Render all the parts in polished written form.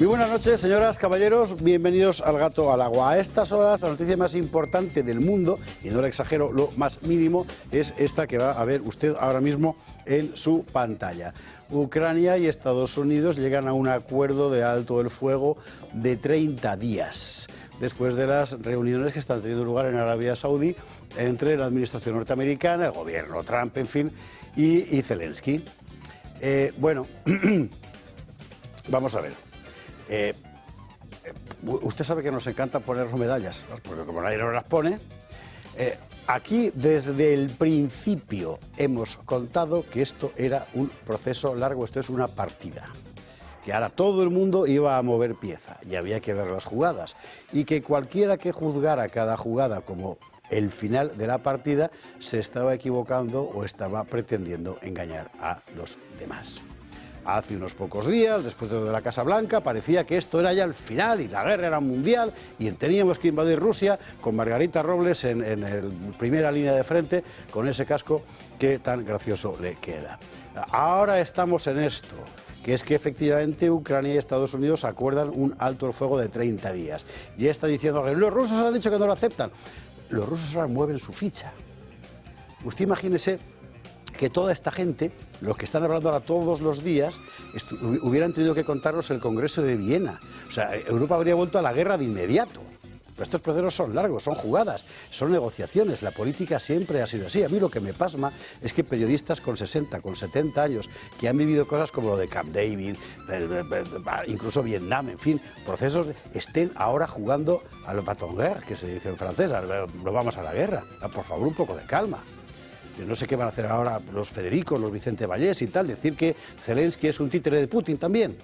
Muy buenas noches, señoras, caballeros, bienvenidos al Gato al Agua. A estas horas, la noticia más importante del mundo, y no le exagero lo más mínimo, es esta que va a ver usted ahora mismo en su pantalla. Ucrania y Estados Unidos llegan a un acuerdo de alto el fuego de 30 días, después de las reuniones que están teniendo lugar en Arabia Saudí entre la administración norteamericana, el gobierno Trump, en fin, y Zelensky. Bueno, vamos a ver. Usted sabe que nos encanta poner medallas, porque como nadie nos las pone, aquí desde el principio hemos contado que esto era un proceso largo, esto es una partida, que ahora todo el mundo iba a mover pieza y había que ver las jugadas, y que cualquiera que juzgara cada jugada como el final de la partida se estaba equivocando o estaba pretendiendo engañar a los demás. Hace unos pocos días, después de lo de la Casa Blanca, parecía que esto era ya el final y la guerra era mundial y teníamos que invadir Rusia con Margarita Robles en primera línea de frente con ese casco que tan gracioso le queda. Ahora estamos en esto, que es que efectivamente Ucrania y Estados Unidos acuerdan un alto el fuego de 30 días. Y está diciendo que los rusos han dicho que no lo aceptan. Los rusos ahora mueven su ficha. Usted imagínese que toda esta gente, los que están hablando ahora todos los días, hubieran tenido que contarnos el Congreso de Viena. O sea, Europa habría vuelto a la guerra de inmediato. Pero estos procesos son largos, son jugadas, son negociaciones. La política siempre ha sido así. A mí lo que me pasma es que periodistas con 60, con 70 años, que han vivido cosas como lo de Camp David, incluso Vietnam, en fin, procesos, estén ahora jugando al bâton guerre, que se dice en francés, no vamos a la guerra. Por favor, un poco de calma. Yo no sé qué van a hacer ahora los Federicos, los Vicente Vallés y tal, decir que Zelensky es un títere de Putin también.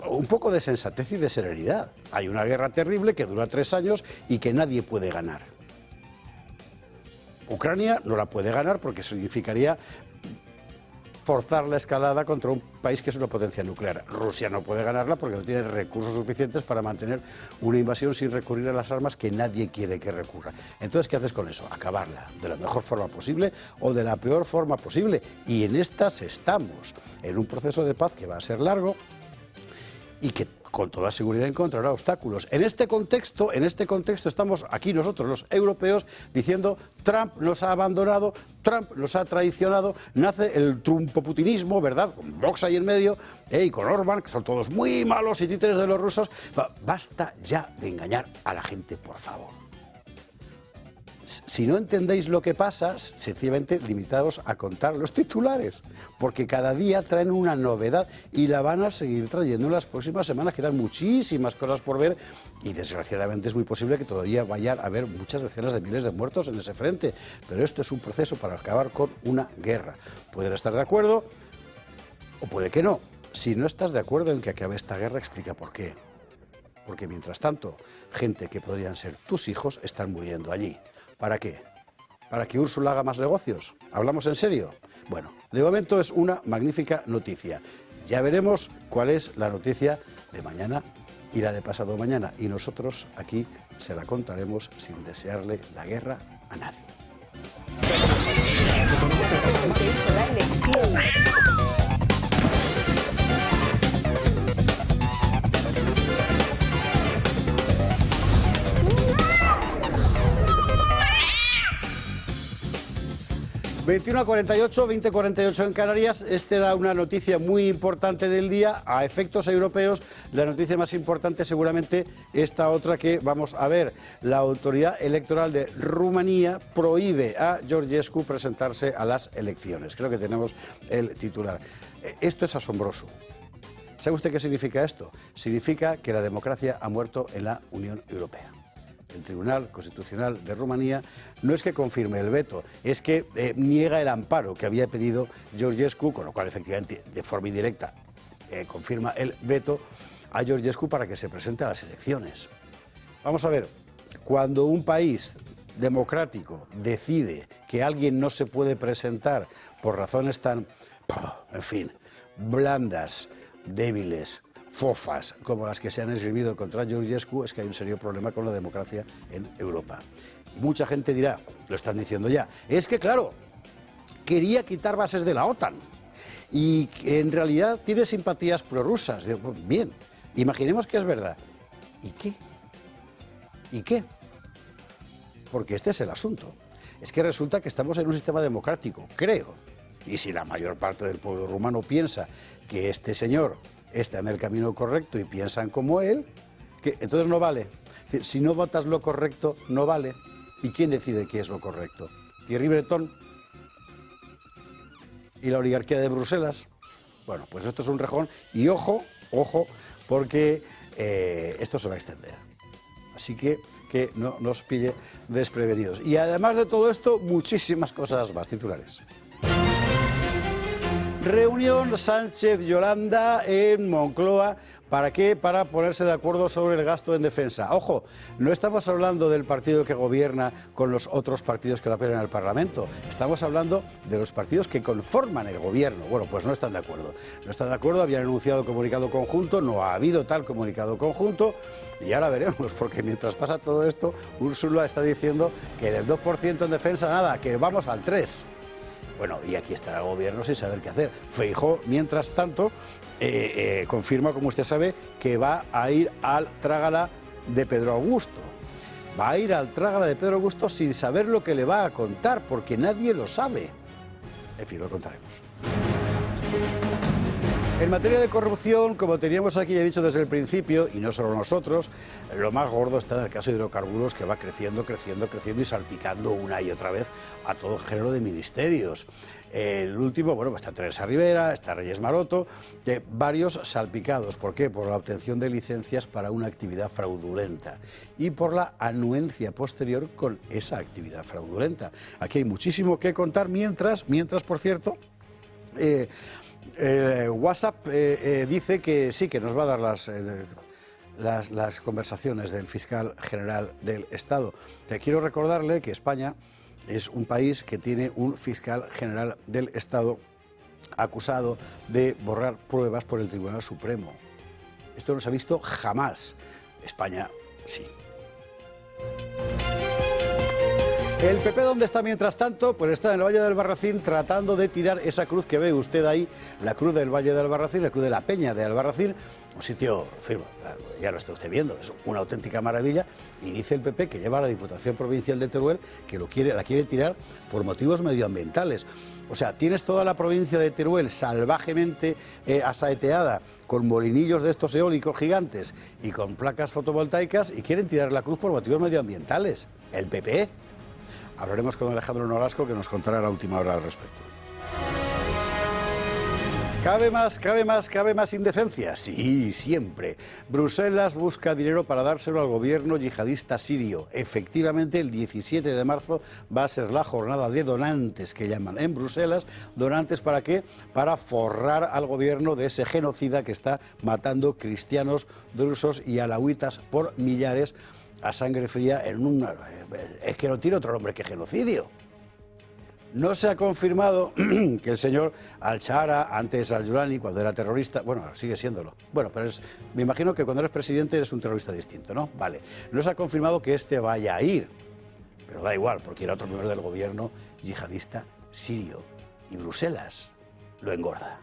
Un poco de sensatez y de serenidad. Hay una guerra terrible que dura 3 años y que nadie puede ganar. Ucrania no la puede ganar porque significaría forzar la escalada contra un país que es una potencia nuclear. Rusia no puede ganarla porque no tiene recursos suficientes para mantener una invasión sin recurrir a las armas que nadie quiere que recurra. Entonces, ¿qué haces con eso? Acabarla de la mejor forma posible o de la peor forma posible. Y en estas estamos, en un proceso de paz que va a ser largo y que con toda seguridad encontrará obstáculos. En este contexto estamos aquí nosotros, los europeos, diciendo Trump nos ha abandonado, Trump nos ha traicionado, nace el trumpoputinismo, ¿verdad? Con Vox ahí en medio, y con Orbán, que son todos muy malos y títeres de los rusos. Basta ya de engañar a la gente, por favor. Si no entendéis lo que pasa, sencillamente limitaos a contar los titulares, porque cada día traen una novedad y la van a seguir trayendo en las próximas semanas. Quedan muchísimas cosas por ver y desgraciadamente es muy posible que todavía vaya a haber muchas decenas de miles de muertos en ese frente, pero esto es un proceso para acabar con una guerra. Pueden estar de acuerdo o puede que no. Si no estás de acuerdo en que acabe esta guerra, explica por qué. Porque mientras tanto, gente que podrían ser tus hijos están muriendo allí. ¿Para qué? ¿Para que Úrsula haga más negocios? ¿Hablamos en serio? Bueno, de momento es una magnífica noticia. Ya veremos cuál es la noticia de mañana y la de pasado mañana. Y nosotros aquí se la contaremos sin desearle la guerra a nadie. 21:48, 20:48 en Canarias. Esta era una noticia muy importante del día. A efectos europeos, la noticia más importante seguramente esta otra que vamos a ver. La autoridad electoral de Rumanía prohíbe a Georgescu presentarse a las elecciones. Creo que tenemos el titular. Esto es asombroso. ¿Sabe usted qué significa esto? Significa que la democracia ha muerto en la Unión Europea. El Tribunal Constitucional de Rumanía no es que confirme el veto, es que niega el amparo que había pedido Georgescu, con lo cual efectivamente de forma indirecta confirma el veto a Georgescu para que se presente a las elecciones. Vamos a ver, cuando un país democrático decide que alguien no se puede presentar por razones tan, en fin, blandas, débiles, fofas como las que se han esgrimido contra Georgescu, es que hay un serio problema con la democracia en Europa. Mucha gente dirá, lo están diciendo ya, es que claro, quería quitar bases de la OTAN y que en realidad tiene simpatías prorrusas. Digo, bien, imaginemos que es verdad. ¿Y qué? ¿Y qué? Porque este es el asunto. Es que resulta que estamos en un sistema democrático, creo. Y si la mayor parte del pueblo rumano piensa que este señor está en el camino correcto y piensan como él, que entonces no vale. Es decir, si no votas lo correcto, no vale. ¿Y quién decide qué es lo correcto? ¿Thierry Breton y la oligarquía de Bruselas? Bueno, pues esto es un rejón y ojo, ojo, porque esto se va a extender. Así que no nos pille desprevenidos. Y además de todo esto, muchísimas cosas más. Titulares. Reunión Sánchez-Yolanda en Moncloa. ¿Para qué? Para ponerse de acuerdo sobre el gasto en defensa. Ojo, no estamos hablando del partido que gobierna con los otros partidos que lo apoyan al Parlamento. Estamos hablando de los partidos que conforman el gobierno. Bueno, pues no están de acuerdo. No están de acuerdo, habían anunciado comunicado conjunto, no ha habido tal comunicado conjunto. Y ahora veremos, porque mientras pasa todo esto, Úrsula está diciendo que del 2% en defensa nada, que vamos al 3%. Bueno, y aquí estará el gobierno sin saber qué hacer. Feijóo, mientras tanto, confirma, como usted sabe, que va a ir al trágala de Pedro Augusto. Va a ir al trágala de Pedro Augusto sin saber lo que le va a contar, porque nadie lo sabe. En fin, lo contaremos. En materia de corrupción, como teníamos aquí ya dicho desde el principio, y no solo nosotros, lo más gordo está en el caso de hidrocarburos, que va creciendo, creciendo, creciendo y salpicando una y otra vez a todo género de ministerios. El último, bueno, pues está Teresa Rivera, está Reyes Maroto, varios salpicados. ¿Por qué? Por la obtención de licencias para una actividad fraudulenta y por la anuencia posterior con esa actividad fraudulenta. Aquí hay muchísimo que contar, mientras por cierto, WhatsApp dice que sí, que nos va a dar las conversaciones del fiscal general del Estado. Te quiero recordarle que España es un país que tiene un fiscal general del Estado acusado de borrar pruebas por el Tribunal Supremo. Esto no se ha visto jamás. España sí. ¿El PP dónde está mientras tanto? Pues está en el Valle del Albarracín tratando de tirar esa cruz que ve usted ahí, la cruz del Valle del Albarracín, la cruz de la Peña de Albarracín, un sitio, ya lo está usted viendo, es una auténtica maravilla, y dice el PP que lleva a la Diputación Provincial de Teruel que la quiere tirar por motivos medioambientales. O sea, tienes toda la provincia de Teruel salvajemente asaeteada, con molinillos de estos eólicos gigantes y con placas fotovoltaicas, y quieren tirar la cruz por motivos medioambientales. El PP. Hablaremos con Alejandro Nolasco, que nos contará la última hora al respecto. ¿Cabe más indecencia? Sí, siempre. Bruselas busca dinero para dárselo al gobierno yihadista sirio. Efectivamente, el 17 de marzo va a ser la jornada de donantes, que llaman en Bruselas. ¿Donantes para qué? Para forrar al gobierno de ese genocida que está matando cristianos, drusos y alauitas por millares a sangre fría en una... Es que no tiene otro nombre que genocidio. No se ha confirmado que el señor Al-Shara, antes Al-Yulani, cuando era terrorista, bueno, sigue siéndolo. Bueno, pero me imagino que cuando eres presidente eres un terrorista distinto, ¿no? Vale. No se ha confirmado que este vaya a ir, pero da igual, porque era otro miembro del gobierno yihadista sirio. Y Bruselas lo engorda.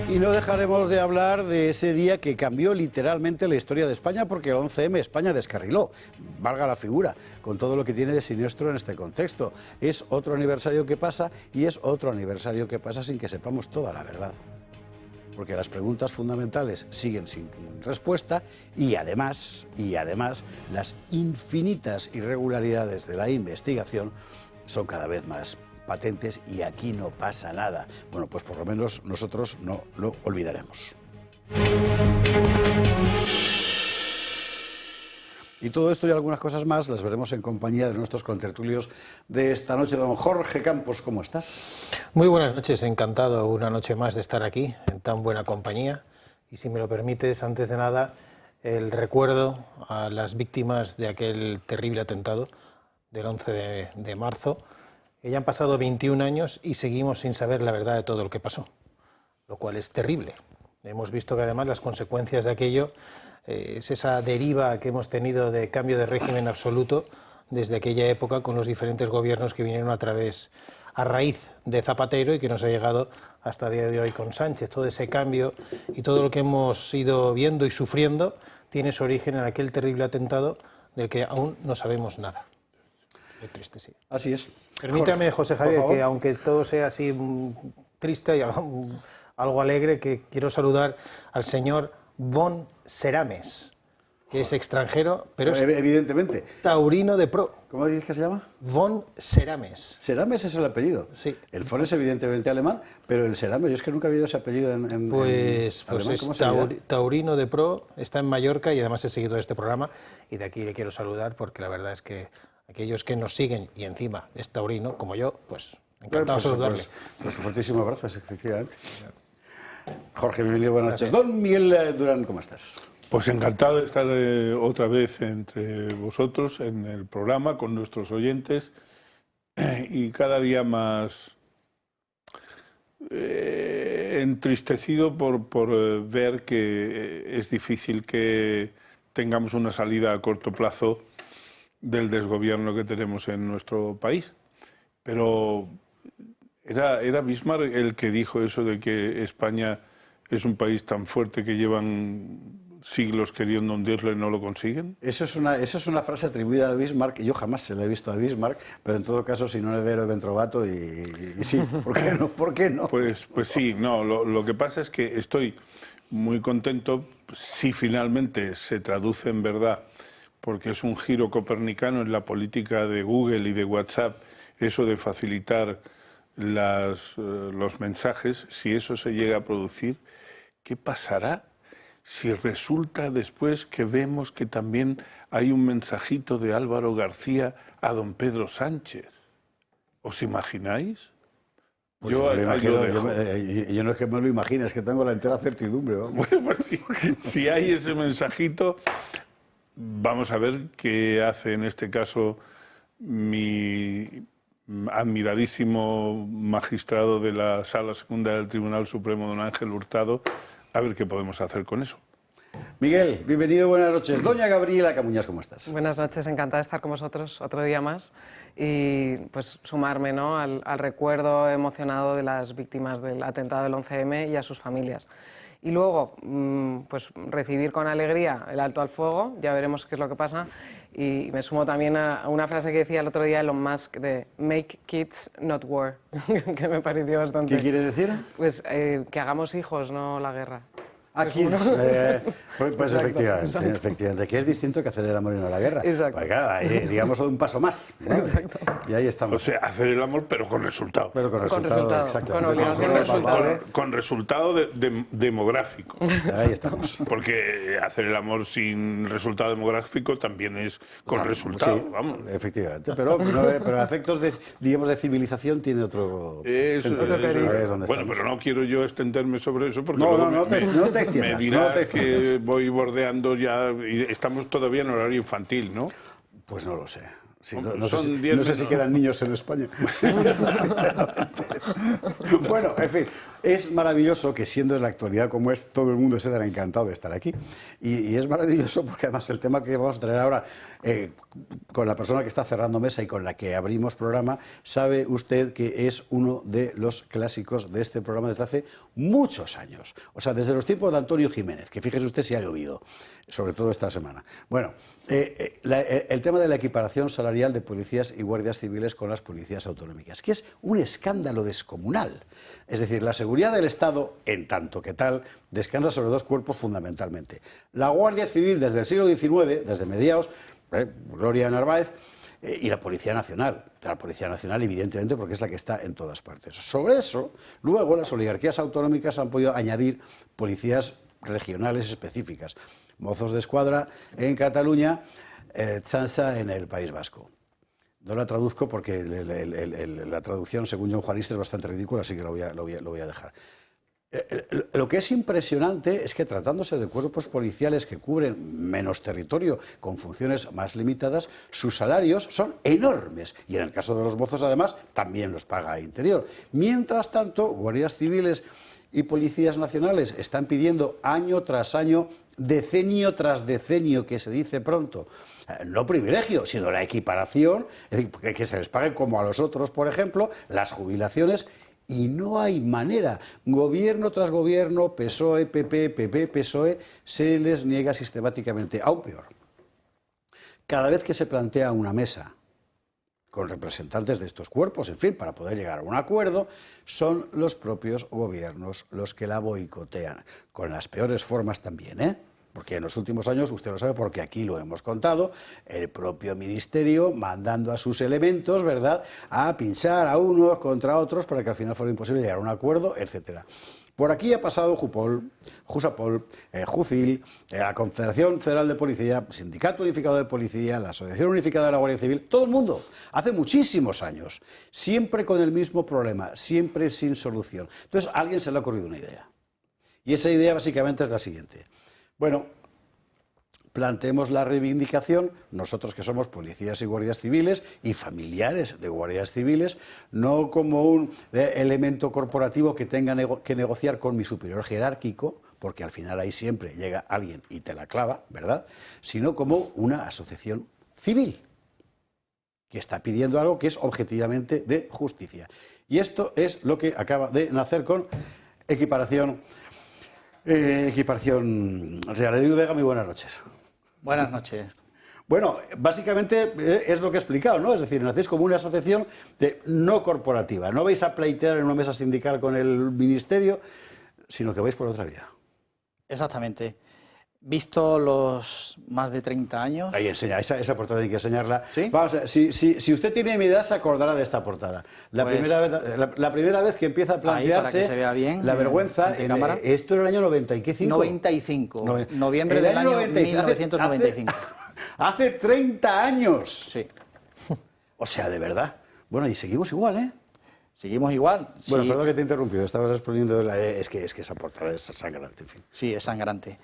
Y no dejaremos de hablar de ese día que cambió literalmente la historia de España, porque el 11M España descarriló, valga la figura, con todo lo que tiene de siniestro en este contexto. Es otro aniversario que pasa y es otro aniversario que pasa sin que sepamos toda la verdad. Porque las preguntas fundamentales siguen sin respuesta y además las infinitas irregularidades de la investigación son cada vez más patentes y aquí no pasa nada. Bueno, pues por lo menos nosotros no lo olvidaremos. Y todo esto y algunas cosas más las veremos en compañía de nuestros contertulios de esta noche. Don Jorge Campos, ¿cómo estás? Muy buenas noches, encantado una noche más de estar aquí en tan buena compañía. Y si me lo permites, antes de nada, el recuerdo a las víctimas de aquel terrible atentado del 11 de marzo. Ya han pasado 21 años y seguimos sin saber la verdad de todo lo que pasó, lo cual es terrible. Hemos visto que además las consecuencias de aquello es esa deriva que hemos tenido de cambio de régimen absoluto desde aquella época con los diferentes gobiernos que vinieron a través a raíz de Zapatero y que nos ha llegado hasta el día de hoy con Sánchez. Todo ese cambio y todo lo que hemos ido viendo y sufriendo tiene su origen en aquel terrible atentado del que aún no sabemos nada. Muy triste, sí. Así es. Permítame, José Javier, que aunque todo sea así triste y algo alegre, que quiero saludar al señor von Serames, que es extranjero, pero es evidentemente taurino de pro. ¿Cómo dices que se llama? Von Serames. Serames es el apellido. Sí. El von es evidentemente alemán, pero el Serames, yo es que nunca he oído ese apellido en alemán. Pues ¿Cómo es se dirá? taurino de pro, está en Mallorca y además es seguidor de este programa, y de aquí le quiero saludar porque la verdad es que aquellos que nos siguen y encima es taurino, como yo, pues encantado de saludarle. Pues un fuertísimo abrazo, efectivamente. Jorge, bienvenido, buenas noches. Don Miguel Durán, ¿cómo estás? Pues encantado de estar otra vez entre vosotros en el programa con nuestros oyentes y cada día más entristecido por ver que es difícil que tengamos una salida a corto plazo del desgobierno que tenemos en nuestro país. Pero era Bismarck el que dijo eso de que España es un país tan fuerte que llevan siglos queriendo hundirlo y no lo consiguen. Eso es una frase atribuida a Bismarck, y yo jamás se la he visto a Bismarck, pero en todo caso, si no es vero, ben trovato, y sí, ¿por qué no? ¿Por qué no? Pues sí, no, lo que pasa es que estoy muy contento si finalmente se traduce en verdad, porque es un giro copernicano en la política de Google y de WhatsApp, eso de facilitar los mensajes. Si eso se llega a producir, ¿qué pasará si resulta después que vemos que también hay un mensajito de Álvaro García a don Pedro Sánchez? ¿Os imagináis? Pues yo no es que me lo imagine, es que tengo la entera certidumbre. Vamos. Bueno, pues si hay ese mensajito, vamos a ver qué hace en este caso mi admiradísimo magistrado de la Sala Segunda del Tribunal Supremo, don Ángel Hurtado, a ver qué podemos hacer con eso. Miguel, bienvenido, buenas noches. Doña Gabriela Camuñas, ¿cómo estás? Buenas noches, encantada de estar con vosotros otro día más y pues sumarme, ¿no?, al recuerdo emocionado de las víctimas del atentado del 11M y a sus familias. Y luego, pues recibir con alegría el alto al fuego, ya veremos qué es lo que pasa. Y me sumo también a una frase que decía el otro día Elon Musk de "Make kids, not war", que me pareció bastante... ¿Qué quiere decir? Pues que hagamos hijos, no la guerra. Aquí, pues efectivamente, que es distinto que hacer el amor y no la guerra. Exacto. Pues claro, digamos un paso más, ¿no? Exacto. Y ahí estamos. O sea, hacer el amor, pero con resultado. Pero con resultado, exacto. Con obligación de resultado. Con resultado demográfico. Ahí estamos. Porque hacer el amor sin resultado demográfico también es con resultado, Sí, vamos. efectivamente. Pero a efectos de, digamos, de civilización tiene otro sentido. Bueno, pero no quiero yo extenderme sobre eso porque no te me dirás que voy bordeando ya y estamos todavía en horario infantil, ¿no? Pues no lo sé. Sí, Hombre, no sé si quedan niños en España. Bueno, en fin, es maravilloso que siendo en la actualidad como es, todo el mundo se dará encantado de estar aquí. Y es maravilloso porque además el tema que vamos a traer ahora, con la persona que está cerrando mesa y con la que abrimos programa, sabe usted que es uno de los clásicos de este programa desde hace muchos años. O sea, desde los tiempos de Antonio Jiménez, que fíjese usted si ha llovido, sobre todo esta semana. Bueno, el tema de la equiparación salarial de policías y guardias civiles con las policías autonómicas, que es un escándalo descomunal. Es decir, la seguridad del Estado, en tanto que tal, descansa sobre dos cuerpos fundamentalmente. La Guardia Civil desde el siglo XIX, desde mediados, Gloria Narváez, y la Policía Nacional. La Policía Nacional, evidentemente, porque es la que está en todas partes. Sobre eso, luego, las oligarquías autonómicas han podido añadir policías regionales específicas. Mozos de Escuadra en Cataluña, Ertzaintza en el País Vasco. No la traduzco porque la traducción, según John Juariste, es bastante ridícula, así que lo voy a dejar. Lo que es impresionante es que tratándose de cuerpos policiales que cubren menos territorio con funciones más limitadas, sus salarios son enormes y en el caso de los mozos además también los paga Interior. Mientras tanto, guardias civiles y policías nacionales están pidiendo año tras año, decenio tras decenio, que se dice pronto, no privilegio, sino la equiparación, es decir, que se les pague como a los otros, por ejemplo, las jubilaciones, y no hay manera. Gobierno tras gobierno, PSOE, PP, PP, PSOE, se les niega sistemáticamente. Aún peor, cada vez que se plantea una mesa con representantes de estos cuerpos, en fin, para poder llegar a un acuerdo, son los propios gobiernos los que la boicotean, con las peores formas también, ¿eh? Porque en los últimos años, usted lo sabe porque aquí lo hemos contado, el propio ministerio mandando a sus elementos, ¿verdad?, a pinchar a unos contra otros para que al final fuera imposible llegar a un acuerdo, etcétera. Por aquí ha pasado Jupol, Jusapol, Jucil, la Confederación Federal de Policía, Sindicato Unificado de Policía, la Asociación Unificada de la Guardia Civil, todo el mundo, hace muchísimos años, siempre con el mismo problema, siempre sin solución. Entonces a alguien se le ha ocurrido una idea. Y esa idea básicamente es la siguiente. Bueno, planteemos la reivindicación, nosotros que somos policías y guardias civiles y familiares de guardias civiles, no como un elemento corporativo que tenga que negociar con mi superior jerárquico, porque al final ahí siempre llega alguien y te la clava, ¿verdad?, sino como una asociación civil que está pidiendo algo que es objetivamente de justicia. Y esto es lo que acaba de nacer con Equiparación Real. Eliud Vega, muy buenas noches. Buenas noches. Bueno, básicamente es lo que he explicado, ¿no? Es decir, nacéis como una asociación no corporativa. No vais a pleitear en una mesa sindical con el ministerio, sino que vais por otra vía. Exactamente. Visto los más de 30 años... Ahí enseña, esa portada hay que enseñarla. ¿Sí? Vamos a ver, si usted tiene mi edad, se acordará de esta portada. La primera vez que empieza a plantearse ahí, para que se vea bien, la vergüenza... esto era el año 95. 95. Noviembre del año 1995. Hace 30 años. Sí. O sea, de verdad. Bueno, y seguimos igual, ¿eh? Seguimos igual. Bueno, sí. perdón que te he interrumpido. Estabas exponiendo... Es que esa portada es sangrante, en fin. Sí, es sangrante.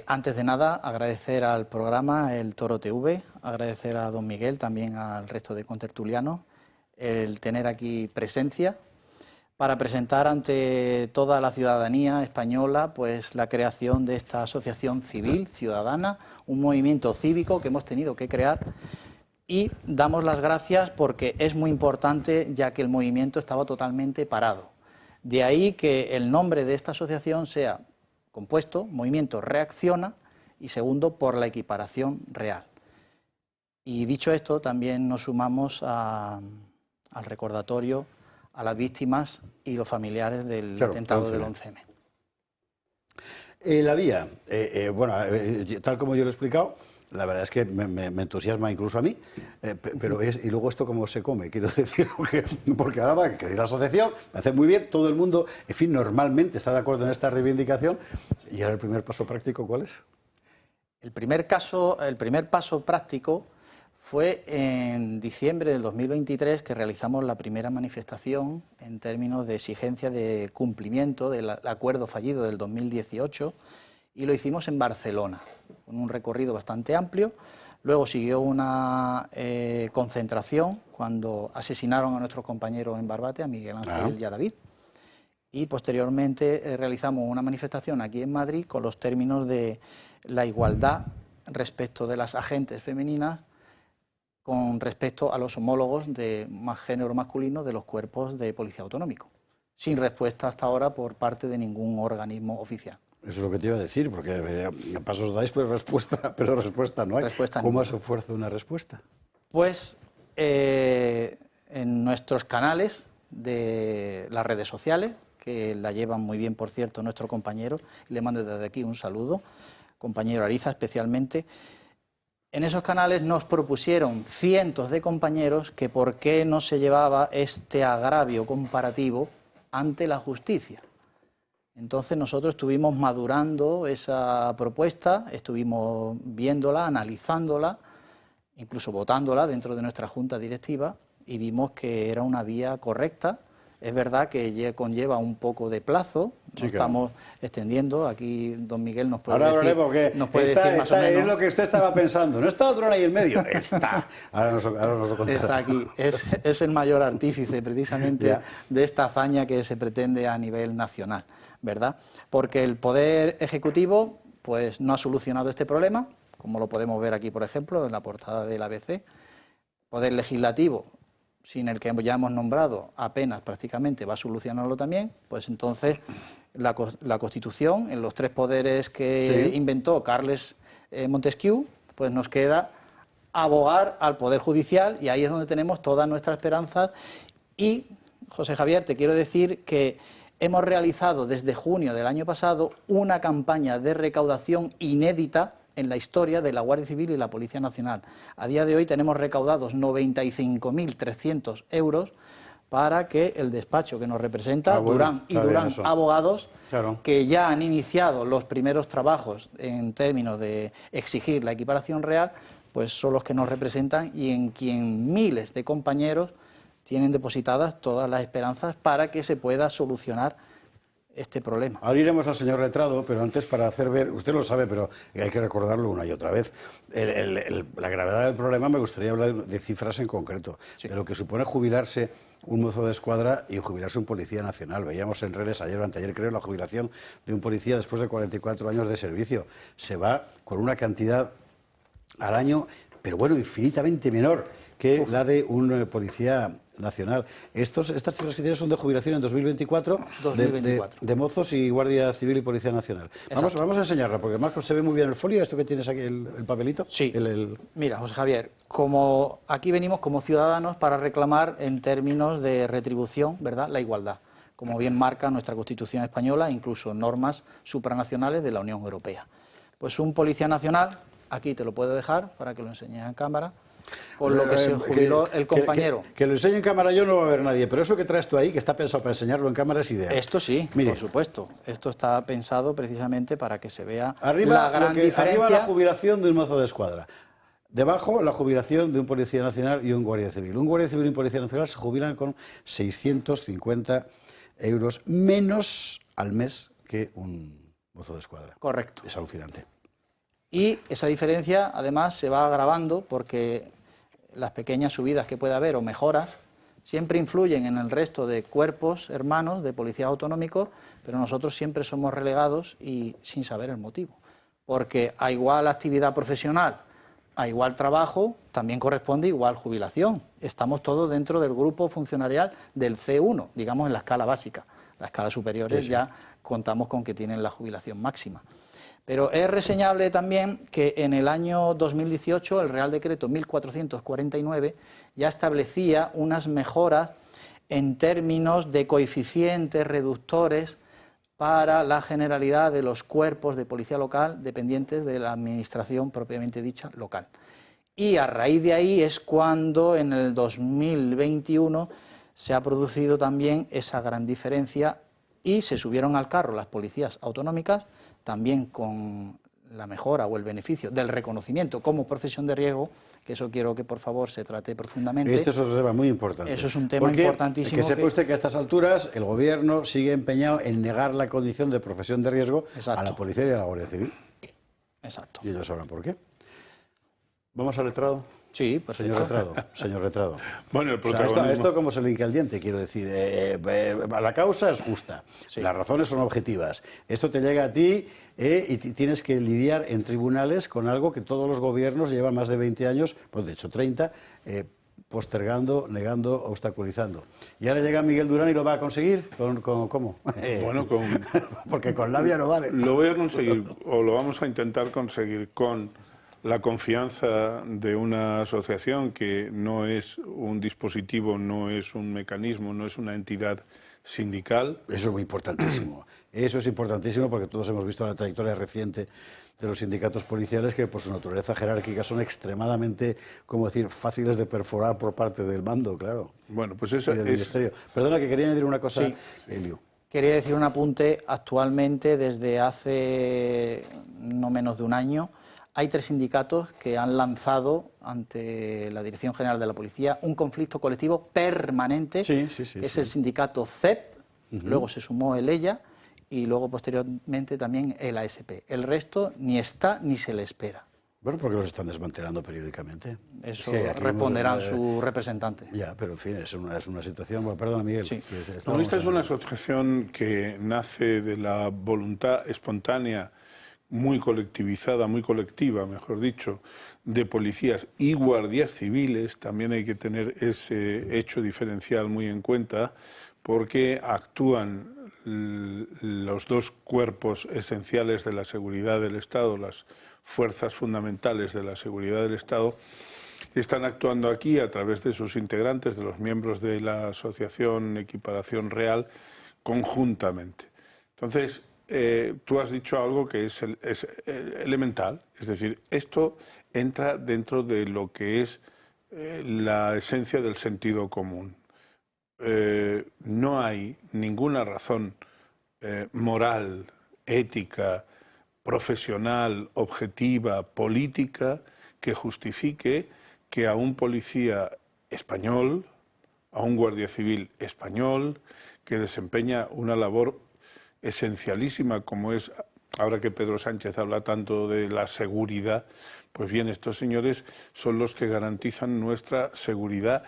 Antes de nada, agradecer al programa El Toro TV, agradecer a don Miguel, también al resto de contertulianos, el tener aquí presencia para presentar ante toda la ciudadanía española pues la creación de esta asociación civil, ciudadana, un movimiento cívico que hemos tenido que crear, y damos las gracias porque es muy importante ya que el movimiento estaba totalmente parado. De ahí que el nombre de esta asociación sea compuesto, Movimiento Reacciona, y segundo, por la equiparación real. Y dicho esto, también nos sumamos al recordatorio a las víctimas y los familiares del atentado del 11M. La vía, tal como yo lo he explicado, la verdad es que me entusiasma incluso a mí, pero y luego esto cómo se come, quiero decir, porque ahora va, que es la asociación, me hace muy bien, todo el mundo, en fin, normalmente está de acuerdo en esta reivindicación, y ahora el primer paso práctico, ¿cuál es? El primer paso práctico fue en diciembre del 2023 que realizamos la primera manifestación en términos de exigencia de cumplimiento del acuerdo fallido del 2018, y lo hicimos en Barcelona, con un recorrido bastante amplio. Luego siguió una concentración cuando asesinaron a nuestros compañeros en Barbate, a Miguel Ángel y a David. Y posteriormente realizamos una manifestación aquí en Madrid con los términos de la igualdad respecto de las agentes femeninas con respecto a los homólogos de género masculino de los cuerpos de policía autonómico, sin respuesta hasta ahora por parte de ningún organismo oficial. Eso es lo que te iba a decir, porque pasos dais, pero respuesta no hay. ¿Cómo se fuerza una respuesta? Pues en nuestros canales de las redes sociales, que la llevan muy bien, por cierto, nuestro compañero, le mando desde aquí un saludo, compañero Ariza especialmente. En esos canales nos propusieron cientos de compañeros que por qué no se llevaba este agravio comparativo ante la justicia. Entonces nosotros estuvimos madurando esa propuesta, estuvimos viéndola, analizándola, incluso votándola dentro de nuestra junta directiva, y vimos que era una vía correcta Es verdad que conlleva un poco de plazo, Sí, estamos extendiendo, aquí don Miguel nos puede Ahora decir, hablaremos, porque nos puede decir más o menos. es lo que usted estaba pensando. No está la Durán ahí en medio, está. Ahora nos lo contará. Está aquí, es el mayor artífice precisamente de esta hazaña que se pretende a nivel nacional, ¿verdad? Porque el Poder Ejecutivo pues no ha solucionado este problema, como lo podemos ver aquí, por ejemplo, en la portada del ABC. Poder Legislativo, sin el que ya hemos nombrado, apenas prácticamente va a solucionarlo también, pues entonces la Constitución, en los 3 poderes que inventó Carles Montesquieu, pues nos queda abogar al Poder Judicial, y ahí es donde tenemos todas nuestras esperanzas. Y, José Javier, te quiero decir que hemos realizado desde junio del año pasado una campaña de recaudación inédita en la historia de la Guardia Civil y la Policía Nacional. A día de hoy tenemos recaudados 95.300 euros para que el despacho que nos representa, Durán y Durán Abogados, que ya han iniciado los primeros trabajos en términos de exigir la equiparación real, pues son los que nos representan y en quien miles de compañeros tienen depositadas todas las esperanzas para que se pueda solucionar este problema. Ahora iremos al señor letrado, pero antes para hacer ver, usted lo sabe, pero hay que recordarlo una y otra vez, la gravedad del problema, me gustaría hablar de cifras en concreto, de lo que supone jubilarse un mozo de escuadra y jubilarse un policía nacional. Veíamos en redes ayer o anteayer, creo, la jubilación de un policía después de 44 años de servicio. Se va con una cantidad al año, pero bueno, infinitamente menor que la de un policía nacional. Estas cifras que tienes son de jubilación en 2024, de mozos y Guardia Civil y Policía Nacional. Vamos a enseñarla, porque además se ve muy bien el folio, esto que tienes aquí, el papelito. Sí, mira, José Javier, como aquí venimos como ciudadanos para reclamar en términos de retribución, ¿verdad?, la igualdad, como bien marca nuestra Constitución española, incluso normas supranacionales de la Unión Europea. Pues un policía nacional, aquí te lo puedo dejar para que lo enseñes en cámara, con lo que se jubiló el compañero. Que lo enseñe en cámara yo no va a ver nadie, pero eso que traes tú ahí, que está pensado para enseñarlo en cámara, es ideal. Esto sí, mire, por supuesto. Esto está pensado precisamente para que se vea arriba, la gran diferencia. Arriba la jubilación de un mozo de escuadra. Debajo, la jubilación de un policía nacional y un guardia civil. Un guardia civil y un policía nacional se jubilan con 650 euros menos al mes que un mozo de escuadra. Correcto. Es alucinante. Y esa diferencia, además, se va agravando porque las pequeñas subidas que puede haber o mejoras siempre influyen en el resto de cuerpos hermanos de policías autonómicos, pero nosotros siempre somos relegados y sin saber el motivo. Porque a igual actividad profesional, a igual trabajo, también corresponde igual jubilación. Estamos todos dentro del grupo funcionarial del C1, digamos en la escala básica. Las escalas superiores ya contamos con que tienen la jubilación máxima. Pero es reseñable también que en el año 2018 el Real Decreto 1449 ya establecía unas mejoras en términos de coeficientes reductores para la generalidad de los cuerpos de policía local dependientes de la administración propiamente dicha local. Y a raíz de ahí es cuando en el 2021 se ha producido también esa gran diferencia y se subieron al carro las policías autonómicas, también con la mejora o el beneficio del reconocimiento como profesión de riesgo, que eso quiero que por favor se trate profundamente. Esto es un tema muy importante. Eso es un tema importantísimo. Que sepa usted que a estas alturas el Gobierno sigue empeñado en negar la condición de profesión de riesgo a la Policía y a la Guardia Civil. Exacto. Y ellos sabrán por qué. ¿Vamos al letrado? Sí, perfecto. Señor letrado. Bueno, el protagonismo... esto como se le hinca al diente, quiero decir. La causa es justa, las razones son objetivas. Esto te llega a ti y tienes que lidiar en tribunales con algo que todos los gobiernos llevan más de 20 años, pues de hecho 30, postergando, negando, obstaculizando. Y ahora llega Miguel Durán y lo va a conseguir. ¿Cómo? Bueno, porque con labia no vale. Lo voy a conseguir, o lo vamos a intentar conseguir con la confianza de una asociación que no es un dispositivo, no es un mecanismo, no es una entidad sindical. Eso es muy importantísimo. Eso es importantísimo porque todos hemos visto la trayectoria reciente de los sindicatos policiales que por su naturaleza jerárquica son extremadamente, ¿cómo decir?, fáciles de perforar por parte del mando, claro. Bueno, pues eso del Ministerio. Perdona, que quería añadir una cosa, Elio. Quería decir un apunte. Actualmente, desde hace no menos de un año, hay 3 sindicatos que han lanzado ante la Dirección General de la Policía un conflicto colectivo permanente, que es el sindicato CEP, luego se sumó el ELLA y luego posteriormente también el ASP. El resto ni está ni se le espera. Bueno, porque los están desmantelando periódicamente. Eso responderán sus representantes. Ya, pero en fin, es una situación... Bueno, perdona, Miguel. Sí. Esta es una asociación que nace de la voluntad espontánea, muy colectivizada, muy colectiva, mejor dicho, de policías y guardias civiles. También hay que tener ese hecho diferencial muy en cuenta, porque actúan los dos cuerpos esenciales de la seguridad del Estado, las fuerzas fundamentales de la seguridad del Estado, están actuando aquí a través de sus integrantes, de los miembros de la Asociación Equiparación Real, conjuntamente. Entonces, tú has dicho algo que es elemental, es decir, esto entra dentro de lo que es la esencia del sentido común. No hay ninguna razón moral, ética, profesional, objetiva, política, que justifique que a un policía español, a un guardia civil español, que desempeña una labor esencialísima como es, ahora que Pedro Sánchez habla tanto de la seguridad, pues bien, estos señores son los que garantizan nuestra seguridad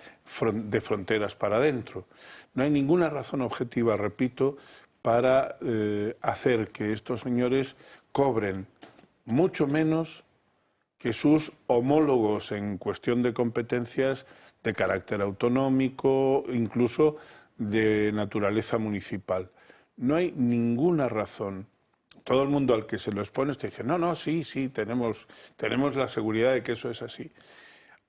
de fronteras para adentro. No hay ninguna razón objetiva, repito, para hacer que estos señores cobren mucho menos que sus homólogos en cuestión de competencias de carácter autonómico, incluso de naturaleza municipal. No hay ninguna razón. Todo el mundo al que se lo expone te dice, no, sí, tenemos la seguridad de que eso es así.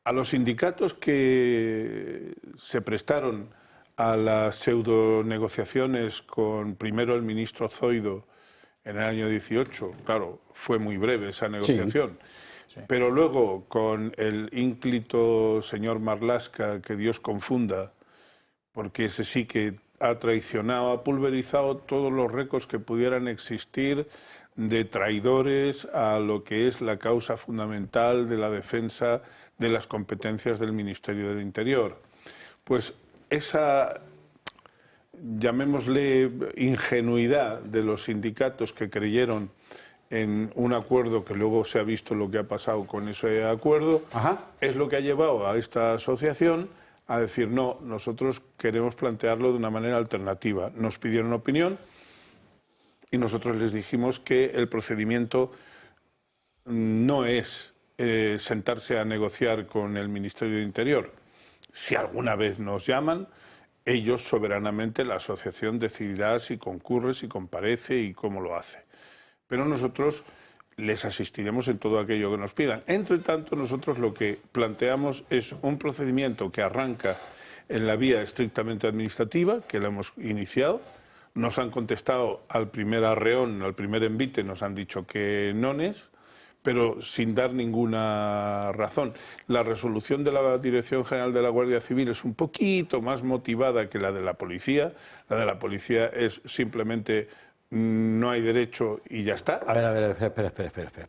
A los sindicatos que se prestaron a las pseudonegociaciones con primero el ministro Zoido en el año 18, claro, fue muy breve esa negociación, sí. Pero luego con el ínclito señor Marlaska, que Dios confunda, porque ese sí que ha traicionado, ha pulverizado todos los récords que pudieran existir de traidores a lo que es la causa fundamental de la defensa de las competencias del Ministerio del Interior. Pues esa, llamémosle, ingenuidad de los sindicatos que creyeron en un acuerdo que luego se ha visto lo que ha pasado con ese acuerdo, es lo que ha llevado a esta asociación a decir, no, nosotros queremos plantearlo de una manera alternativa. Nos pidieron opinión y nosotros les dijimos que el procedimiento no es sentarse a negociar con el Ministerio de Interior. Si alguna vez nos llaman, ellos soberanamente, la asociación decidirá si concurre, si comparece y cómo lo hace. Pero nosotros les asistiremos en todo aquello que nos pidan. Entre tanto, nosotros lo que planteamos es un procedimiento que arranca en la vía estrictamente administrativa, que la hemos iniciado. Nos han contestado al primer arreón, al primer envite, nos han dicho que no es, pero sin dar ninguna razón. La resolución de la Dirección General de la Guardia Civil es un poquito más motivada que la de la policía. La de la policía es simplemente no hay derecho y ya está. A ver, espera.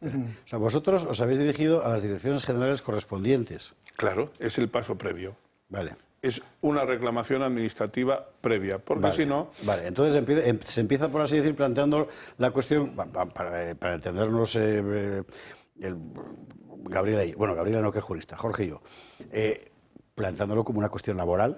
O sea, vosotros os habéis dirigido a las direcciones generales correspondientes. Claro, es el paso previo. Vale. Es una reclamación administrativa previa, porque si no... Vale, entonces se empieza, por así decir, planteando la cuestión, para entendernos, Gabriela, bueno, Gabriela no, que es jurista, Jorge y yo, planteándolo como una cuestión laboral.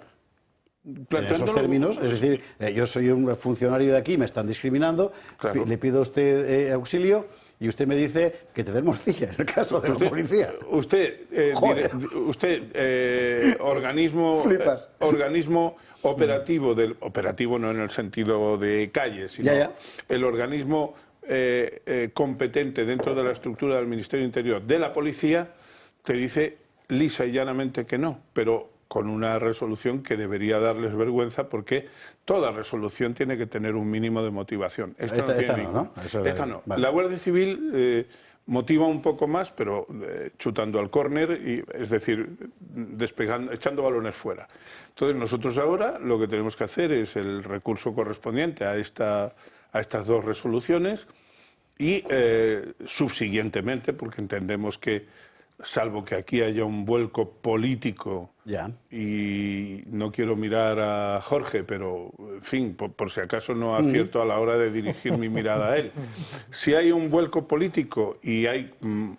En esos términos, es decir, yo soy un funcionario de aquí, me están discriminando, claro. Le pido a usted auxilio y usted me dice que te den morcilla en el caso de la policía. Organismo operativo, operativo no en el sentido de calle, sino el organismo competente dentro de la estructura del Ministerio del Interior de la policía, te dice lisa y llanamente que no, pero con una resolución que debería darles vergüenza, porque toda resolución tiene que tener un mínimo de motivación. Esta no. Vale. La Guardia Civil motiva un poco más, pero chutando al córner, es decir, echando balones fuera. Entonces nosotros ahora lo que tenemos que hacer es el recurso correspondiente a estas dos resoluciones Y subsiguientemente, porque entendemos que, salvo que aquí haya un vuelco político, y no quiero mirar a Jorge, pero, en fin, por si acaso no acierto a la hora de dirigir mi mirada a él. Si hay un vuelco político y hay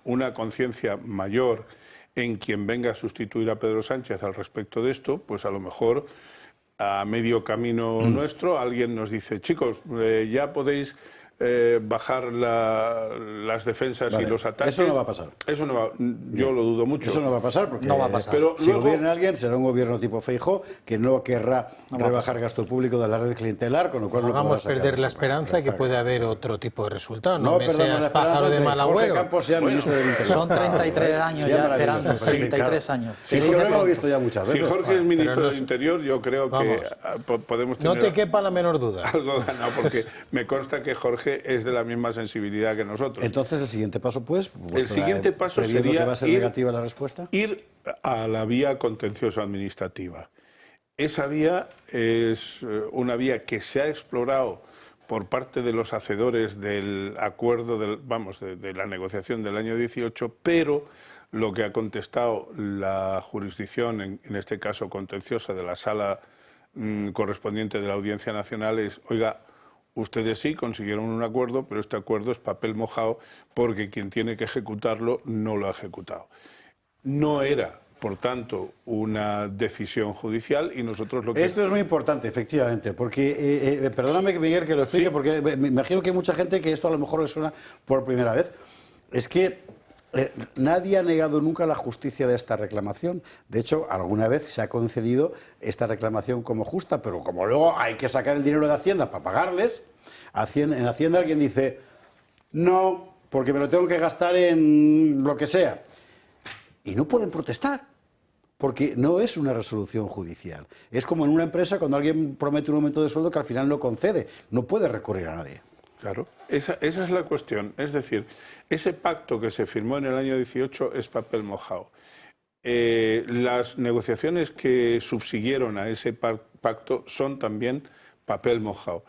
una conciencia mayor en quien venga a sustituir a Pedro Sánchez al respecto de esto, pues a lo mejor a medio camino nuestro alguien nos dice, chicos, ya podéis bajar las defensas y los ataques. Eso no va a pasar. Eso no va, yo lo dudo mucho. Eso no va a pasar porque no va a pasar. Pero si gobierna alguien, será un gobierno tipo Feijóo que no querrá rebajar gasto público de la red clientelar, con lo cual no vamos a perder la esperanza de que puede haber otro tipo de resultado. No me seas pájaro de mal Jorge agüero. Campos sea ministro del Interior. Son 33 años ya esperando, 33 años. Sí, lo hemos visto ya muchas veces. Si Jorge es ministro del Interior, yo creo que podemos tener... No te quepa la menor duda. Algo ganado, porque me consta que Jorge es de la misma sensibilidad que nosotros. Entonces, el siguiente paso, pues... El siguiente paso sería que va a ser negativa la respuesta. Ir a la vía contencioso-administrativa. Esa vía es una vía que se ha explorado por parte de los hacedores del acuerdo, de la negociación del año 18, pero lo que ha contestado la jurisdicción, en este caso contenciosa, de la sala correspondiente de la Audiencia Nacional es, oiga, ustedes sí consiguieron un acuerdo, pero este acuerdo es papel mojado porque quien tiene que ejecutarlo no lo ha ejecutado. No era, por tanto, una decisión judicial y nosotros lo que... Esto es muy importante, efectivamente, porque, perdóname, Miguel, que lo explique, ¿sí? Porque me imagino que hay mucha gente que esto a lo mejor le suena por primera vez. Es que nadie ha negado nunca la justicia de esta reclamación. De hecho, alguna vez se ha concedido esta reclamación como justa, pero como luego hay que sacar el dinero de Hacienda para pagarles, en Hacienda alguien dice, no, porque me lo tengo que gastar en lo que sea. Y no pueden protestar, porque no es una resolución judicial. Es como en una empresa cuando alguien promete un aumento de sueldo que al final no concede. No puede recurrir a nadie. Claro, esa es la cuestión. Es decir, ese pacto que se firmó en el año 18 es papel mojado. Las negociaciones que subsiguieron a ese pacto son también papel mojado.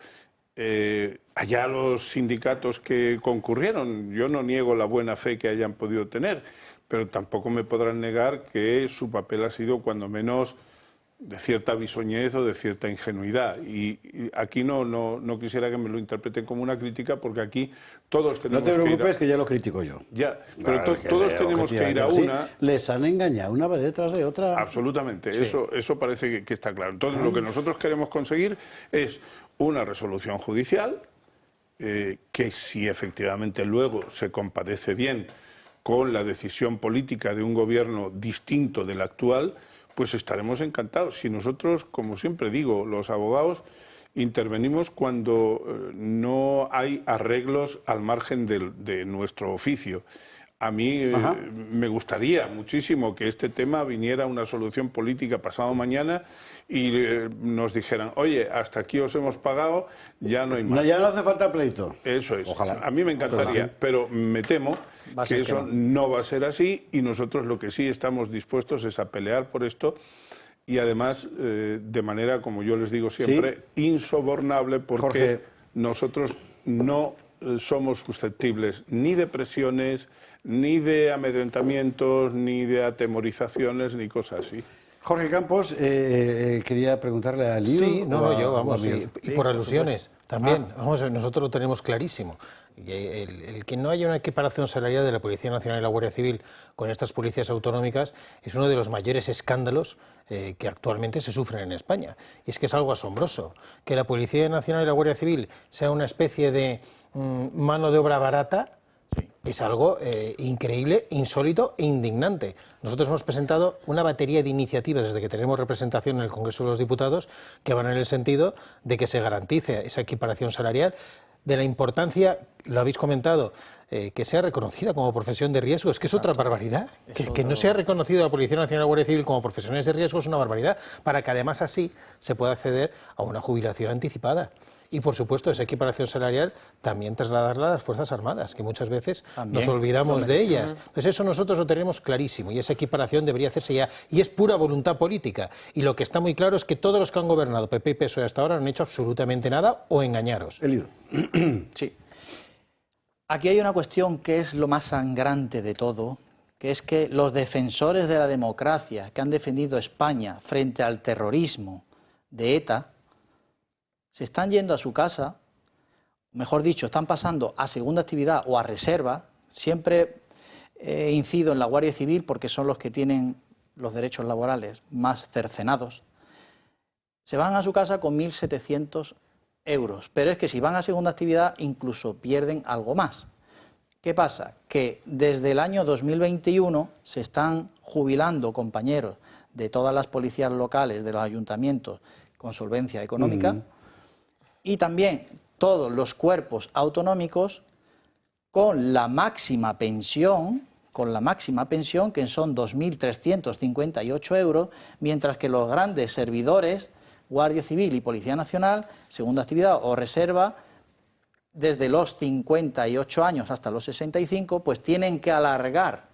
Allá los sindicatos que concurrieron, yo no niego la buena fe que hayan podido tener, pero tampoco me podrán negar que su papel ha sido cuando menos de cierta bisoñez o de cierta ingenuidad. Y aquí no quisiera que me lo interpreten como una crítica, porque aquí todos tenemos que ir... No te preocupes, que ya lo critico yo. Ya, pero todos tenemos que ir a una... Les han engañado una vez detrás de otra. Absolutamente, sí. Eso parece que está claro. Entonces, lo que nosotros queremos conseguir es una resolución judicial que, si efectivamente luego se compadece bien con la decisión política de un gobierno distinto del actual, pues estaremos encantados. Si nosotros, como siempre digo, los abogados intervenimos cuando no hay arreglos al margen de nuestro oficio. A mí me gustaría muchísimo que este tema viniera a una solución política pasado mañana y nos dijeran, oye, hasta aquí os hemos pagado, ya no hay más. Ya no hace falta pleito. Eso es. Ojalá. A mí me encantaría, pero me temo que eso no va a ser así, y nosotros lo que sí estamos dispuestos es a pelear por esto, y además de manera, como yo les digo siempre, insobornable, porque Jorge, nosotros no somos susceptibles ni de presiones, ni de amedrentamientos, ni de atemorizaciones, ni cosas así. Jorge Campos, quería preguntarle a Lío. Sí, y por alusiones también. Nosotros lo tenemos clarísimo. El que no haya una equiparación salarial de la Policía Nacional y la Guardia Civil con estas policías autonómicas es uno de los mayores escándalos que actualmente se sufren en España. Y es que es algo asombroso que la Policía Nacional y la Guardia Civil sea una especie de mano de obra barata. Es algo increíble, insólito e indignante. Nosotros hemos presentado una batería de iniciativas desde que tenemos representación en el Congreso de los Diputados que van en el sentido de que se garantice esa equiparación salarial, de la importancia, lo habéis comentado, que sea reconocida como profesión de riesgo. Es que es otra barbaridad. Que no sea reconocido la Policía Nacional y la Guardia Civil como profesionales de riesgo es una barbaridad, para que además así se pueda acceder a una jubilación anticipada. Y, por supuesto, esa equiparación salarial también trasladarla a las Fuerzas Armadas, que muchas veces nos olvidamos de ellas. Entonces, eso nosotros lo tenemos clarísimo, y esa equiparación debería hacerse ya. Y es pura voluntad política. Y lo que está muy claro es que todos los que han gobernado, PP y PSOE hasta ahora, no han hecho absolutamente nada o engañaros. Elido. Sí. Aquí hay una cuestión que es lo más sangrante de todo, que es que los defensores de la democracia que han defendido España frente al terrorismo de ETA se están yendo a su casa, mejor dicho, están pasando a segunda actividad o a reserva. Siempre incido en la Guardia Civil porque son los que tienen los derechos laborales más cercenados. Se van a su casa con 1.700 euros, pero es que si van a segunda actividad incluso pierden algo más. ¿Qué pasa? Que desde el año 2021 se están jubilando compañeros de todas las policías locales, de los ayuntamientos con solvencia económica, y también todos los cuerpos autonómicos con la máxima pensión, que son 2.358 euros, mientras que los grandes servidores, Guardia Civil y Policía Nacional, segunda actividad o reserva, desde los 58 años hasta los 65, pues tienen que alargar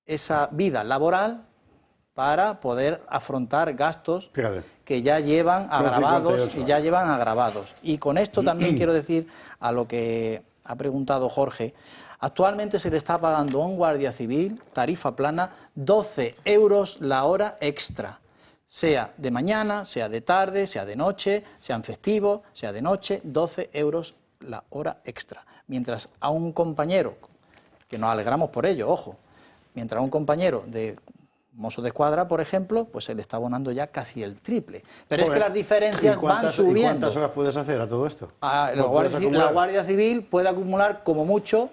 esa vida laboral para poder afrontar gastos que ya llevan agravados. Y con esto también quiero decir a lo que ha preguntado Jorge. Actualmente se le está pagando a un guardia civil, tarifa plana, 12 euros la hora extra. Sea de mañana, sea de tarde, sea de noche, sea en festivo, sea de noche, 12 euros la hora extra. Mientras a un compañero, que nos alegramos por ello, ojo, mientras a un compañero de mozo de escuadra, por ejemplo, pues se le está abonando ya casi el triple. Pero es que las diferencias van subiendo. ¿Y cuántas horas puedes hacer a todo esto? La Guardia Civil puede acumular como mucho.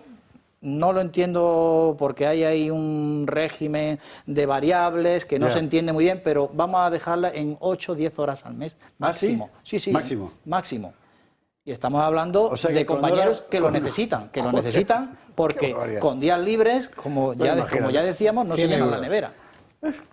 No lo entiendo porque hay ahí un régimen de variables que no se entiende muy bien, pero vamos a dejarla en 8 o 10 horas al mes, máximo. ¿Sí? Sí, máximo. Máximo. Y estamos hablando de compañeros que lo necesitan, porque con días libres, como ya decíamos, no se llena la nevera.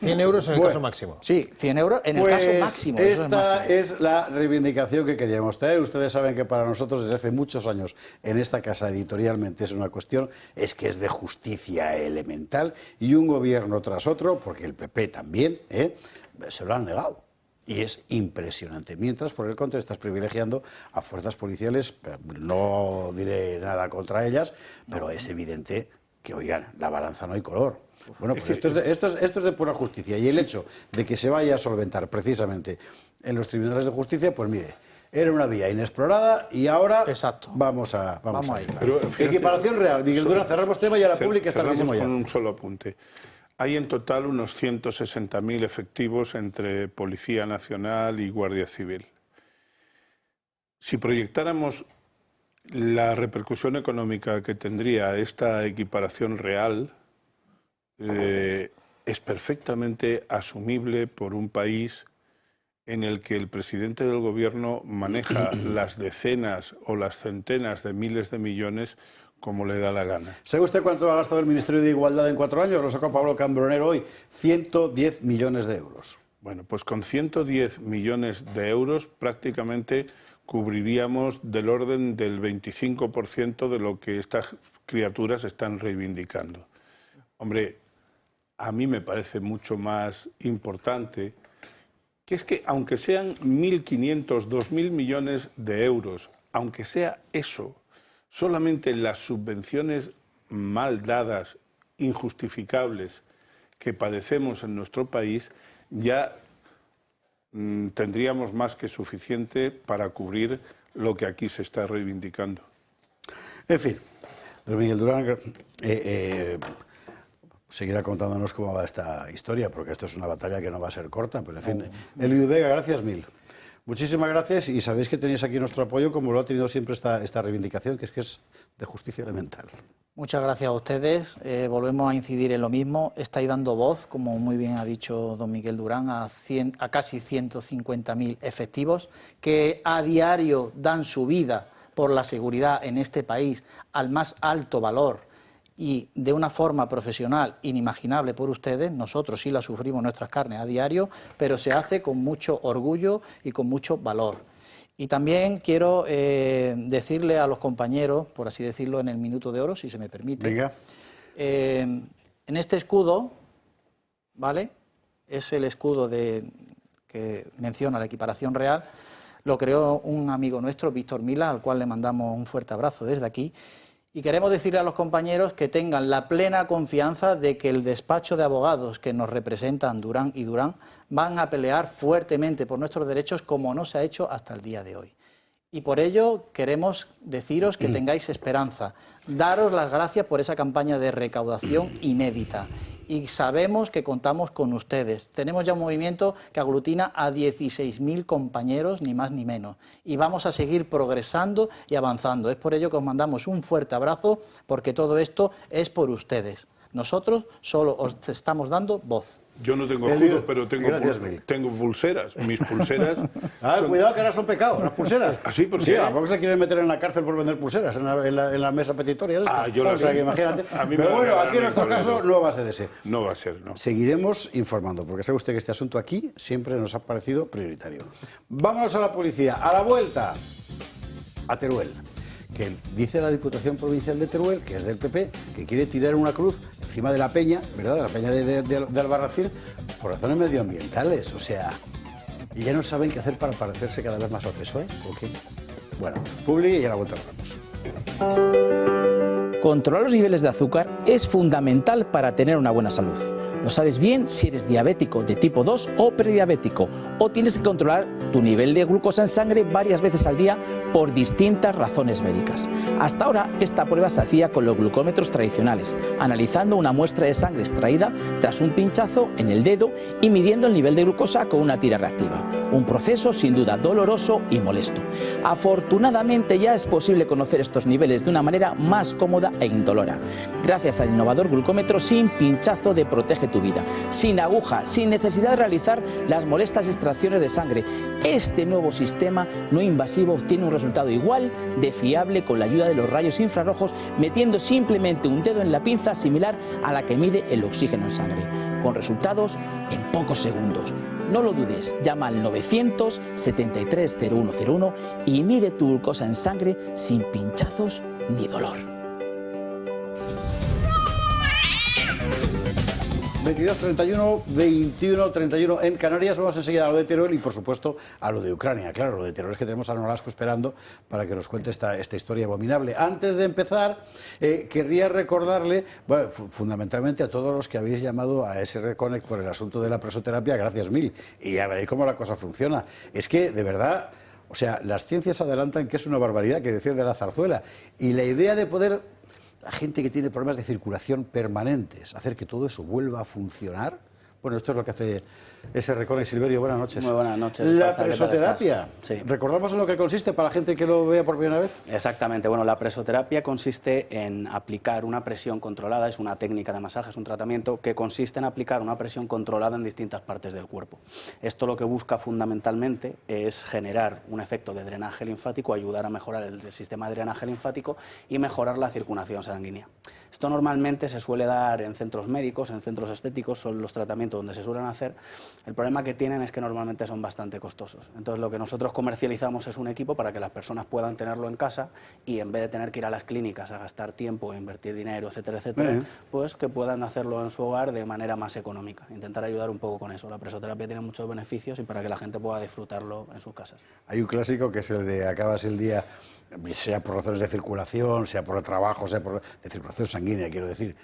100 euros en el caso máximo. Sí, 100 euros en el caso máximo. Esta es la reivindicación que queríamos traer. Ustedes saben que para nosotros desde hace muchos años en esta casa editorialmente es una cuestión, es que es de justicia elemental, y un gobierno tras otro, porque el PP también, se lo han negado. Y es impresionante. Mientras, por el contrario, estás privilegiando a fuerzas policiales, no diré nada contra ellas, pero es evidente que, oigan, la balanza no hay color. Bueno, pues esto es de pura justicia. Y el hecho de que se vaya a solventar precisamente en los tribunales de justicia, pues mire, era una vía inexplorada y ahora vamos a ir. Pero fíjate, equiparación real. Miguel Durán, cerramos tema y a la pública está mismo ya. Con un solo apunte. Hay en total unos 160.000 efectivos entre Policía Nacional y Guardia Civil. Si proyectáramos la repercusión económica que tendría esta equiparación real, es perfectamente asumible por un país en el que el presidente del gobierno maneja las decenas o las centenas de miles de millones como le da la gana. ¿Sabe usted cuánto ha gastado el Ministerio de Igualdad en 4 años? Lo sacó Pablo Cambronero hoy, 110 millones de euros. Bueno, pues con 110 millones de euros prácticamente cubriríamos del orden del 25% de lo que estas criaturas están reivindicando. Hombre, a mí me parece mucho más importante que es que aunque sean 1.500, 2.000 millones de euros, aunque sea eso, solamente las subvenciones mal dadas, injustificables, que padecemos en nuestro país, ya tendríamos más que suficiente para cubrir lo que aquí se está reivindicando. En fin, don Miguel Durán seguirá contándonos cómo va esta historia, porque esto es una batalla que no va a ser corta, pero en fin. Eliud Vega, gracias mil. Muchísimas gracias, y sabéis que tenéis aquí nuestro apoyo, como lo ha tenido siempre esta reivindicación, que es de justicia elemental. Muchas gracias a ustedes. Volvemos a incidir en lo mismo. Estáis dando voz, como muy bien ha dicho don Miguel Durán, a casi 150.000 efectivos que a diario dan su vida por la seguridad en este país al más alto valor y de una forma profesional inimaginable por ustedes. Nosotros sí la sufrimos en nuestras carnes a diario, pero se hace con mucho orgullo y con mucho valor. Y también quiero decirle a los compañeros, por así decirlo, en el minuto de oro, si se me permite. Venga. En este escudo, ¿vale? Es el escudo que menciona la equiparación real. Lo creó un amigo nuestro, Víctor Mila, al cual le mandamos un fuerte abrazo desde aquí. Y queremos decirle a los compañeros que tengan la plena confianza de que el despacho de abogados que nos representan, Durán y Durán, van a pelear fuertemente por nuestros derechos como no se ha hecho hasta el día de hoy. Y por ello queremos deciros que tengáis esperanza, daros las gracias por esa campaña de recaudación inédita. Y sabemos que contamos con ustedes. Tenemos ya un movimiento que aglutina a 16.000 compañeros, ni más ni menos. Y vamos a seguir progresando y avanzando. Es por ello que os mandamos un fuerte abrazo, porque todo esto es por ustedes. Nosotros solo os estamos dando voz. Yo no tengo escudo, pero tengo pulseras. Mis pulseras... Cuidado que ahora son pecado, las pulseras. ¿Ah, sí? ¿Por qué? Sí, ¿a poco se quieren meter en la cárcel por vender pulseras en la mesa petitoria? Yo lo sé. Que imagínate. Pero bueno, aquí en nuestro caso no va a ser ese. No va a ser, no. Seguiremos informando, porque sabe usted que este asunto aquí siempre nos ha parecido prioritario. Vámonos a la policía. A la vuelta, a Teruel, que dice la Diputación Provincial de Teruel, que es del PP, que quiere tirar una cruz encima de la peña, ¿verdad?, de la peña de Albarracín, por razones medioambientales, o sea, y ya no saben qué hacer para parecerse cada vez más al PSOE, ¿o qué? Bueno, Publi y a la vuelta hablamos. Controlar los niveles de azúcar es fundamental para tener una buena salud. Lo sabes bien si eres diabético de tipo 2 o prediabético, o tienes que controlar tu nivel de glucosa en sangre varias veces al día por distintas razones médicas. Hasta ahora esta prueba se hacía con los glucómetros tradicionales, analizando una muestra de sangre extraída tras un pinchazo en el dedo y midiendo el nivel de glucosa con una tira reactiva. Un proceso sin duda doloroso y molesto. Afortunadamente ya es posible conocer estos niveles de una manera más cómoda e indolora, gracias al innovador glucómetro sin pinchazo de Protege tu Vida, sin aguja, sin necesidad de realizar las molestas extracciones de sangre. Este nuevo sistema no invasivo obtiene un resultado igual de fiable con la ayuda de los rayos infrarrojos, metiendo simplemente un dedo en la pinza similar a la que mide el oxígeno en sangre, con resultados en pocos segundos. No lo dudes, llama al 973-0101 y mide tu glucosa en sangre sin pinchazos ni dolor. 22, 31, 21, 31 en Canarias. Vamos enseguida a lo de Teruel y, por supuesto, a lo de Ucrania. Claro, lo de Teruel es que tenemos a Nolasco esperando para que nos cuente esta historia abominable. Antes de empezar, querría recordarle, bueno, fundamentalmente a todos los que habéis llamado a SR Connect por el asunto de la presoterapia, gracias mil. Y ya veréis cómo la cosa funciona. Es que, de verdad, o sea, las ciencias adelantan que es una barbaridad, que decía de la Zarzuela. Y la idea de poder... a gente que tiene problemas de circulación permanentes, hacer que todo eso vuelva a funcionar. Bueno, esto es lo que hace SR Connect. Silverio, buenas noches. Muy buenas noches. La presoterapia. Sí. ¿Recordamos en lo que consiste para la gente que lo vea por primera vez? Exactamente. Bueno, la presoterapia consiste en aplicar una presión controlada, es una técnica de masaje, es un tratamiento que consiste en aplicar una presión controlada en distintas partes del cuerpo. Esto lo que busca fundamentalmente es generar un efecto de drenaje linfático, ayudar a mejorar el sistema de drenaje linfático y mejorar la circulación sanguínea. Esto normalmente se suele dar en centros médicos, en centros estéticos, son los tratamientos donde se suelen hacer. El problema que tienen es que normalmente son bastante costosos. Entonces lo que nosotros comercializamos es un equipo para que las personas puedan tenerlo en casa y en vez de tener que ir a las clínicas a gastar tiempo, a invertir dinero, etcétera, etcétera, pues que puedan hacerlo en su hogar de manera más económica. Intentar ayudar un poco con eso. La presoterapia tiene muchos beneficios y para que la gente pueda disfrutarlo en sus casas. Hay un clásico que es el de acabas el día, sea por razones de circulación, sea por el trabajo, sea por de circulación sanguínea, quiero decir.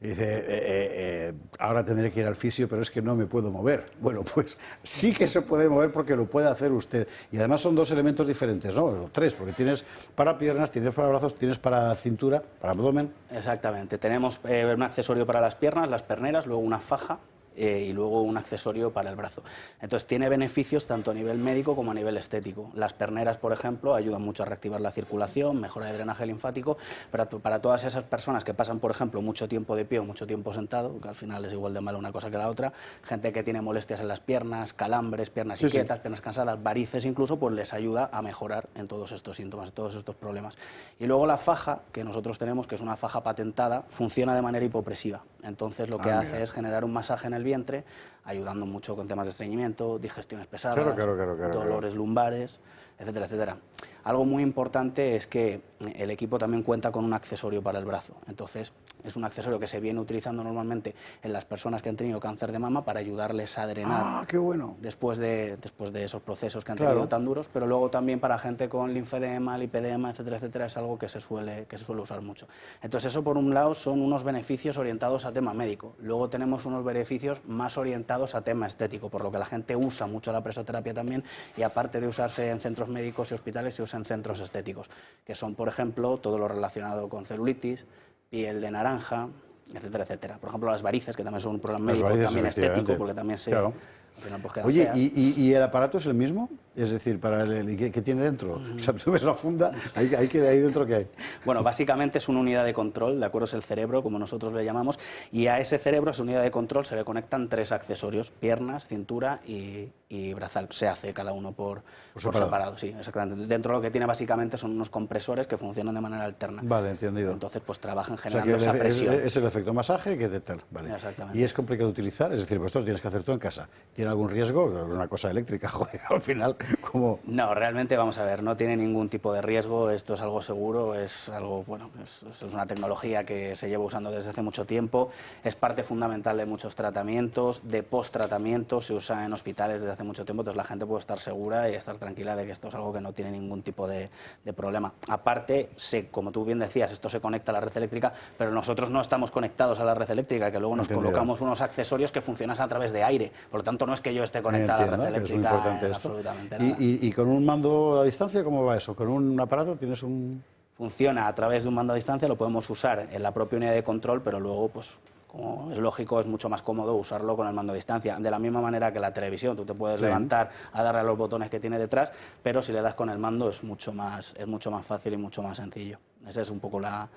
Y dice, ahora tendré que ir al fisio, pero es que no me puedo mover. Bueno, pues sí que se puede mover porque lo puede hacer usted. Y además son dos elementos diferentes, ¿no? Tres, porque tienes para piernas, tienes para brazos, tienes para cintura, para abdomen. Exactamente. Tenemos un accesorio para las piernas, las perneras, luego una faja. Y luego un accesorio para el brazo. Entonces tiene beneficios tanto a nivel médico como a nivel estético. Las perneras, por ejemplo, ayudan mucho a reactivar la circulación, mejora el drenaje linfático, para todas esas personas que pasan, por ejemplo, mucho tiempo de pie o mucho tiempo sentado, que al final es igual de malo una cosa que la otra, gente que tiene molestias en las piernas, calambres, piernas inquietas, piernas cansadas, varices incluso, pues les ayuda a mejorar en todos estos síntomas, en todos estos problemas. Y luego la faja que nosotros tenemos, que es una faja patentada, funciona de manera hipopresiva. Entonces lo que hace es generar un masaje en el vientre, ayudando mucho con temas de estreñimiento, digestiones pesadas, dolores lumbares, etcétera, etcétera. Algo muy importante es que el equipo también cuenta con un accesorio para el brazo. Entonces, es un accesorio que se viene utilizando normalmente en las personas que han tenido cáncer de mama para ayudarles a drenar qué bueno. después de esos procesos que han tenido tan duros, pero luego también para gente con linfedema, lipedema, etcétera, etcétera, es algo que se suele usar mucho. Entonces, eso por un lado son unos beneficios orientados a tema médico. Luego tenemos unos beneficios más orientados a tema estético, por lo que la gente usa mucho la presoterapia también, y aparte de usarse en centros médicos y hospitales, se usa en centros estéticos, que son, por ejemplo, todo lo relacionado con celulitis, piel de naranja, etcétera, etcétera. Por ejemplo, las varices, que también son un problema médico, también estético, porque también se... Claro. Al final, pues, quedan Oye, feas. ¿y el aparato es el mismo? Es decir, para ¿qué tiene dentro? O sea, tú ves la funda, ahí dentro ¿qué hay? Bueno, básicamente es una unidad de control, ¿de acuerdo? Es el cerebro, como nosotros le llamamos, y a ese cerebro, a esa unidad de control, se le conectan 3 accesorios: piernas, cintura y brazal. Se hace cada uno por separado. Sí, exactamente. Dentro lo que tiene básicamente son unos compresores que funcionan de manera alterna. Vale, entendido. Entonces, pues trabajan O sea, generando esa presión. es el efecto masaje que de tal. Vale. Exactamente. Y es complicado de utilizar, es decir, pues esto lo tienes que hacer tú en casa. ¿Tiene algún riesgo? Una cosa eléctrica, joder, al final, como... No, realmente, vamos a ver, no tiene ningún tipo de riesgo, esto es algo seguro, es algo, bueno, es una tecnología que se lleva usando desde hace mucho tiempo, es parte fundamental de muchos tratamientos, de post-tratamiento, se usa en hospitales desde hace mucho tiempo, entonces la gente puede estar segura y estar tranquila de que esto es algo que no tiene ningún tipo de problema. Aparte, como tú bien decías, esto se conecta a la red eléctrica, pero nosotros no estamos conectados a la red eléctrica, que luego nos colocamos unos accesorios que funcionan a través de aire, por lo tanto no es que yo esté conectado a la red eléctrica. Es muy importante esto. Absolutamente nada. ¿Y con un mando a distancia cómo va eso? ¿Con un aparato tienes un...? Funciona a través de un mando a distancia, lo podemos usar en la propia unidad de control, pero luego, pues, como es lógico, es mucho más cómodo usarlo con el mando a distancia. De la misma manera que la televisión, tú te puedes levantar a darle a los botones que tiene detrás, pero si le das con el mando es mucho más fácil y mucho más sencillo. Esa es un poco la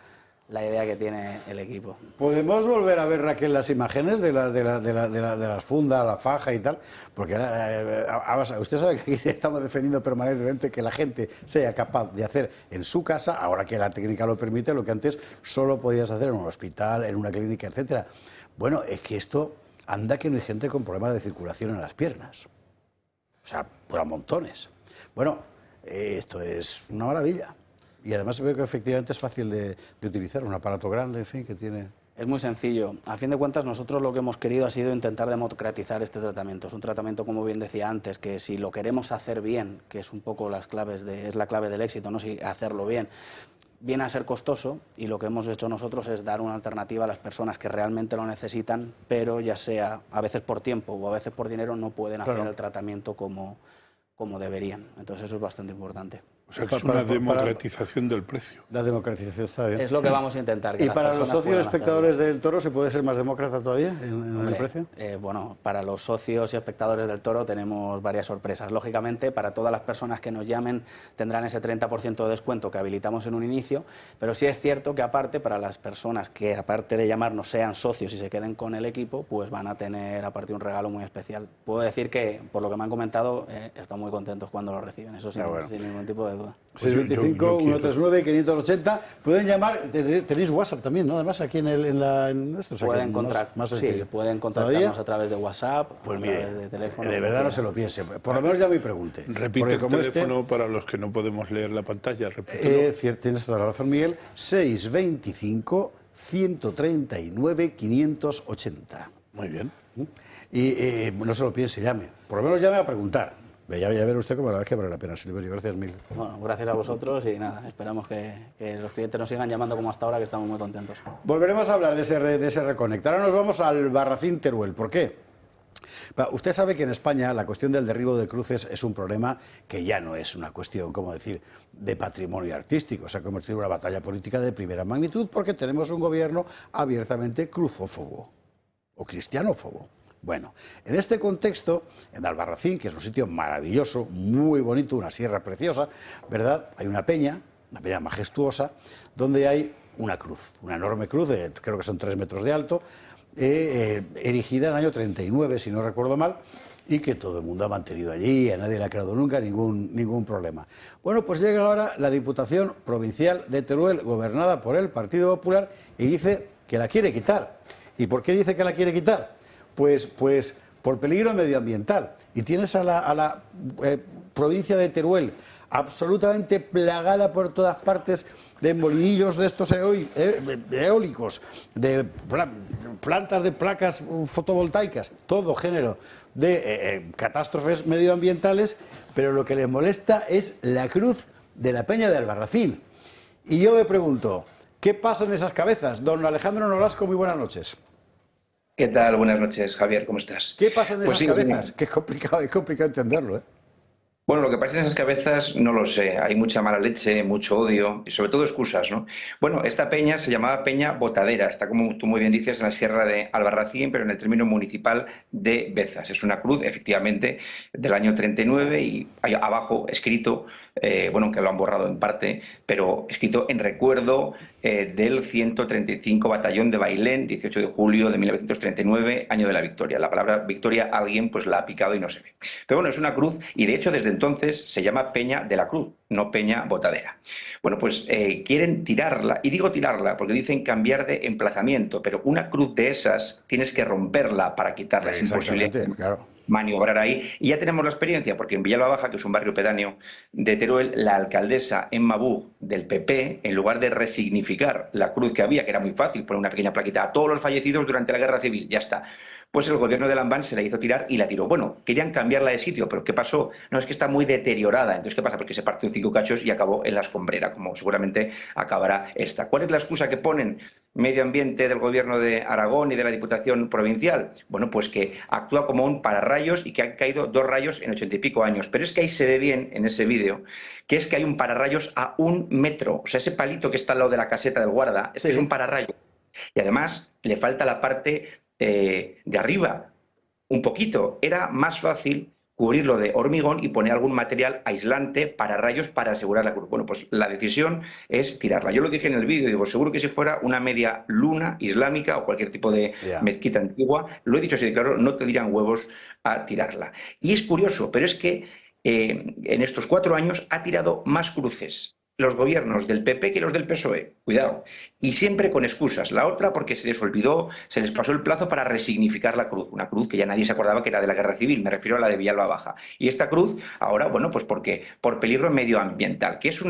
idea que tiene el equipo. ¿Podemos volver a ver, Raquel, las imágenes de las fundas, la faja y tal? Porque usted sabe que aquí estamos defendiendo permanentemente que la gente sea capaz de hacer en su casa, ahora que la técnica lo permite, lo que antes solo podías hacer en un hospital, en una clínica, etcétera. Bueno, es que esto, anda que no hay gente con problemas de circulación en las piernas. O sea, por a montones. Bueno, esto es una maravilla. Y además veo que efectivamente es fácil de utilizar, un aparato grande, en fin, que tiene... Es muy sencillo. A fin de cuentas, nosotros lo que hemos querido ha sido intentar democratizar este tratamiento. Es un tratamiento, como bien decía antes, que si lo queremos hacer bien, que es un poco es la clave del éxito, ¿no? Si hacerlo bien, viene a ser costoso, y lo que hemos hecho nosotros es dar una alternativa a las personas que realmente lo necesitan, pero ya sea a veces por tiempo o a veces por dinero no pueden hacer el tratamiento como deberían. Entonces eso es bastante importante. O sea, que es una democratización del precio. La democratización está bien. Es lo que vamos a intentar. Que ¿Y para los socios espectadores del Toro se puede ser más demócrata todavía en el precio? Bueno, para los socios y espectadores del Toro tenemos varias sorpresas. Lógicamente, para todas las personas que nos llamen tendrán ese 30% de descuento que habilitamos en un inicio, pero sí es cierto que aparte, para las personas que aparte de llamarnos sean socios y se queden con el equipo, pues van a tener aparte un regalo muy especial. Puedo decir que, por lo que me han comentado, están muy contentos cuando lo reciben, eso sin ningún tipo de duda. 625 139 580. Pueden llamar, tenéis WhatsApp también, ¿no? Además aquí en esto. O sea, pueden pueden contactarnos a través de WhatsApp, pues mire, de teléfono. De verdad no se lo piense. Por lo menos ya me pregunte. Repite el teléfono para los que no podemos leer la pantalla. Tienes toda la razón, Miguel. 625 139 580. Muy bien. Y no se lo piense, llame. Por lo menos llame a preguntar. Ya ver usted cómo la verdad es que vale la pena, Silverio. Gracias mil. Bueno, gracias a vosotros y nada, esperamos que los clientes nos sigan llamando como hasta ahora, que estamos muy contentos. Volveremos a hablar de ese Reconnect. Ahora nos vamos al Barracín Teruel. ¿Por qué? Usted sabe que en España la cuestión del derribo de cruces es un problema que ya no es una cuestión, como decir, de patrimonio artístico. Se ha convertido en una batalla política de primera magnitud porque tenemos un gobierno abiertamente cruzófobo o cristianófobo. Bueno, en este contexto, en Albarracín, que es un sitio maravilloso, muy bonito, una sierra preciosa, ¿verdad? Hay una peña majestuosa, donde hay una cruz, una enorme cruz, creo que son 3 metros de alto, erigida en el año 39, si no recuerdo mal, y que todo el mundo ha mantenido allí, a nadie le ha creado nunca ningún problema. Bueno, pues llega ahora la Diputación Provincial de Teruel, gobernada por el Partido Popular, y dice que la quiere quitar. ¿Y por qué dice que la quiere quitar? Pues por peligro medioambiental. Y tienes a la provincia de Teruel absolutamente plagada por todas partes de molinillos de estos eólicos, de plantas de placas fotovoltaicas, todo género de catástrofes medioambientales, pero lo que les molesta es la cruz de la Peña de Albarracín. Y yo me pregunto, ¿qué pasa en esas cabezas? Don Alejandro Nolasco, muy buenas noches. ¿Qué tal? Buenas noches, Javier, ¿cómo estás? ¿Qué pasa en esas cabezas? Mira. Que es complicado entenderlo, ¿eh? Bueno, lo que pasa en esas cabezas no lo sé. Hay mucha mala leche, mucho odio y sobre todo excusas, ¿no? Bueno, esta peña se llamaba Peña Botadera. Está, como tú muy bien dices, en la sierra de Albarracín, pero en el término municipal de Bezas. Es una cruz, efectivamente, del año 39 y hay abajo escrito, bueno, que lo han borrado en parte, pero escrito en recuerdo del 135 Batallón de Bailén, 18 de julio de 1939, año de la victoria. La palabra victoria alguien pues la ha picado y no se ve. Pero bueno, es una cruz y de hecho desde entonces se llama Peña de la Cruz, no Peña Botadera. Bueno, pues quieren tirarla, y digo tirarla porque dicen cambiar de emplazamiento, pero una cruz de esas tienes que romperla para quitarla, es imposible. Claro. Maniobrar ahí. Y ya tenemos la experiencia, porque en Villalba Baja, que es un barrio pedáneo de Teruel, la alcaldesa Emma Bug del PP, en lugar de resignificar la cruz que había, que era muy fácil, poner una pequeña plaquita a todos los fallecidos durante la Guerra Civil, ya está. Pues el gobierno de Lambán se la hizo tirar y la tiró. Bueno, querían cambiarla de sitio, pero ¿qué pasó? No, es que está muy deteriorada. Entonces, ¿qué pasa? Porque se partió en 5 cachos y acabó en la escombrera, como seguramente acabará esta. ¿Cuál es la excusa que ponen Medio Ambiente del gobierno de Aragón y de la Diputación Provincial? Bueno, pues que actúa como un pararrayos y que han caído 2 rayos en 80 y pico años. Pero es que ahí se ve bien, en ese vídeo, que es que hay un pararrayos a 1 metro. O sea, ese palito que está al lado de la caseta del guarda, es que es un pararrayos. Y además le falta la parte de arriba, un poquito. Era más fácil cubrirlo de hormigón y poner algún material aislante para rayos para asegurar la cruz. Bueno, pues la decisión es tirarla. Yo lo dije en el vídeo, digo, seguro que si fuera una media luna islámica o cualquier tipo de mezquita antigua, lo he dicho así de claro, no te dirán huevos a tirarla. Y es curioso, pero es que en estos 4 años ha tirado más cruces los gobiernos del PP que los del PSOE, cuidado, y siempre con excusas. La otra porque se les olvidó, se les pasó el plazo para resignificar la cruz, una cruz que ya nadie se acordaba que era de la Guerra Civil, me refiero a la de Villalba Baja. Y esta cruz, ahora, bueno, pues porque por peligro medioambiental, que es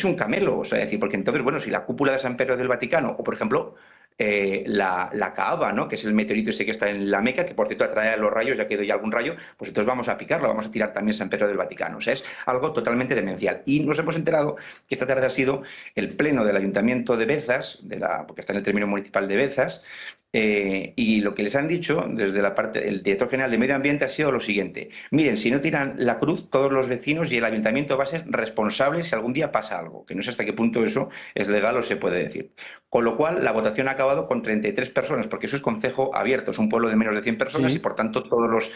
un camelo, o sea, decir, porque entonces, bueno, si la cúpula de San Pedro del Vaticano, o por ejemplo, la Kaaba, ¿no? Que es el meteorito ese que está en la Meca, que por cierto atrae a los rayos, ya que doy algún rayo, pues entonces vamos a picarlo, vamos a tirar también San Pedro del Vaticano. O sea, es algo totalmente demencial. Y nos hemos enterado que esta tarde ha sido el pleno del Ayuntamiento de Bezas, porque está en el término municipal de Bezas, y lo que les han dicho desde la parte del director general de Medio Ambiente ha sido lo siguiente: miren, si no tiran la cruz, todos los vecinos y el ayuntamiento va a ser responsable si algún día pasa algo, que no sé hasta qué punto eso es legal o se puede decir. Con lo cual, la votación ha acabado con 33 personas, porque eso es concejo abierto, es un pueblo de menos de 100 personas y por tanto todos los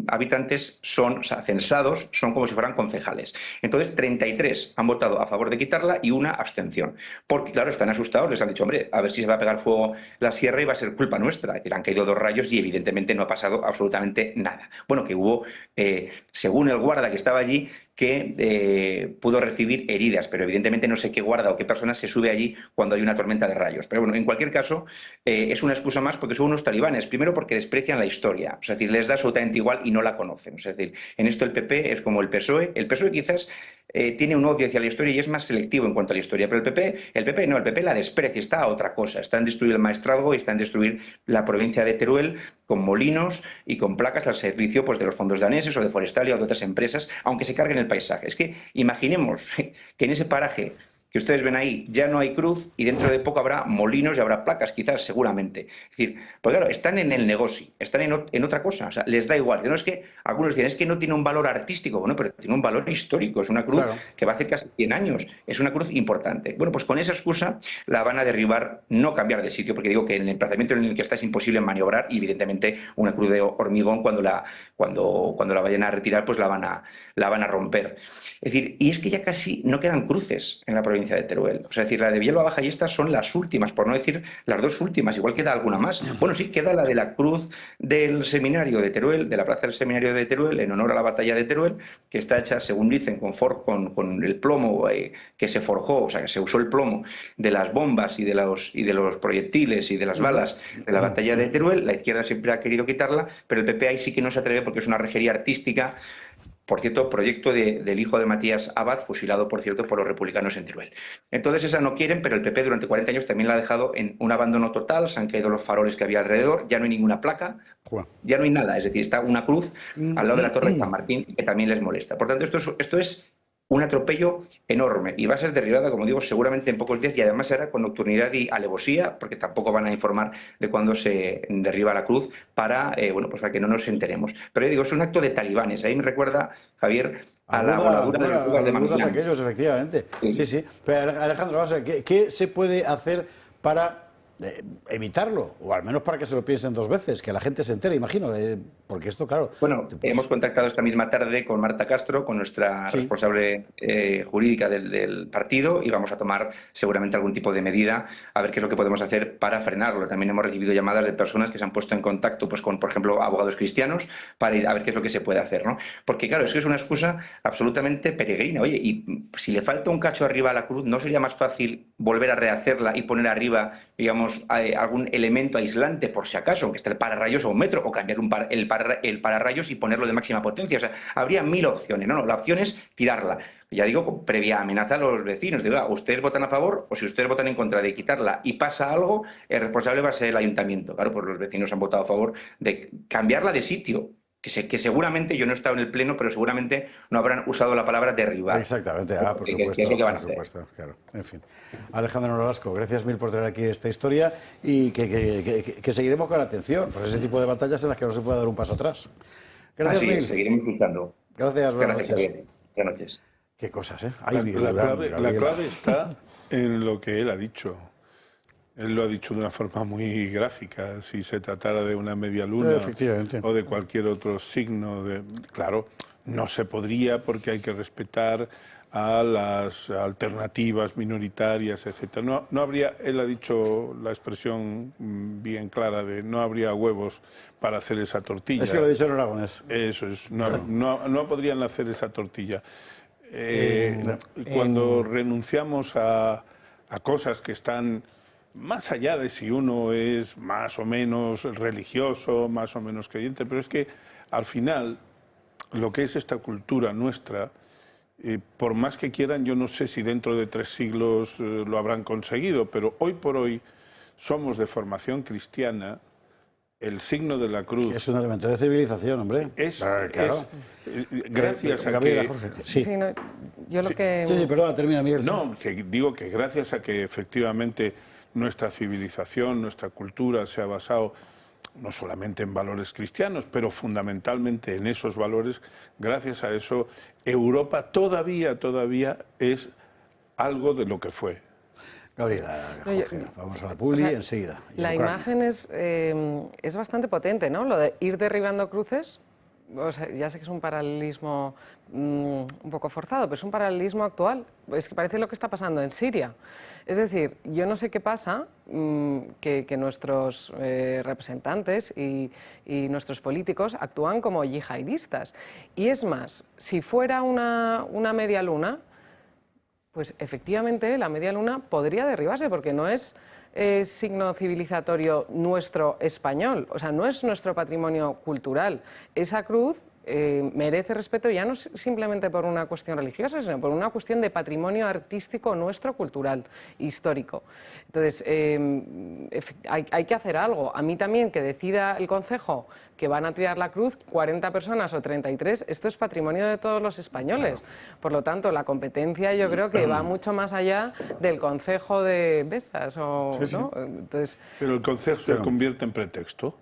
habitantes son, o sea, censados, son como si fueran concejales. Entonces, 33 han votado a favor de quitarla y 1 abstención. Porque, claro, están asustados, les han dicho, hombre, a ver si se va a pegar fuego la sierra y va a ser culpa nuestra. Es decir, han caído 2 rayos y evidentemente no ha pasado absolutamente nada. Bueno, que hubo, según el guarda que estaba allí, que pudo recibir heridas, pero evidentemente no sé qué guarda o qué persona se sube allí cuando hay una tormenta de rayos. Pero bueno, en cualquier caso, es una excusa más porque son unos talibanes. Primero porque desprecian la historia, o sea, es decir, les da absolutamente igual y no la conocen. O sea, es decir, en esto el PP es como el PSOE. El PSOE quizás tiene un odio hacia la historia y es más selectivo en cuanto a la historia, pero el PP la desprecia, está a otra cosa, está en destruir el maestrazgo y está en destruir la provincia de Teruel con molinos y con placas al servicio pues, de los fondos daneses o de Forestalia o de otras empresas, aunque se carguen el paisaje. Es que imaginemos que en ese paraje que ustedes ven ahí ya no hay cruz y dentro de poco habrá molinos y habrá placas, quizás, seguramente. Es decir, pues claro, están en el negocio, están en otra cosa, o sea, les da igual. No es que algunos dicen, es que no tiene un valor artístico, bueno, pero tiene un valor histórico, es una cruz que va a hacer casi 100 años, es una cruz importante. Bueno, pues con esa excusa la van a derribar, no cambiar de sitio, porque digo que en el emplazamiento en el que está es imposible maniobrar y evidentemente una cruz de hormigón cuando la vayan a retirar, pues la van a romper. Es decir, y es que ya casi no quedan cruces en la provincia de Teruel. O sea, es decir, la de Villalba Baja y estas son las últimas, por no decir las 2 últimas, igual queda alguna más. Bueno, sí, queda la de la cruz del seminario de Teruel, de la plaza del seminario de Teruel, en honor a la batalla de Teruel, que está hecha, según dicen, con el plomo que se forjó, o sea, que se usó el plomo de las bombas y de los proyectiles y de las balas de la batalla de Teruel. La izquierda siempre ha querido quitarla, pero el PP ahí sí que no se atreve porque es una rejería artística por cierto, proyecto del hijo de Matías Abad, fusilado, por cierto, por los republicanos en Teruel. Entonces esa no quieren, pero el PP durante 40 años también la ha dejado en un abandono total, se han caído los faroles que había alrededor, ya no hay ninguna placa, ya no hay nada, es decir, está una cruz al lado de la Torre de San Martín que también les molesta. Por tanto, esto es un atropello enorme y va a ser derribada, como digo, seguramente en pocos días, y además será con nocturnidad y alevosía, porque tampoco van a informar de cuándo se derriba la cruz para, pues para que no nos enteremos. Pero yo digo, es un acto de talibanes. Ahí me recuerda, Javier, a la voladura de los budas de Manglán. Aquellos, efectivamente. Sí. Pero Alejandro, vamos a ver, ¿qué se puede hacer para evitarlo? O al menos para que se lo piensen dos veces, que la gente se entere, imagino, porque esto, claro... Bueno, hemos contactado esta misma tarde con Marta Castro, con nuestra responsable jurídica del partido, y vamos a tomar seguramente algún tipo de medida a ver qué es lo que podemos hacer para frenarlo. También hemos recibido llamadas de personas que se han puesto en contacto pues, con, por ejemplo, abogados cristianos para ir a ver qué es lo que se puede hacer, ¿no? Porque, claro, es que es una excusa absolutamente peregrina. Oye, y si le falta un cacho arriba a la cruz, ¿no sería más fácil volver a rehacerla y poner arriba, digamos, algún elemento aislante por si acaso, aunque esté el pararrayos o un metro, o cambiar el pararrayos y ponerlo de máxima potencia? O sea, habría 1000 opciones. No, la opción es tirarla. Ya digo, previa amenaza a los vecinos. Digo, ustedes votan a favor, o si ustedes votan en contra de quitarla y pasa algo, el responsable va a ser el ayuntamiento. Claro, pues los vecinos han votado a favor de cambiarla de sitio. Que seguramente, yo no he estado en el pleno, pero seguramente no habrán usado la palabra derribar. Exactamente, por supuesto, claro. En fin. Alejandro Nolasco, gracias mil por traer aquí esta historia y que seguiremos con atención, por ese tipo de batallas en las que no se puede dar un paso atrás. Gracias mil. Seguiremos luchando. Gracias, buenas noches. Buenas noches. Qué cosas, ¿eh? La clave está en lo que él ha dicho. Él lo ha dicho de una forma muy gráfica. Si se tratara de una media luna o de cualquier otro signo, claro, no se podría porque hay que respetar a las alternativas minoritarias, etcétera. No habría, él ha dicho la expresión bien clara de no habría huevos para hacer esa tortilla. Es que lo he dicho en aragonés. Eso es, no podrían hacer esa tortilla. Cuando renunciamos a cosas que están más allá de si uno es más o menos religioso, más o menos creyente, pero es que al final lo que es esta cultura nuestra, por más que quieran, yo no sé si dentro de 3 siglos lo habrán conseguido, pero hoy por hoy somos de formación cristiana. El signo de la cruz es un elemento de civilización, hombre. Claro. Gracias a que... Perdón, termina, Miguel. No, que digo que gracias a que efectivamente nuestra civilización, nuestra cultura se ha basado no solamente en valores cristianos, pero fundamentalmente en esos valores, gracias a eso Europa todavía es algo de lo que fue. Gabriela, Jorge, vamos a la publi enseguida. La imagen es bastante potente, ¿no? Lo de ir derribando cruces, o sea, ya sé que es un paralelismo un poco forzado, pero es un paralelismo actual. Es que parece lo que está pasando en Siria. Es decir, yo no sé qué pasa, que nuestros representantes y nuestros políticos actúan como yihadistas. Y es más, si fuera una media luna, pues efectivamente la media luna podría derribarse, porque no es signo civilizatorio nuestro español, o sea, no es nuestro patrimonio cultural. Esa cruz merece respeto ya no simplemente por una cuestión religiosa, sino por una cuestión de patrimonio artístico nuestro, cultural, histórico. Entonces, hay que hacer algo. A mí también que decida el Concejo que van a tirar la cruz 40 personas o 33, esto es patrimonio de todos los españoles. Claro. Por lo tanto, la competencia yo creo que va mucho más allá del Concejo de Bezas. ¿No? Entonces, pero el Concejo se convierte en pretexto.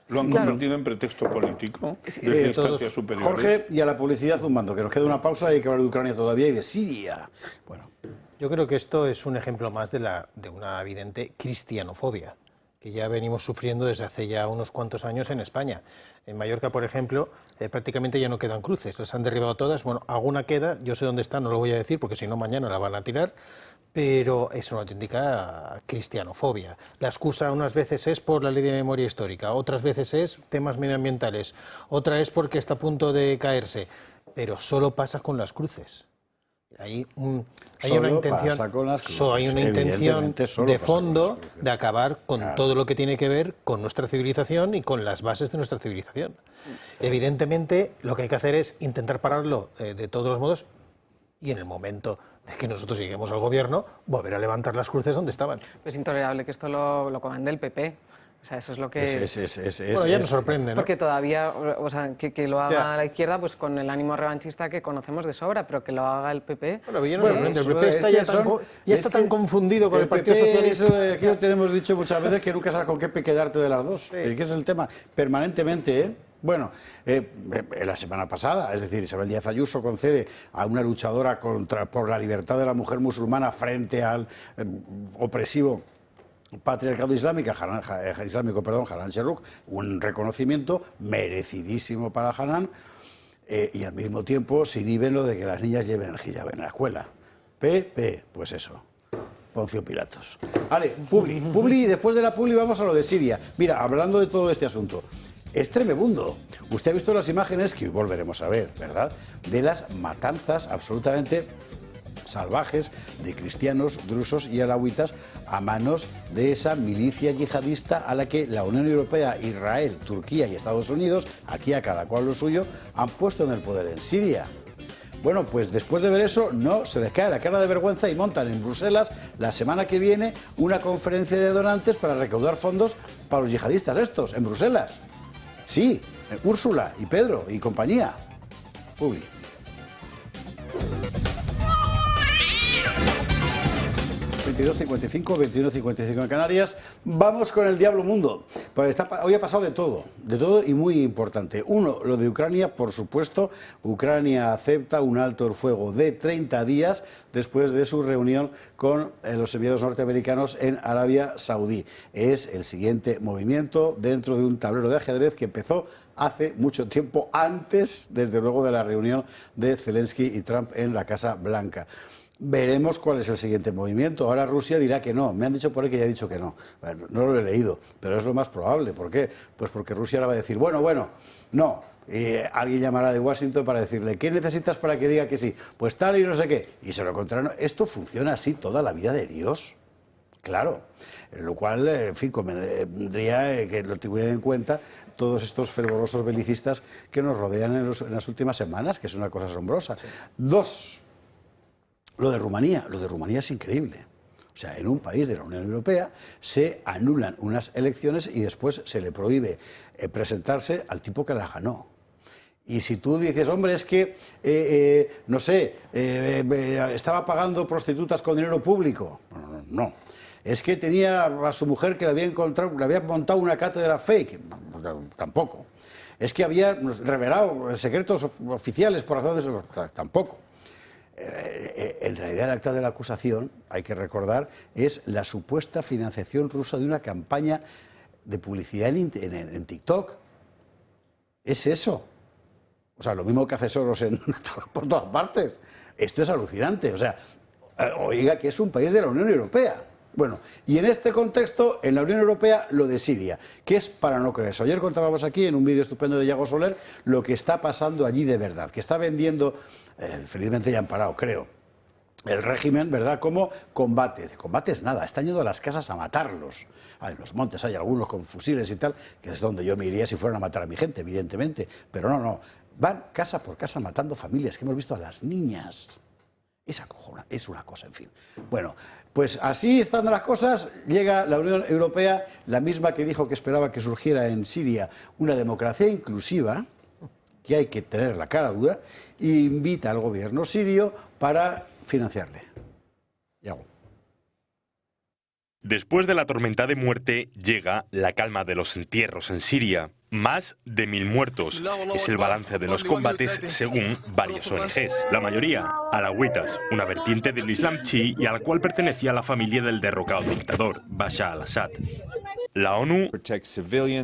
¿Lo han convertido en pretexto político desde instancias superiores? Jorge, y a la publicidad zumbando, que nos queda una pausa y hay que hablar de Ucrania todavía y de Siria. Bueno. Yo creo que esto es un ejemplo más de una evidente cristianofobia que ya venimos sufriendo desde hace ya unos cuantos años en España. En Mallorca, por ejemplo, prácticamente ya no quedan cruces, las han derribado todas. Bueno, alguna queda, yo sé dónde está, no lo voy a decir porque si no mañana la van a tirar, pero es una auténtica cristianofobia. La excusa unas veces es por la ley de memoria histórica, otras veces es temas medioambientales, otra es porque está a punto de caerse, pero solo pasa con las cruces. Hay una intención de fondo de acabar con todo lo que tiene que ver con nuestra civilización y con las bases de nuestra civilización. Evidentemente, lo que hay que hacer es intentar pararlo de todos los modos y en el momento de que nosotros lleguemos al gobierno, volver a levantar las cruces donde estaban. Es intolerable que esto lo comande el PP. O sea, eso es lo que... Bueno, ya nos sorprende, ¿no? Porque todavía, o sea, que lo haga la izquierda, pues con el ánimo revanchista que conocemos de sobra, pero que lo haga el PP... Bueno, ya nos sorprende. El PP está tan confundido con el Partido Socialista. Aquí lo tenemos dicho muchas veces, que nunca sabes con qué quedarte de las dos. Sí. Que es el tema permanentemente, ¿eh? Bueno, la semana pasada, es decir, Isabel Díaz Ayuso concede a una luchadora por la libertad de la mujer musulmana frente al opresivo patriarcado islámico, Hanan Sherrouk, un reconocimiento merecidísimo para Hanan, y al mismo tiempo se inhiben lo de que las niñas lleven el hijab en la escuela. Pues eso, Poncio Pilatos. Vale, Publi, después de la Publi vamos a lo de Siria. Mira, hablando de todo este asunto, es tremebundo. Usted ha visto las imágenes que hoy volveremos a ver, ¿verdad?, de las matanzas absolutamente salvajes de cristianos, drusos y alawitas a manos de esa milicia yihadista a la que la Unión Europea, Israel, Turquía y Estados Unidos, aquí a cada cual lo suyo, han puesto en el poder en Siria. Bueno, pues después de ver eso, no se les cae la cara de vergüenza y montan en Bruselas la semana que viene una conferencia de donantes para recaudar fondos para los yihadistas estos, en Bruselas. Sí, Úrsula y Pedro y compañía. Publi. 22:55, 21:55 en Canarias. Vamos con el Diablo Mundo. Pues hoy ha pasado de todo y muy importante. Uno, lo de Ucrania, por supuesto. Ucrania acepta un alto el fuego de 30 días después de su reunión con los enviados norteamericanos en Arabia Saudí. Es el siguiente movimiento dentro de un tablero de ajedrez que empezó hace mucho tiempo antes, desde luego, de la reunión de Zelensky y Trump en la Casa Blanca. Veremos cuál es el siguiente movimiento. Ahora Rusia dirá que no. Me han dicho por ahí que ya ha dicho que no. Bueno, no lo he leído, pero es lo más probable. ¿Por qué? Pues porque Rusia ahora va a decir, bueno, no. Alguien llamará de Washington para decirle, ¿qué necesitas para que diga que sí? Pues tal y no sé qué. Y se lo encontrarán. Esto funciona así toda la vida de Dios. Claro. Lo cual, en fin, convendría que lo tuvieran en cuenta todos estos fervorosos belicistas que nos rodean en las últimas semanas, que es una cosa asombrosa. Sí. Dos. Lo de Rumanía es increíble. O sea, en un país de la Unión Europea se anulan unas elecciones y después se le prohíbe presentarse al tipo que las ganó. Y si tú dices, hombre, es que, estaba pagando prostitutas con dinero público. No. Es que tenía a su mujer que le había montado una cátedra fake. Tampoco. Es que había revelado secretos oficiales por razón de eso. Tampoco. En realidad el acta de la acusación, hay que recordar, es la supuesta financiación rusa de una campaña de publicidad en TikTok. Es eso. O sea, lo mismo que hace Soros por todas partes. Esto es alucinante. O sea, oiga, que es un país de la Unión Europea. Bueno, y en este contexto, en la Unión Europea, lo de Siria, que es para no creerse. Ayer contábamos aquí, en un vídeo estupendo de Yago Soler, lo que está pasando allí de verdad, que está vendiendo, felizmente ya han parado, creo, el régimen, ¿verdad?, como combates. Combates nada, están yendo a las casas a matarlos. En los montes hay algunos con fusiles y tal, que es donde yo me iría si fueran a matar a mi gente, evidentemente. Pero no. Van casa por casa matando familias, que hemos visto a las niñas. Es una cosa, en fin. Bueno, pues así estando las cosas, llega la Unión Europea, la misma que dijo que esperaba que surgiera en Siria una democracia inclusiva, que hay que tener la cara dura, e invita al gobierno sirio para financiarle. Yago. Después de la tormenta de muerte llega la calma de los entierros en Siria. Más de 1000 muertos es el balance de los combates según varias ONGs. La mayoría, alawitas, una vertiente del Islam chií y a la cual pertenecía la familia del derrocado dictador, Bashar al-Assad. La ONU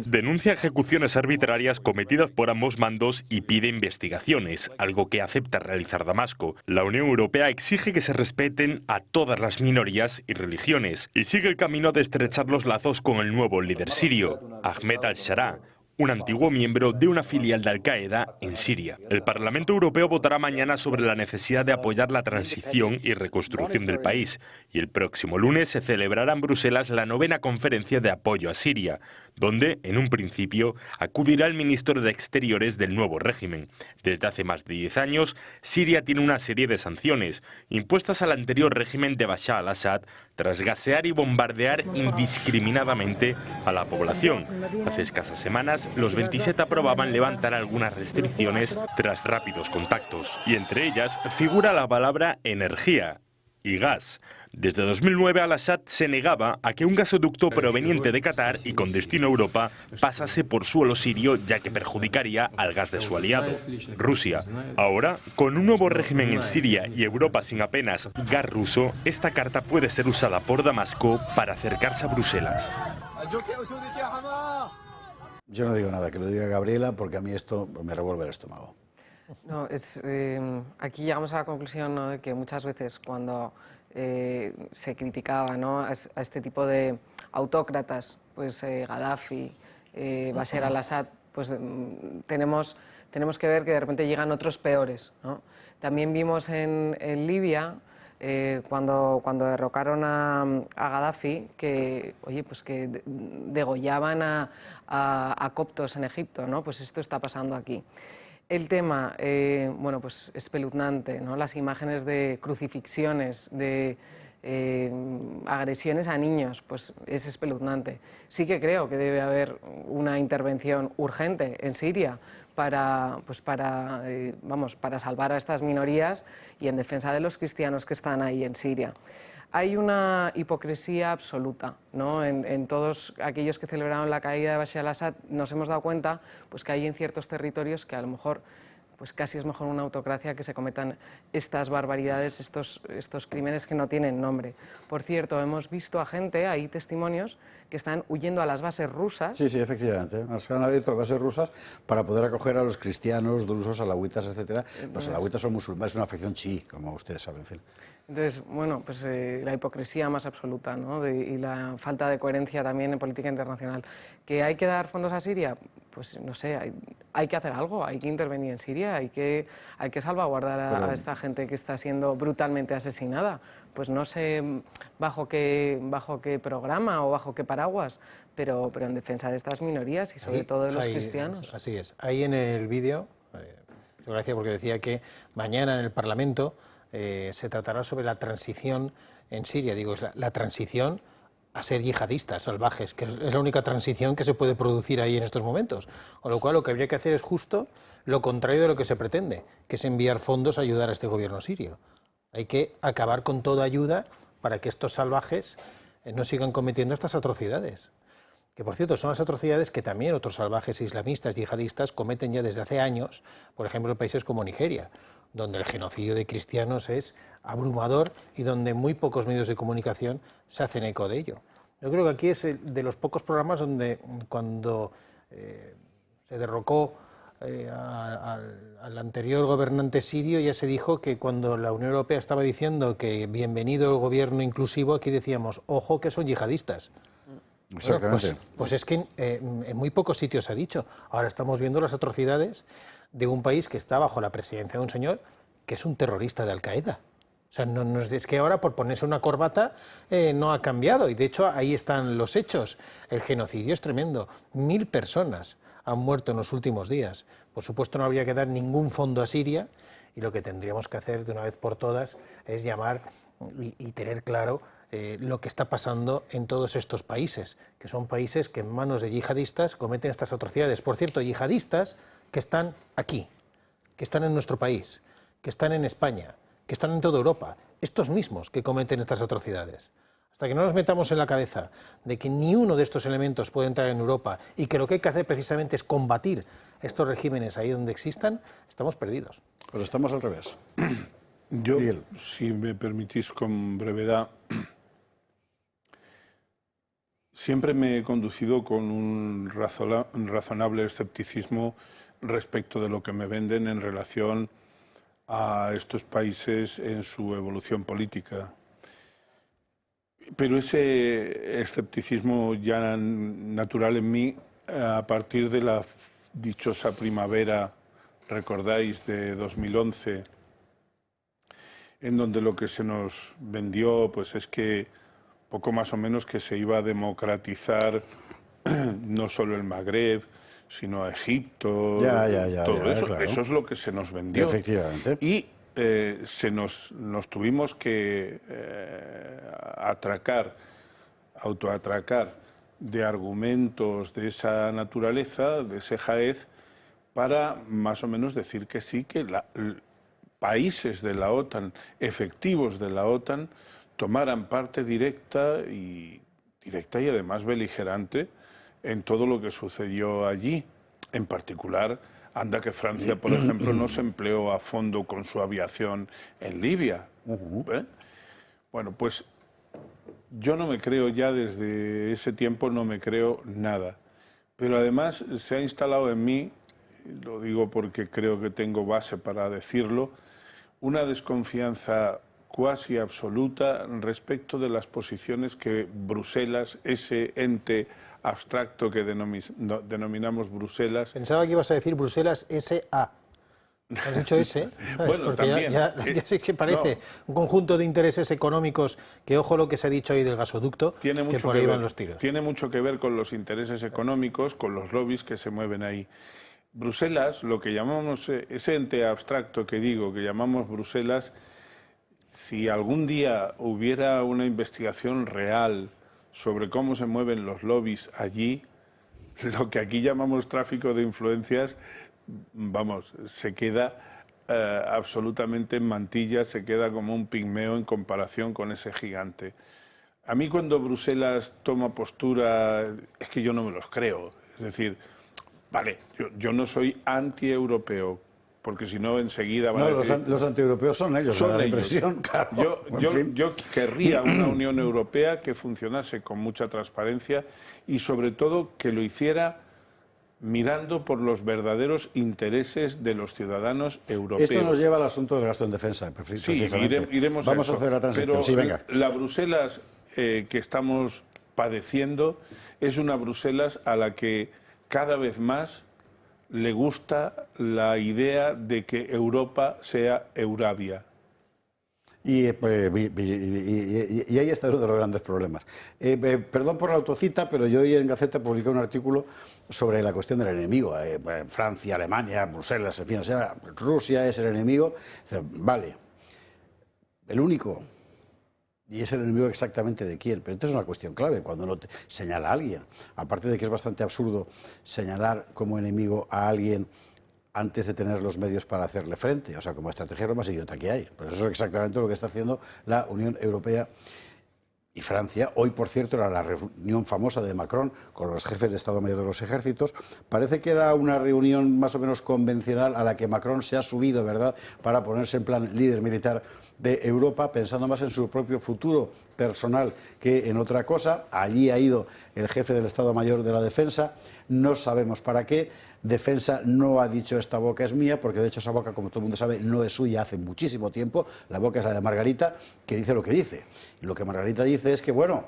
denuncia ejecuciones arbitrarias cometidas por ambos mandos y pide investigaciones, algo que acepta realizar Damasco. La Unión Europea exige que se respeten a todas las minorías y religiones y sigue el camino de estrechar los lazos con el nuevo líder sirio, Ahmed al-Sharaa, un antiguo miembro de una filial de Al-Qaeda en Siria. El Parlamento Europeo votará mañana sobre la necesidad de apoyar la transición y reconstrucción del país, y el próximo lunes se celebrará en Bruselas la 9ª conferencia de apoyo a Siria, donde, en un principio, acudirá el ministro de Exteriores del nuevo régimen. Desde hace más de 10 años, Siria tiene una serie de sanciones impuestas al anterior régimen de Bashar al-Assad tras gasear y bombardear indiscriminadamente a la población. Hace escasas semanas, los 27 aprobaban levantar algunas restricciones tras rápidos contactos, y entre ellas figura la palabra energía y gas. Desde 2009 al-Assad se negaba a que un gasoducto proveniente de Qatar y con destino a Europa pasase por suelo sirio, ya que perjudicaría al gas de su aliado, Rusia. Ahora, con un nuevo régimen en Siria y Europa sin apenas gas ruso, esta carta puede ser usada por Damasco para acercarse a Bruselas. Yo no digo nada, que lo diga Gabriela, porque a mí esto me revuelve el estómago. No, aquí llegamos a la conclusión, ¿no?, de que muchas veces cuando se criticaba, ¿no?, a este tipo de autócratas, pues Gaddafi, Bashar al-Assad, pues tenemos que ver que de repente llegan otros peores, ¿no? También vimos en Libia, cuando derrocaron a Gaddafi, que, oye, pues que degollaban a coptos en Egipto, ¿no? Pues esto está pasando aquí. El tema, bueno, pues espeluznante, ¿no? Las imágenes de crucifixiones, de agresiones a niños, pues es espeluznante. Sí que creo que debe haber una intervención urgente en Siria para salvar a estas minorías y en defensa de los cristianos que están ahí en Siria. Hay una hipocresía absoluta, ¿no? En todos aquellos que celebraron la caída de Bashar al-Assad nos hemos dado cuenta, pues, que hay en ciertos territorios que a lo mejor, pues casi es mejor una autocracia que se cometan estas barbaridades, estos crímenes que no tienen nombre. Por cierto, hemos visto a gente, hay testimonios, que están huyendo a las bases rusas. Sí, efectivamente. Se han abierto las bases rusas para poder acoger a los cristianos, drusos, alawitas, etc. Los alawitas son musulmanes, es una facción chií, como ustedes saben, en fin. Entonces, bueno, pues la hipocresía más absoluta, ¿no? Y la falta de coherencia también en política internacional. ¿Que hay que dar fondos a Siria? Pues no sé, hay que hacer algo, hay que intervenir en Siria, hay que salvaguardar a esta gente que está siendo brutalmente asesinada. Pues no sé bajo qué programa o bajo qué paraguas, pero en defensa de estas minorías y sobre todo de los cristianos. Así es. Ahí en el vídeo, gracias, porque decía que mañana en el Parlamento se tratará sobre la transición en Siria. Digo, es la transición a ser yihadistas salvajes, que es la única transición que se puede producir ahí en estos momentos. Con lo cual, lo que habría que hacer es justo lo contrario de lo que se pretende, que es enviar fondos a ayudar a este gobierno sirio. Hay que acabar con toda ayuda para que estos salvajes no sigan cometiendo estas atrocidades. Que, por cierto, son las atrocidades que también otros salvajes islamistas, yihadistas, cometen ya desde hace años, por ejemplo, en países como Nigeria, donde el genocidio de cristianos es abrumador y donde muy pocos medios de comunicación se hacen eco de ello. Yo creo que aquí es de los pocos programas donde, cuando se derrocó al anterior gobernante sirio, ya se dijo que cuando la Unión Europea estaba diciendo que bienvenido el gobierno inclusivo, aquí decíamos, ojo que son yihadistas. Exactamente. Bueno, pues es que en muy pocos sitios se ha dicho. Ahora estamos viendo las atrocidades de un país que está bajo la presidencia de un señor que es un terrorista de Al-Qaeda. O sea, no es que ahora por ponerse una corbata no ha cambiado. Y de hecho ahí están los hechos. El genocidio es tremendo. 1000 personas han muerto en los últimos días. Por supuesto no habría que dar ningún fondo a Siria y lo que tendríamos que hacer de una vez por todas es llamar y tener claro lo que está pasando en todos estos países, que son países que en manos de yihadistas cometen estas atrocidades. Por cierto, yihadistas que están aquí, que están en nuestro país, que están en España, que están en toda Europa, estos mismos que cometen estas atrocidades. Hasta que no nos metamos en la cabeza de que ni uno de estos elementos puede entrar en Europa y que lo que hay que hacer precisamente es combatir estos regímenes ahí donde existan, estamos perdidos. Pues estamos al revés. Yo, si me permitís con brevedad, siempre me he conducido con un razonable escepticismo respecto de lo que me venden en relación a estos países en su evolución política. Pero ese escepticismo ya natural en mí a partir de la dichosa primavera, recordáis, de 2011, en donde lo que se nos vendió pues es que poco más o menos que se iba a democratizar no solo el Magreb, sino a Egipto, todo eso. Claro. Eso es lo que se nos vendió. Efectivamente. Y nos tuvimos que autoatracar de argumentos de esa naturaleza, de ese jaez, para más o menos decir que sí, que países de la OTAN, efectivos de la OTAN, tomaran parte directa y además beligerante en todo lo que sucedió allí. En particular, anda que Francia, por ejemplo, no se empleó a fondo con su aviación en Libia. Bueno, pues yo no me creo ya desde ese tiempo, no me creo nada. Pero además se ha instalado en mí, lo digo porque creo que tengo base para decirlo, una desconfianza cuasi absoluta respecto de las posiciones que Bruselas, ese ente abstracto que denominamos Bruselas... Pensaba que ibas a decir Bruselas S.A. ¿Has dicho ese? Bueno, porque también. ya sí que parece un conjunto de intereses económicos que, ojo lo que se ha dicho ahí del gasoducto, que por ahí van los tiros. Tiene mucho que ver con los intereses económicos, con los lobbies que se mueven ahí. Bruselas, lo que llamamos, ese ente abstracto que digo, que llamamos Bruselas, si algún día hubiera una investigación real sobre cómo se mueven los lobbies allí, lo que aquí llamamos tráfico de influencias, vamos, se queda absolutamente en mantillas, se queda como un pigmeo en comparación con ese gigante. A mí cuando Bruselas toma postura, es que yo no me los creo. Es decir, vale, yo no soy anti-europeo, porque si no enseguida van a decir... Los antieuropeos son ellos, son la ellos. impresión, claro. Yo querría una Unión Europea que funcionase con mucha transparencia y sobre todo que lo hiciera mirando por los verdaderos intereses de los ciudadanos europeos. Esto nos lleva al asunto del gasto en defensa. Sí, iremos Vamos a hacer la transición. Pero sí, venga. La Bruselas que estamos padeciendo es una Bruselas a la que cada vez más le gusta la idea de que Europa sea Eurabia. Y ahí está uno de los grandes problemas. Perdón por la autocita, pero yo hoy en Gaceta publiqué un artículo sobre la cuestión del enemigo. Francia, Alemania, Bruselas, en fin, o sea, Rusia es el enemigo. Vale, el único. Y es el enemigo exactamente de quién. Pero esto es una cuestión clave cuando uno señala a alguien. Aparte de que es bastante absurdo señalar como enemigo a alguien antes de tener los medios para hacerle frente. O sea, como estrategia es lo más idiota que hay. Pues eso es exactamente lo que está haciendo la Unión Europea y Francia. Hoy, por cierto, era la reunión famosa de Macron con los jefes de Estado Mayor de los Ejércitos. Parece que era una reunión más o menos convencional a la que Macron se ha subido, ¿verdad?, para ponerse en plan líder militar de Europa, pensando más en su propio futuro personal que en otra cosa. Allí ha ido el jefe del Estado Mayor de la Defensa. No sabemos para qué. Defensa no ha dicho esta boca es mía, porque de hecho esa boca, como todo el mundo sabe, no es suya hace muchísimo tiempo. La boca es la de Margarita, que dice lo que dice. Y lo que Margarita dice es que, bueno,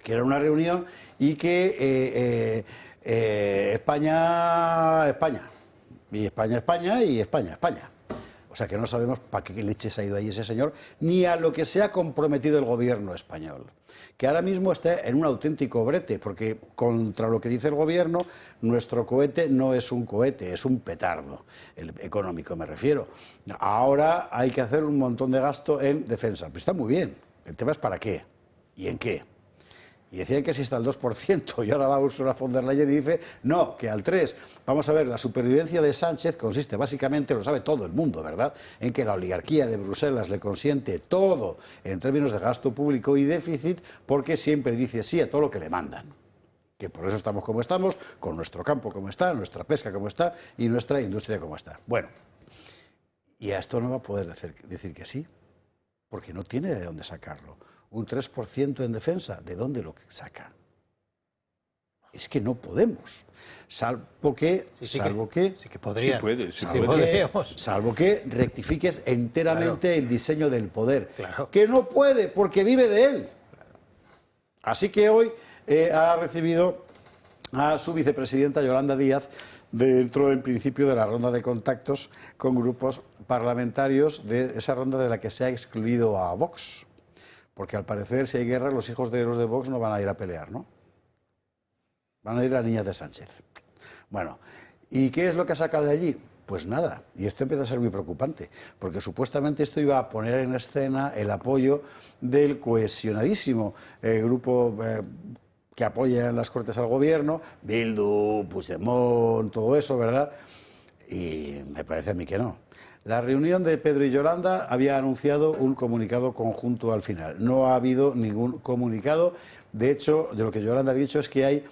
que era una reunión y que España, y España. O sea que no sabemos para qué leches ha ido ahí ese señor, ni a lo que se ha comprometido el gobierno español, que ahora mismo está en un auténtico brete, porque contra lo que dice el gobierno, nuestro cohete no es un cohete, es un petardo, el económico me refiero. Ahora hay que hacer un montón de gasto en defensa, pues está muy bien, el tema es para qué y en qué. Y decían que si está al 2%, y ahora va Ursula von der Leyen y dice, no, que al 3%. Vamos a ver, la supervivencia de Sánchez consiste básicamente, lo sabe todo el mundo, ¿verdad?, en que la oligarquía de Bruselas le consiente todo en términos de gasto público y déficit, porque siempre dice sí a todo lo que le mandan. Que por eso estamos como estamos, con nuestro campo como está, nuestra pesca como está y nuestra industria como está. Bueno, y a esto no va a poder decir que sí, porque no tiene de dónde sacarlo. Un 3% en defensa, ¿de dónde lo saca? Es que no podemos, salvo que podría. Sí puede, salvo que rectifiques enteramente el diseño del poder, Claro. que no puede porque vive de él. Así que hoy ha recibido a su vicepresidenta Yolanda Díaz dentro, en principio, de la ronda de contactos con grupos parlamentarios, de esa ronda de la que se ha excluido a Vox. Porque al parecer, si hay guerra, los hijos de los de Vox no van a ir a pelear, ¿no? Van a ir a la niña de Sánchez. Bueno, ¿y qué es lo que ha sacado de allí? Pues nada, y esto empieza a ser muy preocupante, porque supuestamente esto iba a poner en escena el apoyo del cohesionadísimo grupo que apoya en las Cortes al Gobierno, Bildu, Puigdemont, todo eso, ¿verdad? Y me parece a mí que no. La reunión de Pedro y Yolanda había anunciado un comunicado conjunto al final. No ha habido ningún comunicado. De hecho, de lo que Yolanda ha dicho es que hay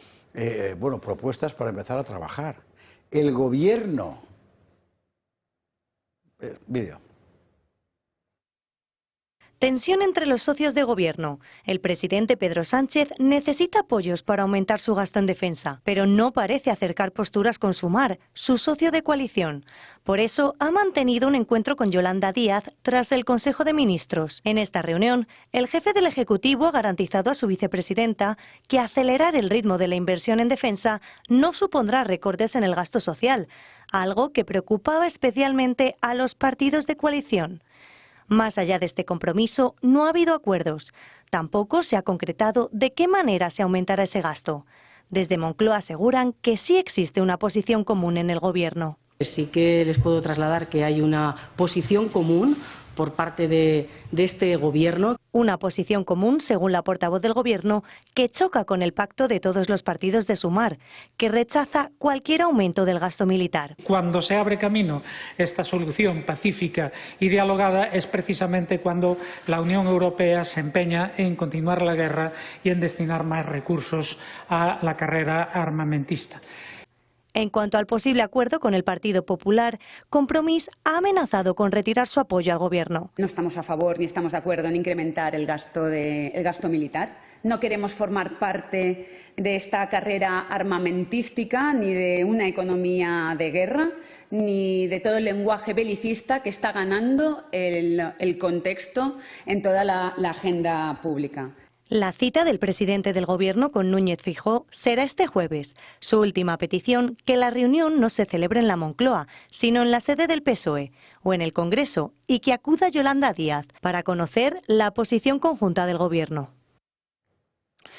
propuestas para empezar a trabajar. El Gobierno... vídeo. Tensión entre los socios de gobierno. El presidente Pedro Sánchez necesita apoyos para aumentar su gasto en defensa, pero no parece acercar posturas con Sumar, su socio de coalición. Por eso ha mantenido un encuentro con Yolanda Díaz tras el Consejo de Ministros. En esta reunión, el jefe del Ejecutivo ha garantizado a su vicepresidenta que acelerar el ritmo de la inversión en defensa no supondrá recortes en el gasto social, algo que preocupaba especialmente a los partidos de coalición. Más allá de este compromiso, no ha habido acuerdos. Tampoco se ha concretado de qué manera se aumentará ese gasto. Desde Moncloa aseguran que sí existe una posición común en el Gobierno. Sí que les puedo trasladar que hay una posición común por parte de este Gobierno. Una posición común, según la portavoz del Gobierno, que choca con el pacto de todos los partidos de Sumar, que rechaza cualquier aumento del gasto militar. Cuando se abre camino esta solución pacífica y dialogada es precisamente cuando la Unión Europea se empeña en continuar la guerra y en destinar más recursos a la carrera armamentista. En cuanto al posible acuerdo con el Partido Popular, Compromís ha amenazado con retirar su apoyo al Gobierno. No estamos a favor ni estamos de acuerdo en incrementar el gasto militar. No queremos formar parte de esta carrera armamentística, ni de una economía de guerra, ni de todo el lenguaje belicista que está ganando el contexto en toda la agenda pública. La cita del presidente del Gobierno con Núñez Feijóo será este jueves. Su última petición, que la reunión no se celebre en la Moncloa, sino en la sede del PSOE o en el Congreso, y que acuda Yolanda Díaz para conocer la posición conjunta del Gobierno.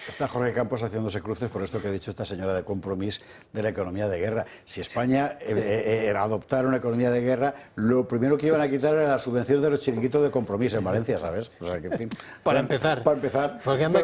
Está Jorge Campos haciéndose cruces por esto que ha dicho esta señora de Compromís de la economía de guerra. Si España adoptara una economía de guerra, lo primero que iban a quitar era la subvención de los chiringuitos de Compromís en Valencia, ¿sabes? O sea, que, en fin, para empezar. Porque anda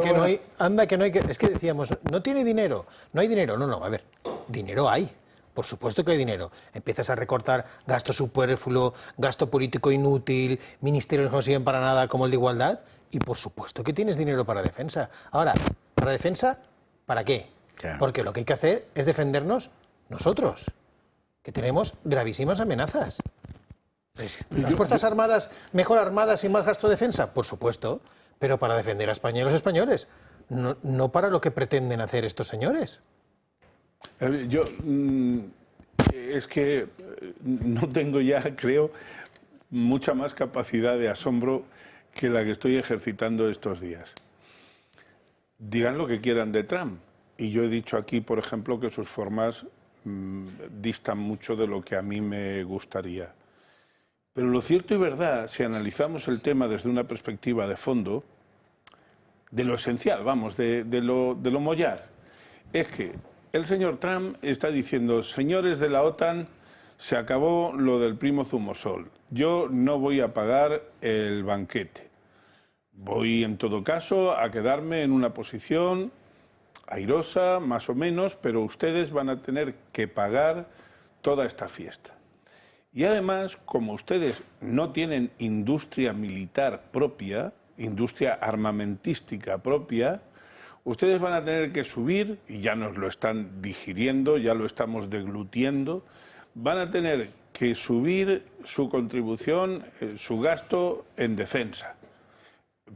que no hay que... Es que decíamos, no tiene dinero, no hay dinero. No, a ver, dinero hay. Por supuesto que hay dinero. Empiezas a recortar gasto superfluo, gasto político inútil, ministerios que no sirven para nada como el de Igualdad, y por supuesto que tienes dinero para defensa. Ahora, ¿para defensa? ¿Para qué? Claro. Porque lo que hay que hacer es defendernos nosotros, que tenemos gravísimas amenazas. ¿Las Fuerzas Armadas mejor armadas y más gasto de defensa? Por supuesto, pero para defender a España y a los españoles, no para lo que pretenden hacer estos señores. Es que no tengo ya, creo, mucha más capacidad de asombro que la que estoy ejercitando estos días. Dirán lo que quieran de Trump, y yo he dicho aquí, por ejemplo, que sus formas distan mucho de lo que a mí me gustaría. Pero lo cierto y verdad, si analizamos el tema desde una perspectiva de fondo, de lo esencial, vamos, de lo mollar, es que el señor Trump está diciendo: señores de la OTAN, se acabó lo del primo zumosol. Yo no voy a pagar el banquete. Voy, en todo caso, a quedarme en una posición airosa, más o menos, pero ustedes van a tener que pagar toda esta fiesta. Y además, como ustedes no tienen industria militar propia, industria armamentística propia, ustedes van a tener que subir, y ya nos lo están digiriendo, ya lo estamos deglutiendo, van a tener que subir su contribución, su gasto en defensa.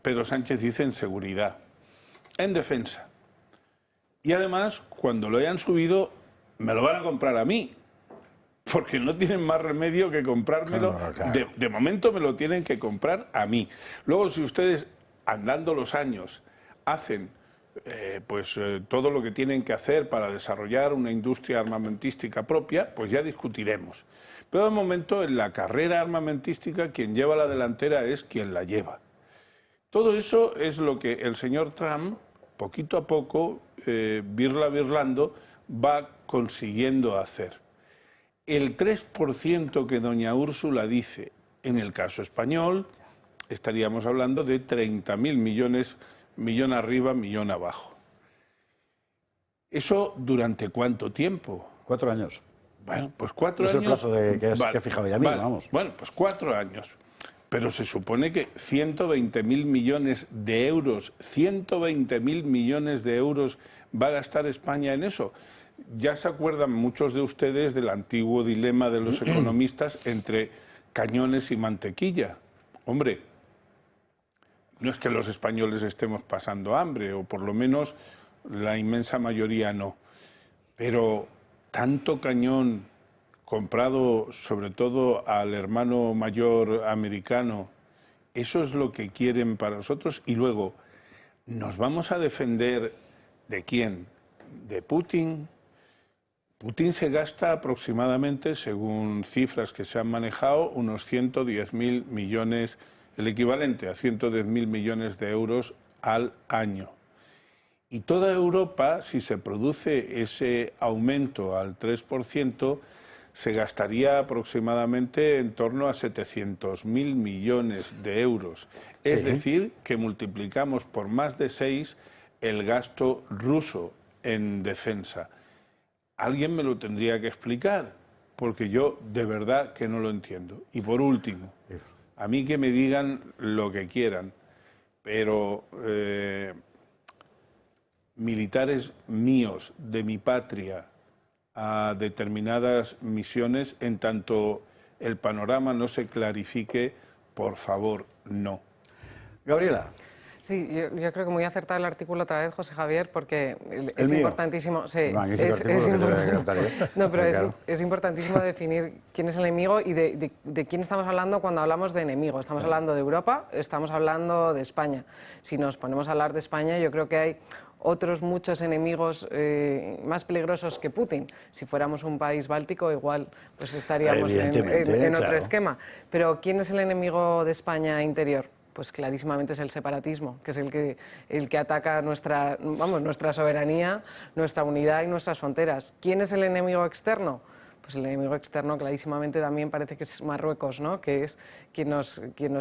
Pedro Sánchez dice en seguridad, en defensa. Y además, cuando lo hayan subido, me lo van a comprar a mí, porque no tienen más remedio que comprármelo. Claro. De momento me lo tienen que comprar a mí. Luego, si ustedes, andando los años, hacen todo lo que tienen que hacer para desarrollar una industria armamentística propia, pues ya discutiremos. Pero de momento en la carrera armamentística quien lleva la delantera es quien la lleva. Todo eso es lo que el señor Trump, poquito a poco, birlando, va consiguiendo hacer. El 3% que doña Úrsula dice en el caso español, estaríamos hablando de 30.000 millones, millón arriba, millón abajo. ¿Eso durante cuánto tiempo? 4 años. Bueno, pues 4 años... Es el plazo que ha fijado ella misma, vamos. Bueno, pues 4 años. Pero se supone que 120.000 millones de euros, 120.000 millones de euros va a gastar España en eso. Ya se acuerdan muchos de ustedes del antiguo dilema de los economistas entre cañones y mantequilla. Hombre, no es que los españoles estemos pasando hambre, o por lo menos la inmensa mayoría no. Pero tanto cañón comprado sobre todo al hermano mayor americano, eso es lo que quieren para nosotros. Y luego, ¿nos vamos a defender de quién? ¿De Putin? Putin se gasta aproximadamente, según cifras que se han manejado, unos 110.000 millones, el equivalente a 110.000 millones de euros al año. Y toda Europa, si se produce ese aumento al 3%, se gastaría aproximadamente en torno a 700.000 millones de euros. Es decir, que multiplicamos por más de 6 el gasto ruso en defensa. Alguien me lo tendría que explicar, porque yo de verdad que no lo entiendo. Y por último, a mí que me digan lo que quieran, pero militares míos de mi patria a determinadas misiones, en tanto el panorama no se clarifique, por favor, no. Gabriela. Sí, yo creo que muy acertado el artículo otra vez, José Javier, porque es importantísimo. Sí, es importantísimo definir quién es el enemigo y de quién estamos hablando cuando hablamos de enemigo. Estamos hablando de Europa, estamos hablando de España. Si nos ponemos a hablar de España, yo creo que hay otros muchos enemigos más peligrosos que Putin. Si fuéramos un país báltico, igual pues estaríamos en otro esquema. Pero ¿quién es el enemigo de España interior? Pues clarísimamente es el separatismo, que es el que ataca nuestra soberanía, nuestra unidad y nuestras fronteras. ¿Quién es el enemigo externo? Pues el enemigo externo clarísimamente también parece que es Marruecos, ¿no? Que es quien nos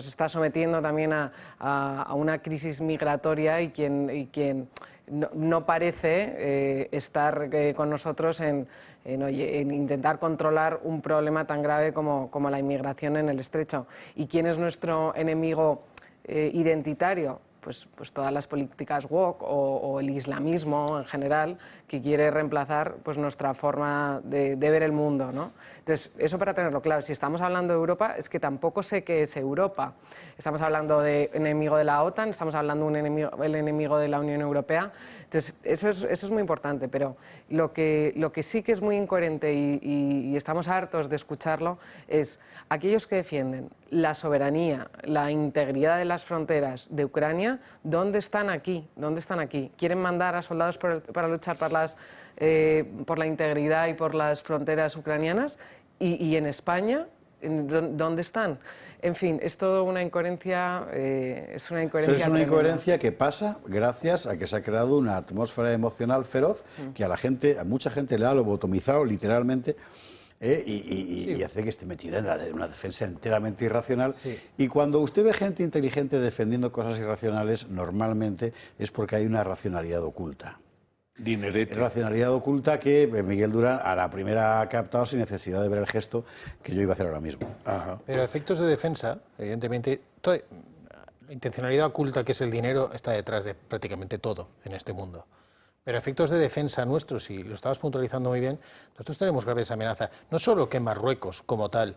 está sometiendo también a una crisis migratoria y quien no parece estar con nosotros en intentar controlar un problema tan grave como la inmigración en el Estrecho. ¿Y quién es nuestro enemigo identitario? Pues todas las políticas woke o el islamismo en general, que quiere reemplazar pues nuestra forma de ver el mundo, ¿no? Entonces, eso para tenerlo claro. Si estamos hablando de Europa, es que tampoco sé qué es Europa. Estamos hablando de enemigo de la OTAN, estamos hablando de el enemigo de la Unión Europea. Entonces, eso es muy importante, pero lo que sí que es muy incoherente y estamos hartos de escucharlo es aquellos que defienden la soberanía, la integridad de las fronteras de Ucrania. ¿Dónde están aquí? ¿Dónde están aquí? ¿Quieren mandar a soldados para luchar por la integridad y por las fronteras ucranianas? ¿Y en España? ¿Dónde están? En fin, es todo una incoherencia. Es una incoherencia que pasa gracias a que se ha creado una atmósfera emocional feroz que a mucha gente le ha lobotomizado literalmente. Y hace que esté metida en una defensa enteramente irracional. Sí. Y cuando usted ve gente inteligente defendiendo cosas irracionales, normalmente es porque hay una racionalidad oculta. Dinerete. Racionalidad oculta que Miguel Durán a la primera ha captado sin necesidad de ver el gesto que yo iba a hacer ahora mismo. Ajá. Pero a efectos de defensa, evidentemente, la intencionalidad oculta, que es el dinero, está detrás de prácticamente todo en este mundo. Pero a efectos de defensa nuestros, y lo estabas puntualizando muy bien, nosotros tenemos graves amenazas. No solo que Marruecos, como tal,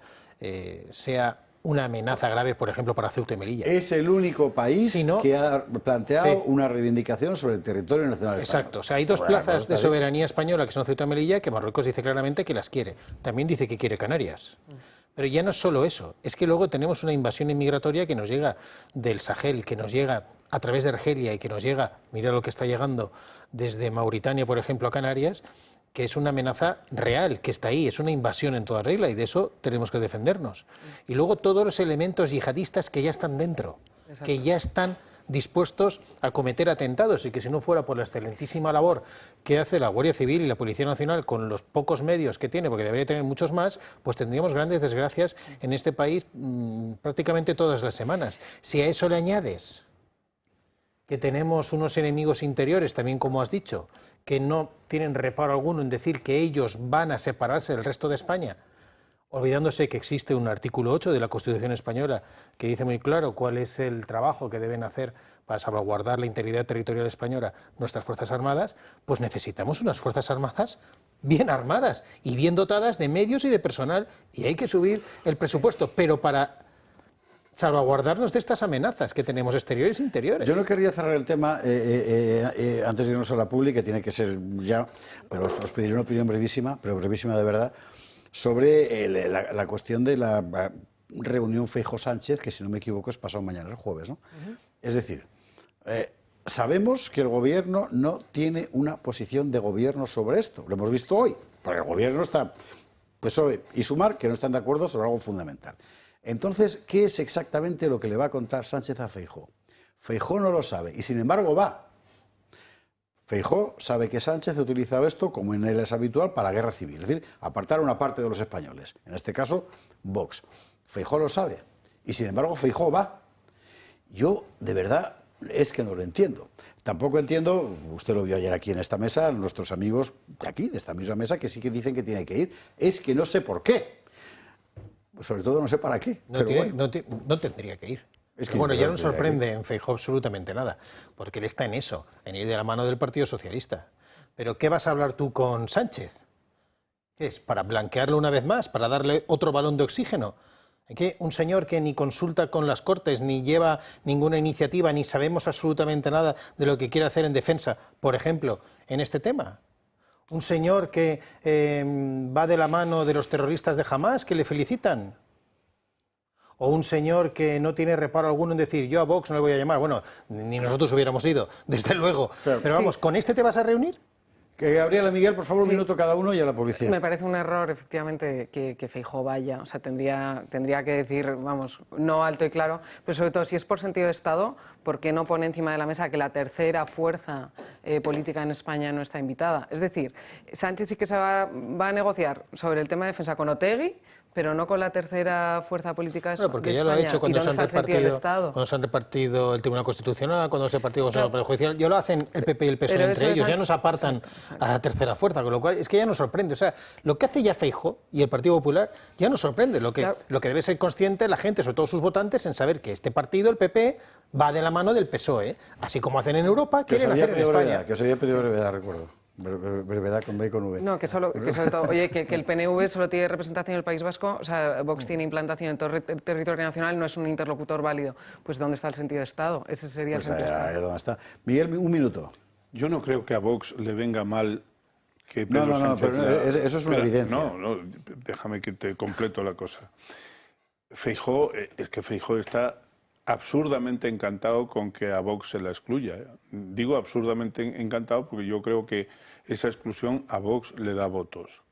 sea una amenaza grave, por ejemplo, para Ceuta y Melilla. Es el único país que ha planteado una reivindicación sobre el territorio nacional español. Exacto, o sea, hay dos plazas de soberanía española que son Ceuta y Melilla, que Marruecos dice claramente que las quiere. También dice que quiere Canarias. Pero ya no es solo eso, es que luego tenemos una invasión inmigratoria que nos llega del Sahel, que nos llega a través de Argelia y que nos llega, mira lo que está llegando desde Mauritania, por ejemplo, a Canarias, que es una amenaza real, que está ahí, es una invasión en toda regla y de eso tenemos que defendernos. Y luego todos los elementos yihadistas que ya están dentro, que ya están dispuestos a cometer atentados y que si no fuera por la excelentísima labor que hace la Guardia Civil y la Policía Nacional con los pocos medios que tiene, porque debería tener muchos más, pues tendríamos grandes desgracias en este país prácticamente todas las semanas. Si a eso le añades que tenemos unos enemigos interiores, también como has dicho, que no tienen reparo alguno en decir que ellos van a separarse del resto de España, olvidándose que existe un artículo 8 de la Constitución española que dice muy claro cuál es el trabajo que deben hacer para salvaguardar la integridad territorial española nuestras Fuerzas Armadas, pues necesitamos unas Fuerzas Armadas bien armadas y bien dotadas de medios y de personal, y hay que subir el presupuesto, pero para salvaguardarnos de estas amenazas que tenemos exteriores e interiores. Yo no querría cerrar el tema antes de irnos a la publi, que tiene que ser ya, pero os pediré una opinión brevísima, pero brevísima de verdad, sobre la cuestión de la reunión Feijóo-Sánchez, que si no me equivoco es pasado mañana, el jueves, ¿no? Es decir, sabemos que el gobierno no tiene una posición de gobierno sobre esto, lo hemos visto hoy, porque el gobierno está, PSOE y Sumar, que no están de acuerdo sobre algo fundamental. Entonces, ¿qué es exactamente lo que le va a contar Sánchez a Feijóo? Feijóo no lo sabe y, sin embargo, va. Feijóo sabe que Sánchez ha utilizado esto, como en él es habitual, para la guerra civil, es decir, apartar a una parte de los españoles, en este caso, Vox. Feijóo lo sabe y, sin embargo, Feijóo va. Yo, de verdad, es que no lo entiendo. Tampoco entiendo, usted lo vio ayer aquí en esta mesa, nuestros amigos de aquí, de esta misma mesa, que sí que dicen que tiene que ir. Es que no sé por qué. Sobre todo no sé para qué. No tendría que ir. Es que bueno, ya no nos sorprende en Feijóo absolutamente nada, porque él está en eso, en ir de la mano del Partido Socialista. Pero ¿qué vas a hablar tú con Sánchez? ¿Qué es? ¿Para blanquearlo una vez más? ¿Para darle otro balón de oxígeno? ¿Qué? Un señor que ni consulta con las Cortes, ni lleva ninguna iniciativa, ni sabemos absolutamente nada de lo que quiere hacer en defensa, por ejemplo, en este tema. Un señor que va de la mano de los terroristas de Hamás, que le felicitan. O un señor que no tiene reparo alguno en decir, yo a Vox no le voy a llamar. Bueno, ni nosotros hubiéramos ido, desde luego. Claro. Pero vamos, ¿con este te vas a reunir? Que Gabriela, Miguel, por favor, un minuto cada uno y a la policía. Me parece un error, efectivamente, que Feijóo vaya. O sea, tendría que decir, vamos, no alto y claro, pero sobre todo, si es por sentido de Estado, ¿por qué no pone encima de la mesa que la tercera fuerza política en España no está invitada? Es decir, Sánchez sí que se va a negociar sobre el tema de defensa con Otegi, pero no con la tercera fuerza política de España. Porque ya lo ha hecho cuando se han repartido el Tribunal Constitucional, cuando se ha repartido el Consejo Superior Judicial. Ya lo hacen el PP y el PSOE entre ellos, ya nos apartan a la tercera fuerza, con lo cual es que ya nos sorprende. O sea, lo que hace ya Feijóo y el Partido Popular ya nos sorprende. Lo que debe ser consciente la gente, sobre todo sus votantes, en saber que este partido, el PP, va de la mano del PSOE, así como hacen en Europa, quieren hacer en España. Que os había pedido brevedad, recuerdo. Brevedad con B y con V. No, que sobre todo, oye, que el PNV solo tiene representación en el País Vasco, o sea, Vox tiene implantación en todo el territorio nacional, no es un interlocutor válido. Pues ¿dónde está el sentido de Estado? Ese sería el sentido de Estado. ¿Dónde está? Miguel, un minuto. Yo no creo que a Vox le venga mal que Pedro Sánchez... No, pero eso es una evidencia. No, déjame que te completo la cosa. Feijóo, es que Feijóo está absurdamente encantado con que a Vox se la excluya. Digo absurdamente encantado porque yo creo que esa exclusión a Vox le da votos.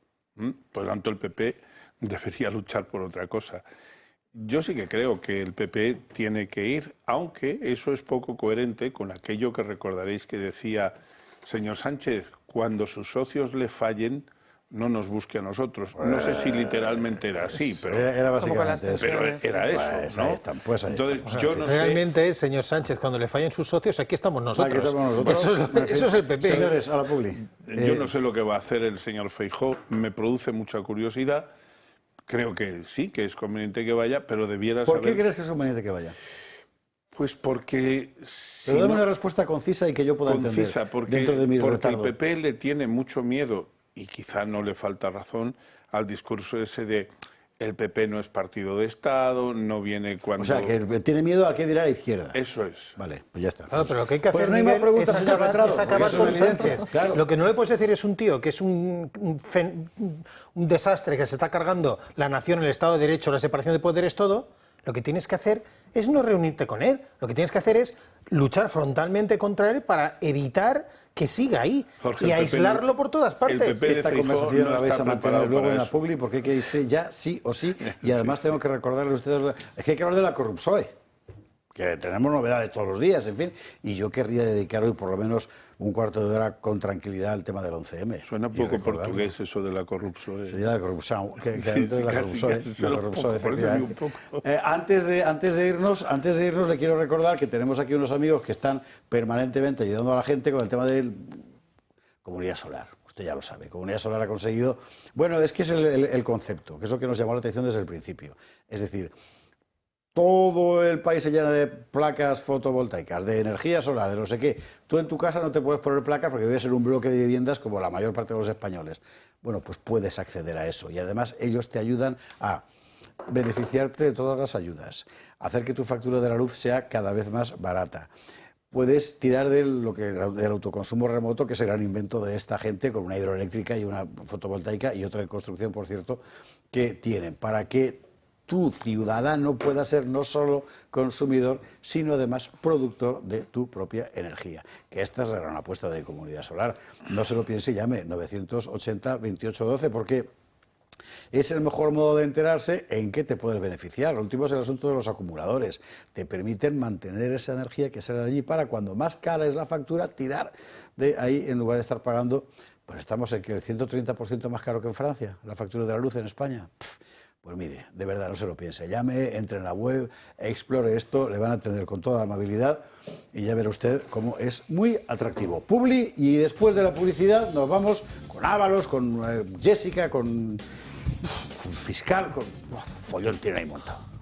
Por lo tanto, el PP debería luchar por otra cosa. Yo sí que creo que el PP tiene que ir, aunque eso es poco coherente con aquello que recordaréis que decía señor Sánchez, cuando sus socios le fallen, no nos busque a nosotros. No sé si literalmente era así, pero era básicamente eso. Pero era eso, ¿no? Entonces, yo no sé... Realmente, señor Sánchez, cuando le fallen sus socios, aquí estamos nosotros. Eso es el PP. Señores, a la publi. Yo no sé lo que va a hacer el señor Feijóo, me produce mucha curiosidad. Creo que sí, que es conveniente que vaya, pero debiera saber... ¿Por qué crees que es conveniente que vaya? Pues porque... Pero dame una respuesta concisa y que yo pueda entender dentro de mi retardo. Porque el PP le tiene mucho miedo, y quizá no le falta razón, al discurso ese de el PP no es partido de Estado, no viene cuando... O sea, que tiene miedo a qué dirá la izquierda. Eso es. Vale, pues ya está. Claro, pero lo que hay que hacer, Pues no hay más preguntas, señor Letrado, es acabar porque con eso es evidente. Sánchez. Claro. Lo que no le puedes decir es un tío que es un desastre, que se está cargando la nación, el Estado de Derecho, la separación de poderes, todo. Lo que tienes que hacer es no reunirte con él. Lo que tienes que hacer es luchar frontalmente contra él para evitar que siga ahí, Jorge, y el PP aislarlo por todas partes. Esta conversación no la vais está a mantener preparado luego para en la eso. publi porque hay que irse ya sí o sí. Y además tengo que recordarles a ustedes, es que hay que hablar de la corrupción, que tenemos novedades todos los días, en fin. Y yo querría dedicar hoy por lo menos un cuarto de hora con tranquilidad al tema del 11M. Suena poco portugués eso de la corrupción. Sería la corrupción. Antes de irnos, le quiero recordar que tenemos aquí unos amigos que están permanentemente ayudando a la gente con el tema de Comunidad Solar. Usted ya lo sabe. Comunidad Solar ha conseguido... Bueno, es que es el concepto, que es lo que nos llamó la atención desde el principio. Es decir, todo el país se llena de placas fotovoltaicas, de energía solar, de no sé qué. Tú en tu casa no te puedes poner placas porque vives en un bloque de viviendas como la mayor parte de los españoles. Bueno, pues puedes acceder a eso y además ellos te ayudan a beneficiarte de todas las ayudas, hacer que tu factura de la luz sea cada vez más barata. Puedes tirar del autoconsumo remoto, que es el gran invento de esta gente, con una hidroeléctrica y una fotovoltaica y otra en construcción, por cierto, que tienen, para que tu ciudadano pueda ser no solo consumidor, sino además productor de tu propia energía. Que esta es la gran apuesta de Comunidad Solar. No se lo piense y llame 980-2812, porque es el mejor modo de enterarse en qué te puedes beneficiar. Lo último es el asunto de los acumuladores. Te permiten mantener esa energía que sale de allí para cuando más cara es la factura, tirar de ahí en lugar de estar pagando. Pues estamos en que el 130% más caro que en Francia, la factura de la luz en España. Pues mire, de verdad, no se lo piense. Llame, entre en la web, explore esto, le van a atender con toda amabilidad y ya verá usted cómo es muy atractivo. Publi, y después de la publicidad nos vamos con Ábalos, con Jessica, con Fiscal, con... follón tiene ahí montado.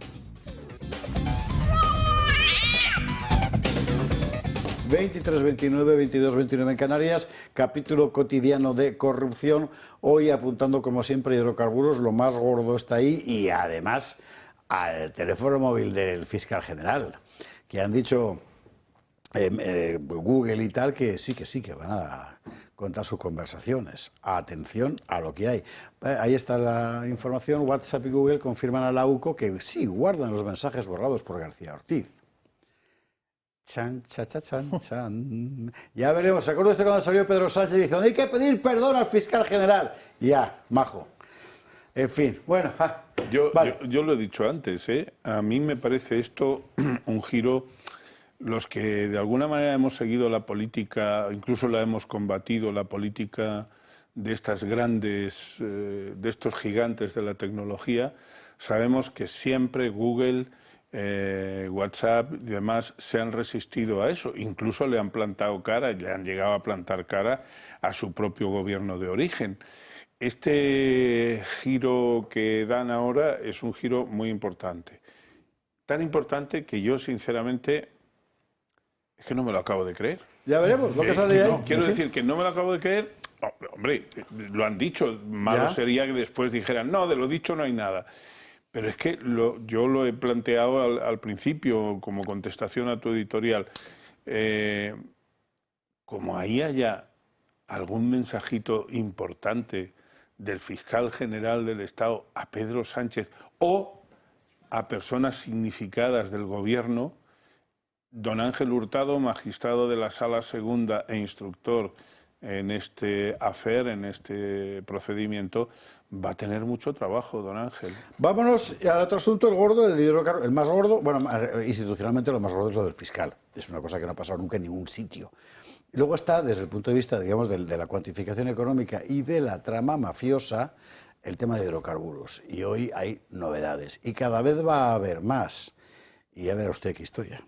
...23, 29, 22, 29 en Canarias... ...capítulo cotidiano de corrupción... ...hoy apuntando como siempre a hidrocarburos... ...lo más gordo está ahí... ...y además al teléfono móvil del fiscal general... ...que han dicho Google y tal... ...que sí, que van a contar sus conversaciones... ...atención a lo que hay... Ahí está la información... WhatsApp y Google confirman a la UCO... ...que sí guardan los mensajes borrados por García Ortiz... Chan, cha, cha, chan, chan. Ya veremos. ¿Se acuerda usted cuando salió Pedro Sánchez diciendo hay que pedir perdón al fiscal general? Ya, majo. En fin, bueno. Yo lo he dicho antes, ¿eh? A mí me parece esto un giro. Los que de alguna manera hemos seguido la política, incluso la hemos combatido, la política de estas grandes, de estos gigantes de la tecnología, sabemos que siempre Google... WhatsApp y demás se han resistido a eso, incluso le han plantado cara, le han llegado a plantar cara a su propio gobierno de origen. Este giro que dan ahora es un giro muy importante, tan importante que yo sinceramente es que no me lo acabo de creer. Ya veremos lo que sale de ahí. No, quiero decir que no me lo acabo de creer. Hombre, lo han dicho, malo sería que después dijeran no, de lo dicho no hay nada. Pero es que yo lo he planteado al principio como contestación a tu editorial. Como ahí haya algún mensajito importante del fiscal general del Estado a Pedro Sánchez o a personas significadas del gobierno, don Ángel Hurtado, magistrado de la Sala Segunda e instructor en este affair, en este procedimiento, va a tener mucho trabajo, don Ángel. Vámonos al otro asunto, el gordo, el más gordo. Bueno, institucionalmente lo más gordo es lo del fiscal. Es una cosa que no ha pasado nunca en ningún sitio. Y luego está, desde el punto de vista, digamos, de la cuantificación económica y de la trama mafiosa, el tema de hidrocarburos. Y hoy hay novedades. Y cada vez va a haber más. Y ya verá usted qué historia.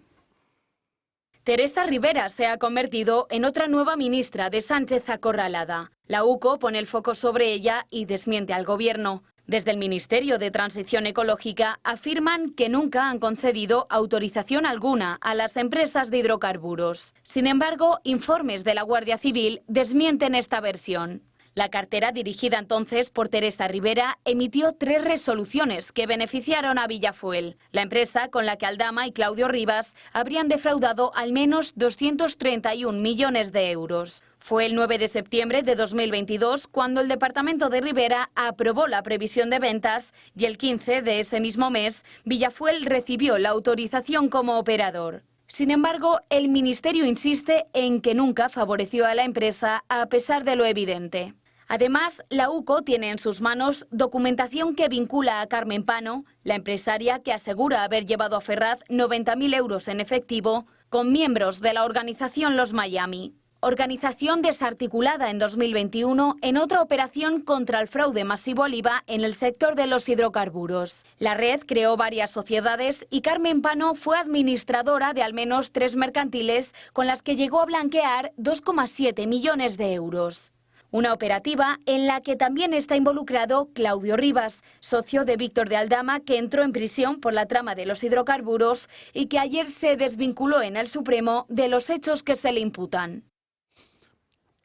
Teresa Rivera se ha convertido en otra nueva ministra de Sánchez acorralada. La UCO pone el foco sobre ella y desmiente al gobierno. Desde el Ministerio de Transición Ecológica afirman que nunca han concedido autorización alguna a las empresas de hidrocarburos. Sin embargo, informes de la Guardia Civil desmienten esta versión. La cartera, dirigida entonces por Teresa Rivera, emitió 3 resoluciones que beneficiaron a Villafuel, la empresa con la que Aldama y Claudio Rivas habrían defraudado al menos 231 millones de euros. Fue el 9 de septiembre de 2022 cuando el departamento de Rivera aprobó la previsión de ventas y el 15 de ese mismo mes Villafuel recibió la autorización como operador. Sin embargo, el Ministerio insiste en que nunca favoreció a la empresa a pesar de lo evidente. Además, la UCO tiene en sus manos documentación que vincula a Carmen Pano, la empresaria que asegura haber llevado a Ferraz 90.000 euros en efectivo, con miembros de la organización Los Miami. Organización desarticulada en 2021 en otra operación contra el fraude masivo al IVA en el sector de los hidrocarburos. La red creó varias sociedades y Carmen Pano fue administradora de al menos 3 mercantiles con las que llegó a blanquear 2,7 millones de euros. Una operativa en la que también está involucrado Claudio Rivas, socio de Víctor de Aldama, que entró en prisión por la trama de los hidrocarburos y que ayer se desvinculó en el Supremo de los hechos que se le imputan.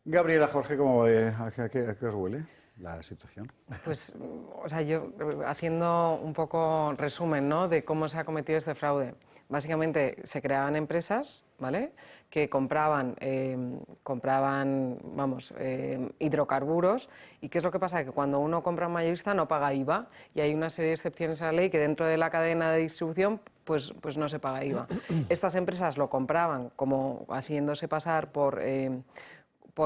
Gabriela, Jorge, ¿a qué os huele la situación? Pues, o sea, yo haciendo un poco resumen, ¿no?, de cómo se ha cometido este fraude. Básicamente se creaban empresas, ¿vale?, que compraban hidrocarburos. ¿Y qué es lo que pasa? Que cuando uno compra un mayorista no paga IVA y hay una serie de excepciones a la ley que dentro de la cadena de distribución pues no se paga IVA. Estas empresas lo compraban como haciéndose pasar por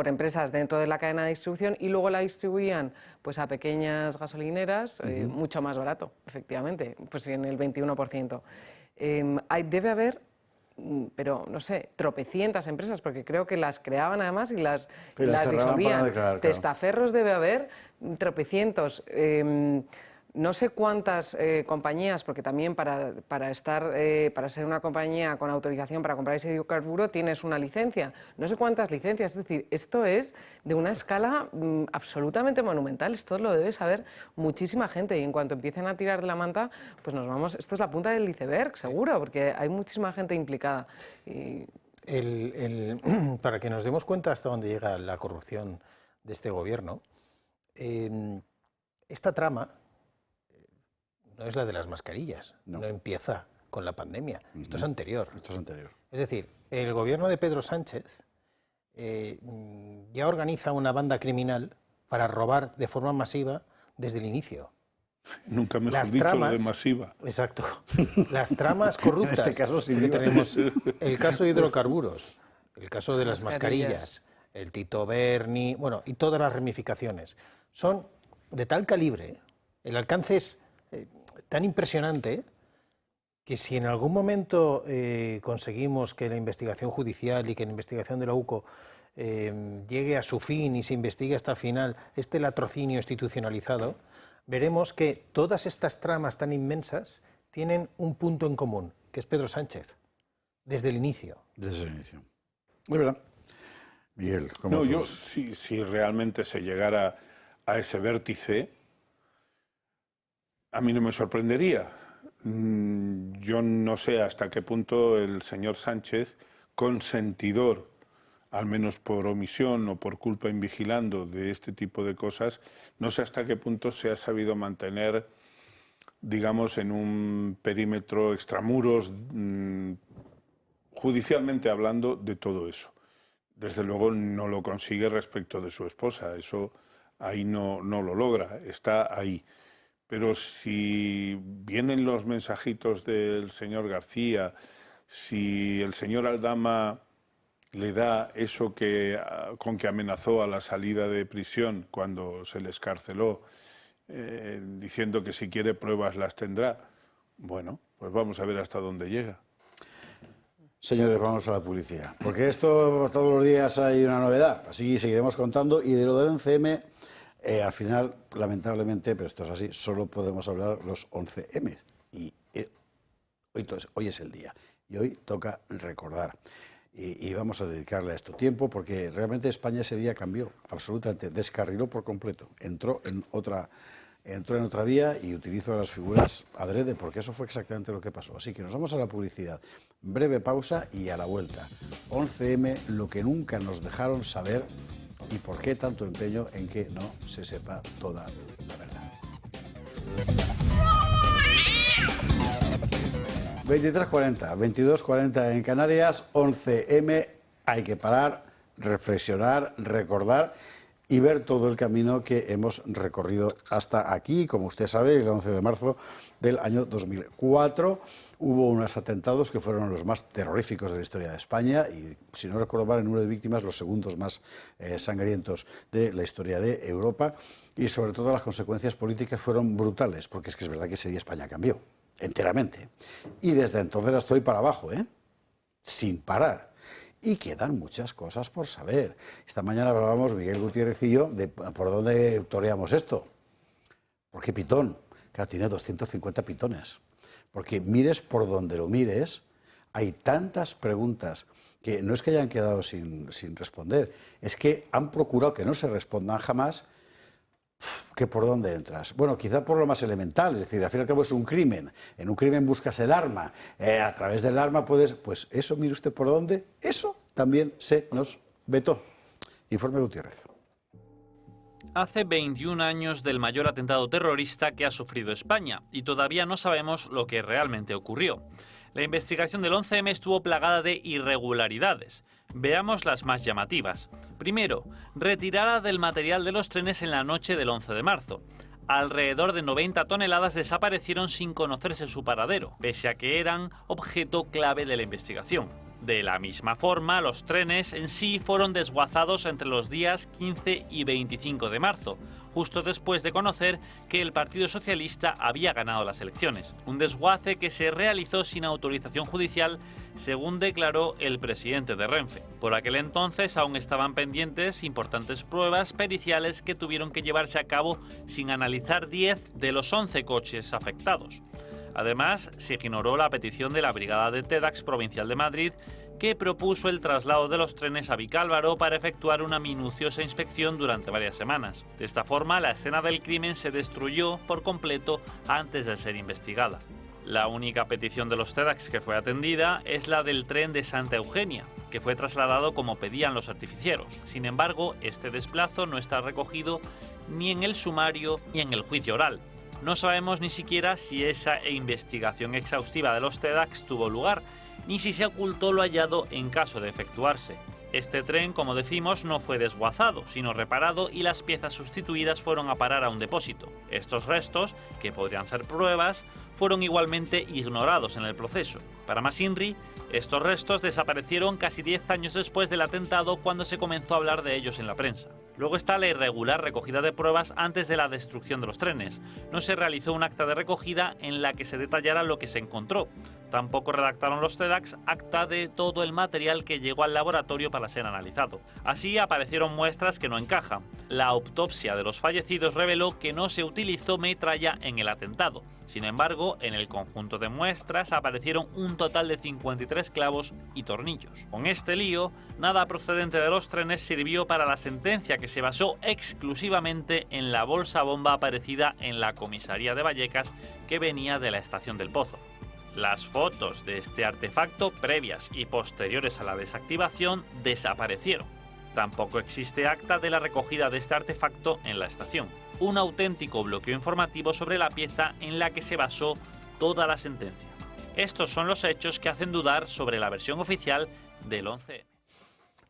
empresas dentro de la cadena de distribución y luego la distribuían pues a pequeñas gasolineras mucho más barato, efectivamente, pues en el 21%. Debe haber, pero no sé, tropecientas empresas, porque creo que las creaban además y las disolvían. Declarar, claro. Testaferros debe haber tropecientos. No sé cuántas compañías, porque también para ser una compañía con autorización para comprar ese hidrocarburo tienes una licencia. No sé cuántas licencias, es decir, esto es de una escala absolutamente monumental. Esto lo debe saber muchísima gente y en cuanto empiecen a tirar de la manta, pues nos vamos. Esto es la punta del iceberg, seguro, porque hay muchísima gente implicada. Y... Para que nos demos cuenta hasta dónde llega la corrupción de este gobierno, esta trama no es la de las mascarillas, no empieza con la pandemia, esto es anterior. Es decir, el gobierno de Pedro Sánchez ya organiza una banda criminal para robar de forma masiva desde el inicio. Nunca mejor dicho lo de masiva. Exacto. Las tramas corruptas. En este caso sí. Tenemos el caso de hidrocarburos, el caso de las mascarillas, el Tito Berni, bueno, y todas las ramificaciones. Son de tal calibre, el alcance es tan impresionante que si en algún momento conseguimos que la investigación judicial y que la investigación de la UCO llegue a su fin y se investigue hasta el final este latrocinio institucionalizado, veremos que todas estas tramas tan inmensas tienen un punto en común, que es Pedro Sánchez, desde el inicio. Desde el inicio. Muy bien. Miguel, ¿cómo? No, yo, si realmente se llegara a ese vértice, a mí no me sorprendería. Yo no sé hasta qué punto el señor Sánchez, consentidor, al menos por omisión o por culpa invigilando de este tipo de cosas, no sé hasta qué punto se ha sabido mantener, digamos, en un perímetro extramuros, judicialmente hablando, de todo eso. Desde luego no lo consigue respecto de su esposa, eso ahí no lo logra, está ahí. Pero si vienen los mensajitos del señor García, si el señor Aldama le da eso con que amenazó a la salida de prisión cuando se le escarceló, diciendo que si quiere pruebas las tendrá, bueno, pues vamos a ver hasta dónde llega. Señores, vamos a la publicidad, porque esto todos los días hay una novedad, así seguiremos contando, y de lo del 11M, al final, lamentablemente, pero esto es así, solo podemos hablar los 11M, y hoy es el día, y hoy toca recordar, y vamos a dedicarle a esto tiempo, porque realmente España ese día cambió, absolutamente, descarriló por completo, entró en otra vía y utilizó las figuras adrede, porque eso fue exactamente lo que pasó. Así que nos vamos a la publicidad. Breve pausa y a la vuelta. 11M, lo que nunca nos dejaron saber ¿Y por qué tanto empeño en que no se sepa toda la verdad? 23:40, 22:40 en Canarias, 11M, hay que parar, reflexionar, recordar y ver todo el camino que hemos recorrido hasta aquí. Como usted sabe, el 11 de marzo del año 2004 hubo unos atentados que fueron los más terroríficos de la historia de España y, si no recuerdo mal, el número de víctimas, los segundos más sangrientos de la historia de Europa, y sobre todo las consecuencias políticas fueron brutales, porque es que es verdad que ese día España cambió enteramente. Y desde entonces estoy para abajo, sin parar. Y quedan muchas cosas por saber. Esta mañana hablábamos, Miguel Gutiérrez y yo, de por dónde toreamos esto. ¿Por qué pitón? Claro, tiene 250 pitones. Porque mires por donde lo mires, hay tantas preguntas que no es que hayan quedado sin responder, es que han procurado que no se respondan jamás. ¿Que por dónde entras? Bueno, quizá por lo más elemental, es decir, al fin y al cabo es un crimen. En un crimen buscas el arma, a través del arma puedes... Pues eso, mire usted por dónde, eso también se nos vetó. Informe Gutiérrez. Hace 21 años del mayor atentado terrorista que ha sufrido España y todavía no sabemos lo que realmente ocurrió. La investigación del 11M estuvo plagada de irregularidades. Veamos las más llamativas. Primero, retirada del material de los trenes en la noche del 11 de marzo. Alrededor de 90 toneladas desaparecieron sin conocerse su paradero, pese a que eran objeto clave de la investigación. De la misma forma, los trenes en sí fueron desguazados entre los días 15 y 25 de marzo, justo después de conocer que el Partido Socialista había ganado las elecciones. Un desguace que se realizó sin autorización judicial, según declaró el presidente de Renfe. Por aquel entonces aún estaban pendientes importantes pruebas periciales que tuvieron que llevarse a cabo sin analizar 10 de los 11 coches afectados. Además, se ignoró la petición de la Brigada de TEDx Provincial de Madrid, que propuso el traslado de los trenes a Vicálvaro para efectuar una minuciosa inspección durante varias semanas. De esta forma, la escena del crimen se destruyó por completo antes de ser investigada. La única petición de los TEDx que fue atendida es la del tren de Santa Eugenia, que fue trasladado como pedían los artificieros. Sin embargo, este desplazo no está recogido ni en el sumario ni en el juicio oral. No sabemos ni siquiera si esa investigación exhaustiva de los TEDx tuvo lugar, ni si se ocultó lo hallado en caso de efectuarse. Este tren, como decimos, no fue desguazado, sino reparado y las piezas sustituidas fueron a parar a un depósito. Estos restos, que podrían ser pruebas, fueron igualmente ignorados en el proceso. Para más INRI, estos restos desaparecieron casi 10 años después del atentado, cuando se comenzó a hablar de ellos en la prensa. Luego está la irregular recogida de pruebas antes de la destrucción de los trenes. No se realizó un acta de recogida en la que se detallara lo que se encontró. Tampoco redactaron los TEDx acta de todo el material que llegó al laboratorio para ser analizado. Así aparecieron muestras que no encajan. La autopsia de los fallecidos reveló que no se utilizó metralla en el atentado. Sin embargo, en el conjunto de muestras aparecieron un total de 53 clavos y tornillos. Con este lío, nada procedente de los trenes sirvió para la sentencia, que se basó exclusivamente en la bolsa bomba aparecida en la comisaría de Vallecas, que venía de la estación del Pozo. Las fotos de este artefacto, previas y posteriores a la desactivación, desaparecieron. Tampoco existe acta de la recogida de este artefacto en la estación. Un auténtico bloqueo informativo sobre la pieza en la que se basó toda la sentencia. Estos son los hechos que hacen dudar sobre la versión oficial del 11M.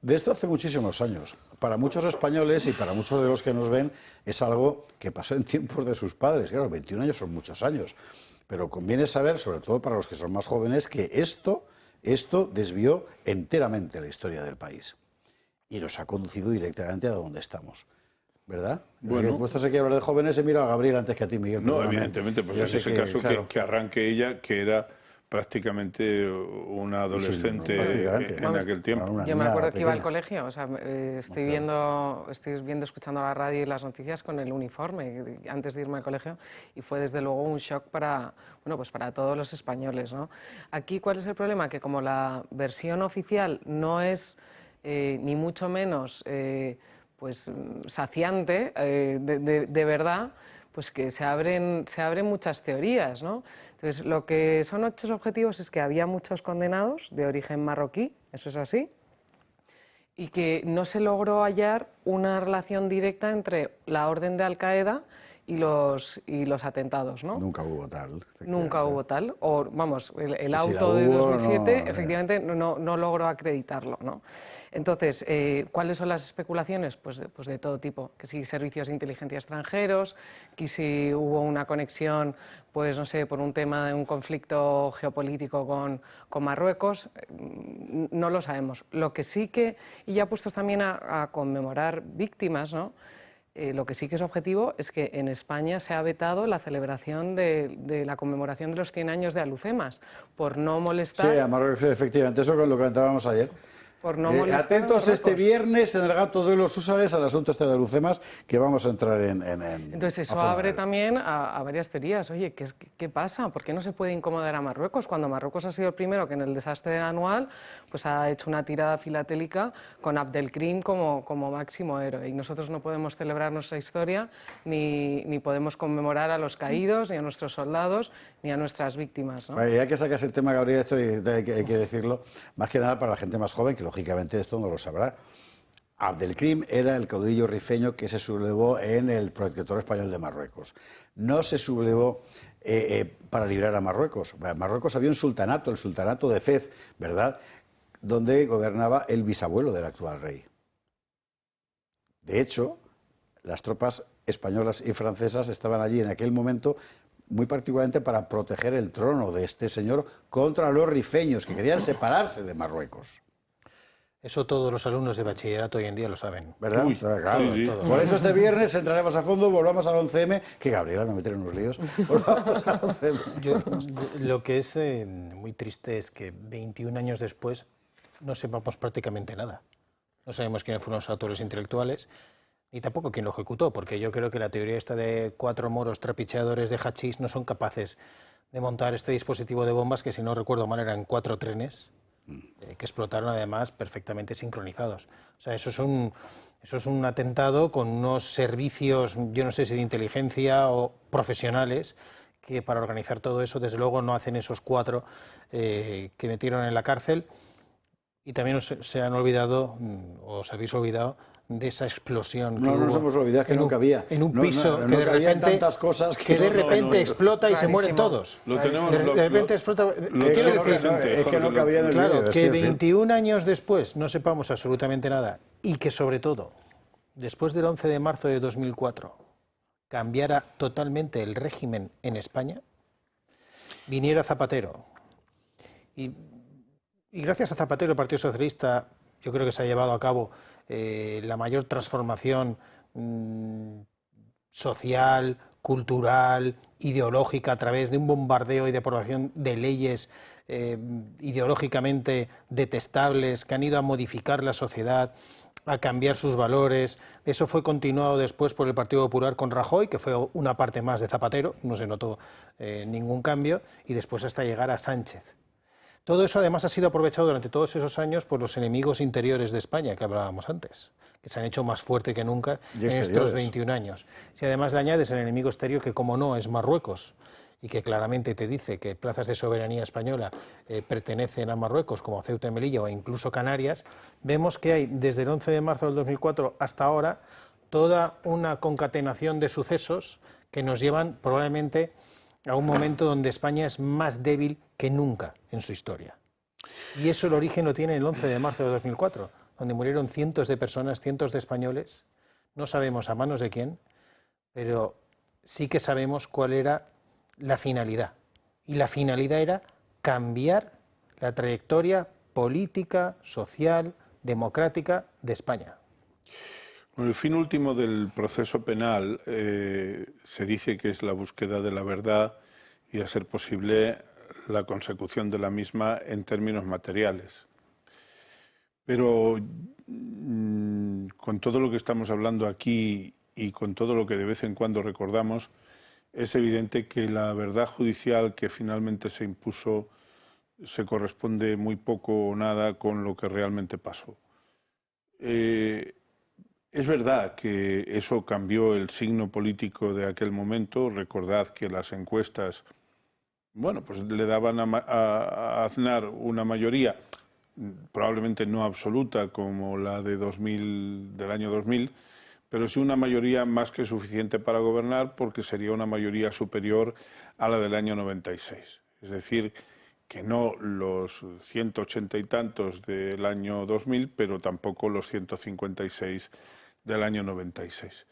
De esto hace muchísimos años. Para muchos españoles y para muchos de los que nos ven es algo que pasó en tiempos de sus padres. Claro, 21 años son muchos años. Pero conviene saber, sobre todo para los que son más jóvenes, que esto desvió enteramente la historia del país. Y nos ha conducido directamente a donde estamos. ¿Verdad? Bueno, puestos aquí a hablar de jóvenes, he mirado a Gabriel antes que a ti, Miguel. No, evidentemente, pues en ese caso claro, que arranque ella, que era prácticamente una adolescente en aquel tiempo. Yo me acuerdo que iba al colegio, o sea, estoy viendo, escuchando la radio y las noticias con el uniforme antes de irme al colegio, y fue desde luego un shock para, bueno, pues para todos los españoles, ¿no? Aquí, ¿cuál es el problema? Que como la versión oficial no es ni mucho menos pues saciante de verdad, pues que se abren muchas teorías, ¿no? Entonces, lo que son hechos objetivos es que había muchos condenados de origen marroquí, eso es así, y que no se logró hallar una relación directa entre la orden de Al-Qaeda y los atentados, ¿no? Nunca hubo tal. Nunca hubo tal. O, vamos, el auto si la de hubo, 2007 no, efectivamente no logró acreditarlo, ¿no? Entonces, ¿cuáles son las especulaciones? Pues de todo tipo. Que si servicios de inteligencia extranjeros, que si hubo una conexión, pues no sé, por un tema de un conflicto geopolítico con Marruecos, no lo sabemos. Lo que sí que, y ya puestos también a conmemorar víctimas, ¿no? Lo que sí que es objetivo es que en España se ha vetado la celebración de la conmemoración de los 100 años de Alucemas, por no molestar... Sí, a Marruecos, efectivamente, eso es lo que comentábamos ayer. Por no molestar atentos este viernes en el Gato de los Úsares al asunto este de Alucemas, que vamos a entrar en Entonces eso abre también a varias teorías. Oye, ¿qué pasa? ¿Por qué no se puede incomodar a Marruecos? Cuando Marruecos ha sido el primero que en el desastre anual pues ha hecho una tirada filatélica con Abdelkrim como máximo héroe. Y nosotros no podemos celebrar nuestra historia, ni podemos conmemorar a los caídos, ni a nuestros soldados, ni a nuestras víctimas, ¿no? Ya que sacas el tema, Gabriel, esto hay que decirlo, más que nada para la gente más joven, que lógicamente esto no lo sabrá. Abdelkrim era el caudillo rifeño que se sublevó en el Protectorado Español de Marruecos. No se sublevó para librar a Marruecos. En Marruecos había un sultanato, el sultanato de Fez, ¿verdad?, donde gobernaba el bisabuelo del actual rey. De hecho, las tropas españolas y francesas estaban allí en aquel momento muy particularmente para proteger el trono de este señor contra los rifeños que querían separarse de Marruecos. Eso todos los alumnos de bachillerato hoy en día lo saben. ¿Verdad? Uy, claro, sí. Por eso este viernes entraremos a fondo, volvamos al 11M, que Gabriela me meterá en unos líos. Volvamos al 11M. Lo que es muy triste es que 21 años después no sepamos prácticamente nada. No sabemos quiénes fueron los autores intelectuales, ni tampoco quién lo ejecutó, porque yo creo que la teoría esta de 4 moros trapicheadores de hachís no son capaces de montar este dispositivo de bombas que, si no recuerdo mal, eran 4 trenes que explotaron además perfectamente sincronizados. O sea, eso es un atentado con unos servicios, yo no sé si de inteligencia o profesionales, que para organizar todo eso, desde luego, no hacen esos 4 que metieron en la cárcel. Y también se han olvidado, o os habéis olvidado, de esa explosión que no hubo nos hemos olvidado, que no cabía. En un piso no que de repente, tantas cosas que de repente explota y se mueren todos. Lo tenemos, de repente explota. Es que no cabía en el Claro, vídeo, que 21 años después no sepamos absolutamente nada y que, sobre todo, después del 11 de marzo de 2004 cambiara totalmente el régimen en España, viniera Zapatero y gracias a Zapatero, el Partido Socialista, yo creo que se ha llevado a cabo la mayor transformación social, cultural, ideológica, a través de un bombardeo y de aprobación de leyes ideológicamente detestables que han ido a modificar la sociedad, a cambiar sus valores. Eso fue continuado después por el Partido Popular con Rajoy, que fue una parte más de Zapatero, no se notó ningún cambio, y después hasta llegar a Sánchez. Todo eso además ha sido aprovechado durante todos esos años por los enemigos interiores de España que hablábamos antes, que se han hecho más fuerte que nunca en estos 21 años. Si además le añades el enemigo exterior, que como no es Marruecos, y que claramente te dice que plazas de soberanía española pertenecen a Marruecos, como Ceuta y Melilla o incluso Canarias, vemos que hay desde el 11 de marzo del 2004 hasta ahora toda una concatenación de sucesos que nos llevan probablemente a un momento donde España es más débil que nunca en su historia. Y eso el origen lo tiene el 11 de marzo de 2004, donde murieron cientos de personas, cientos de españoles. No sabemos a manos de quién, pero sí que sabemos cuál era la finalidad. Y la finalidad era cambiar la trayectoria política, social, democrática de España. Bueno, el fin último del proceso penal se dice que es la búsqueda de la verdad y, a ser posible, la consecución de la misma en términos materiales. Pero con todo lo que estamos hablando aquí y con todo lo que de vez en cuando recordamos, es evidente que la verdad judicial que finalmente se impuso se corresponde muy poco o nada con lo que realmente pasó. Es verdad que eso cambió el signo político de aquel momento. Recordad que las encuestas, bueno, pues le daban a Aznar una mayoría probablemente no absoluta como la de del año 2000, pero sí una mayoría más que suficiente para gobernar, porque sería una mayoría superior a la del año 96. Es decir, que no los 180 y tantos del año 2000, pero tampoco los 156 del año 96.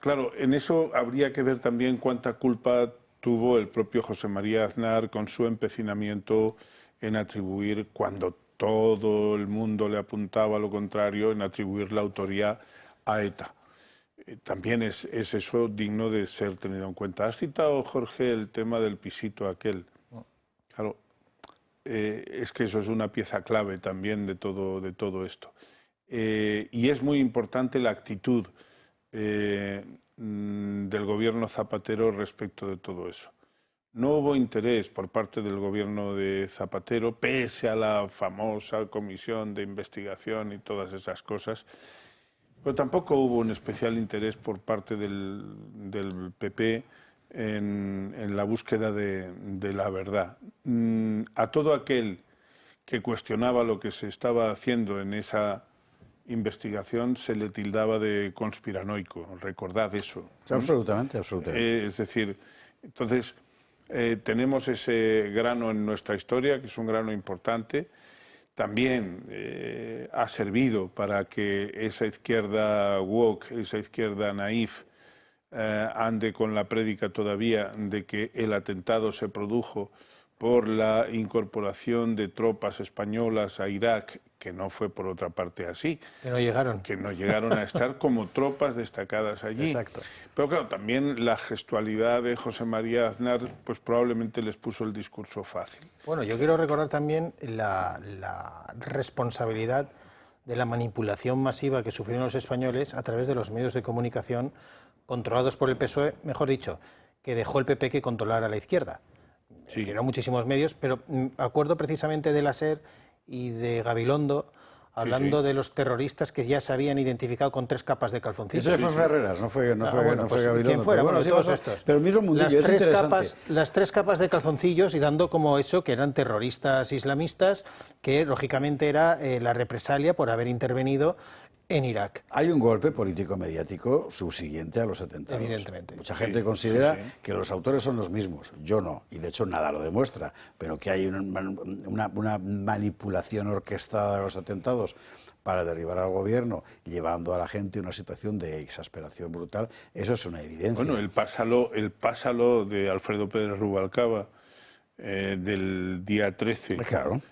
Claro, en eso habría que ver también cuánta culpa tuvo el propio José María Aznar con su empecinamiento en atribuir, cuando todo el mundo le apuntaba a lo contrario, en atribuir la autoría a ETA. También es eso digno de ser tenido en cuenta. Has citado, Jorge, el tema del pisito aquel. Claro, es que eso es una pieza clave también de todo esto. Y es muy importante la actitud del gobierno Zapatero respecto de todo eso. No hubo interés por parte del gobierno de Zapatero, pese a la famosa comisión de investigación y todas esas cosas, pero tampoco hubo un especial interés por parte del PP en la búsqueda de la verdad. A todo aquel que cuestionaba lo que se estaba haciendo en esa investigación se le tildaba de conspiranoico. Recordad eso. Absolutamente, absolutamente. Es decir, entonces tenemos ese grano en nuestra historia, que es un grano importante. También ha servido para que esa izquierda woke, esa izquierda naif, ande con la prédica todavía de que el atentado se produjo por la incorporación de tropas españolas a Irak, que no fue por otra parte así. Que no llegaron. Que no llegaron a estar como tropas destacadas allí. Exacto. Pero claro, también la gestualidad de José María Aznar pues probablemente les puso el discurso fácil. Bueno, yo quiero recordar también la responsabilidad de la manipulación masiva que sufrieron los españoles a través de los medios de comunicación controlados por el PSOE, mejor dicho, que dejó el PP que controlara a la izquierda. Sí. Eran muchísimos medios, pero acuerdo precisamente de la SER y de Gabilondo, hablando de los terroristas que ya se habían identificado con 3 capas de calzoncillos. Ese fue Ferreras, no fue Gabilondo. ¿Quién fuera? Pero, bueno, todos estos. Pero el mismo mundillo, las 3 capas de calzoncillos, y dando como eso que eran terroristas islamistas, que lógicamente era la represalia por haber intervenido en Irak. Hay un golpe político-mediático subsiguiente a los atentados. Evidentemente. Mucha gente considera que los autores son los mismos. Yo no, y de hecho nada lo demuestra, pero que hay una manipulación orquestada de los atentados para derribar al gobierno, llevando a la gente a una situación de exasperación brutal, eso es una evidencia. Bueno, el pásalo de Alfredo Pérez Rubalcaba del día 13. Claro.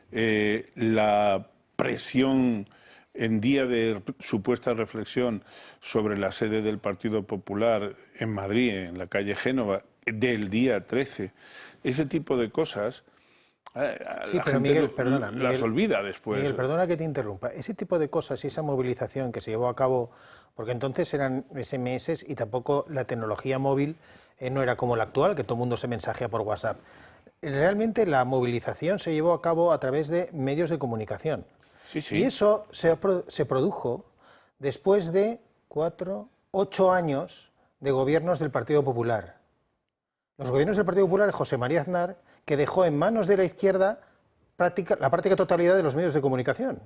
La presión en día de supuesta reflexión sobre la sede del Partido Popular en Madrid, en la calle Génova, del día 13, ese tipo de cosas, la gente Miguel, perdona, las olvida después. Miguel, perdona que te interrumpa. Ese tipo de cosas y esa movilización que se llevó a cabo, porque entonces eran SMS y tampoco la tecnología móvil no era como la actual, que todo el mundo se mensajea por WhatsApp. Realmente la movilización se llevó a cabo a través de medios de comunicación. Sí, sí. Y eso se produjo después de 8 años de gobiernos del Partido Popular. Los gobiernos del Partido Popular de José María Aznar, que dejó en manos de la izquierda la práctica totalidad de los medios de comunicación.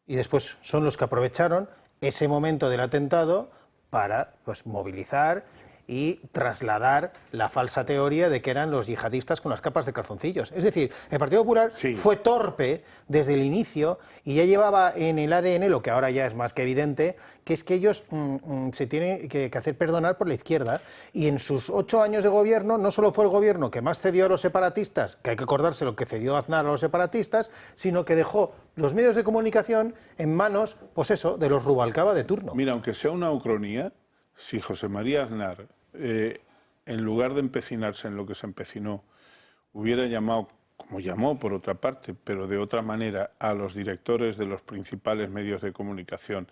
Y después son los que aprovecharon ese momento del atentado para movilizar y trasladar la falsa teoría de que eran los yihadistas con las capas de calzoncillos. Es decir, el Partido Popular fue torpe desde el inicio y ya llevaba en el ADN lo que ahora ya es más que evidente, que es que ellos se tienen que hacer perdonar por la izquierda, y en sus 8 años de gobierno no solo fue el gobierno que más cedió a los separatistas, que hay que acordarse lo que cedió Aznar a los separatistas, sino que dejó los medios de comunicación en manos, pues eso, de los Rubalcaba de turno. Mira, aunque sea una ucronía, si José María Aznar, en lugar de empecinarse en lo que se empecinó, hubiera llamado, como llamó por otra parte, pero de otra manera, a los directores de los principales medios de comunicación,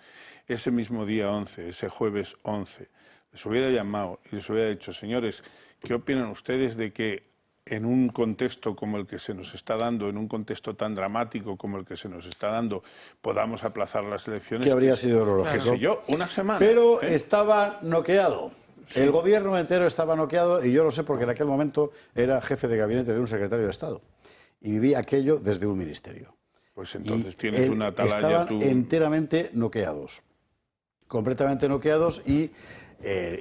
ese mismo día 11, ese jueves 11, les hubiera llamado y les hubiera dicho: señores, ¿qué opinan ustedes de que en un contexto como el que se nos está dando, en un contexto tan dramático como el que se nos está dando, podamos aplazar las elecciones? Que habría sido lo lógico. ¿Qué sé yo? Una semana. Pero estaba noqueado. Sí. El gobierno entero estaba noqueado, y yo lo sé porque en aquel momento era jefe de gabinete de un secretario de Estado. y viví aquello desde un ministerio. Pues entonces Y, tienes una atalaya estaban tú. enteramente noqueados, completamente noqueados y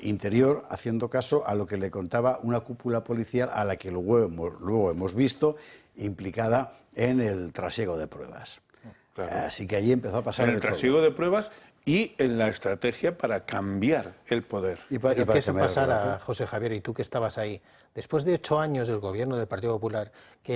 interior haciendo caso a lo que le contaba una cúpula policial a la que luego hemos visto implicada en el trasiego de pruebas. Claro. Así que allí empezó a pasar En el de todo. trasiego de pruebas y en la estrategia para cambiar el poder. ¿Pero qué se pasará, José Javier, y tú que estabas ahí, después de 8 años del gobierno del Partido Popular, que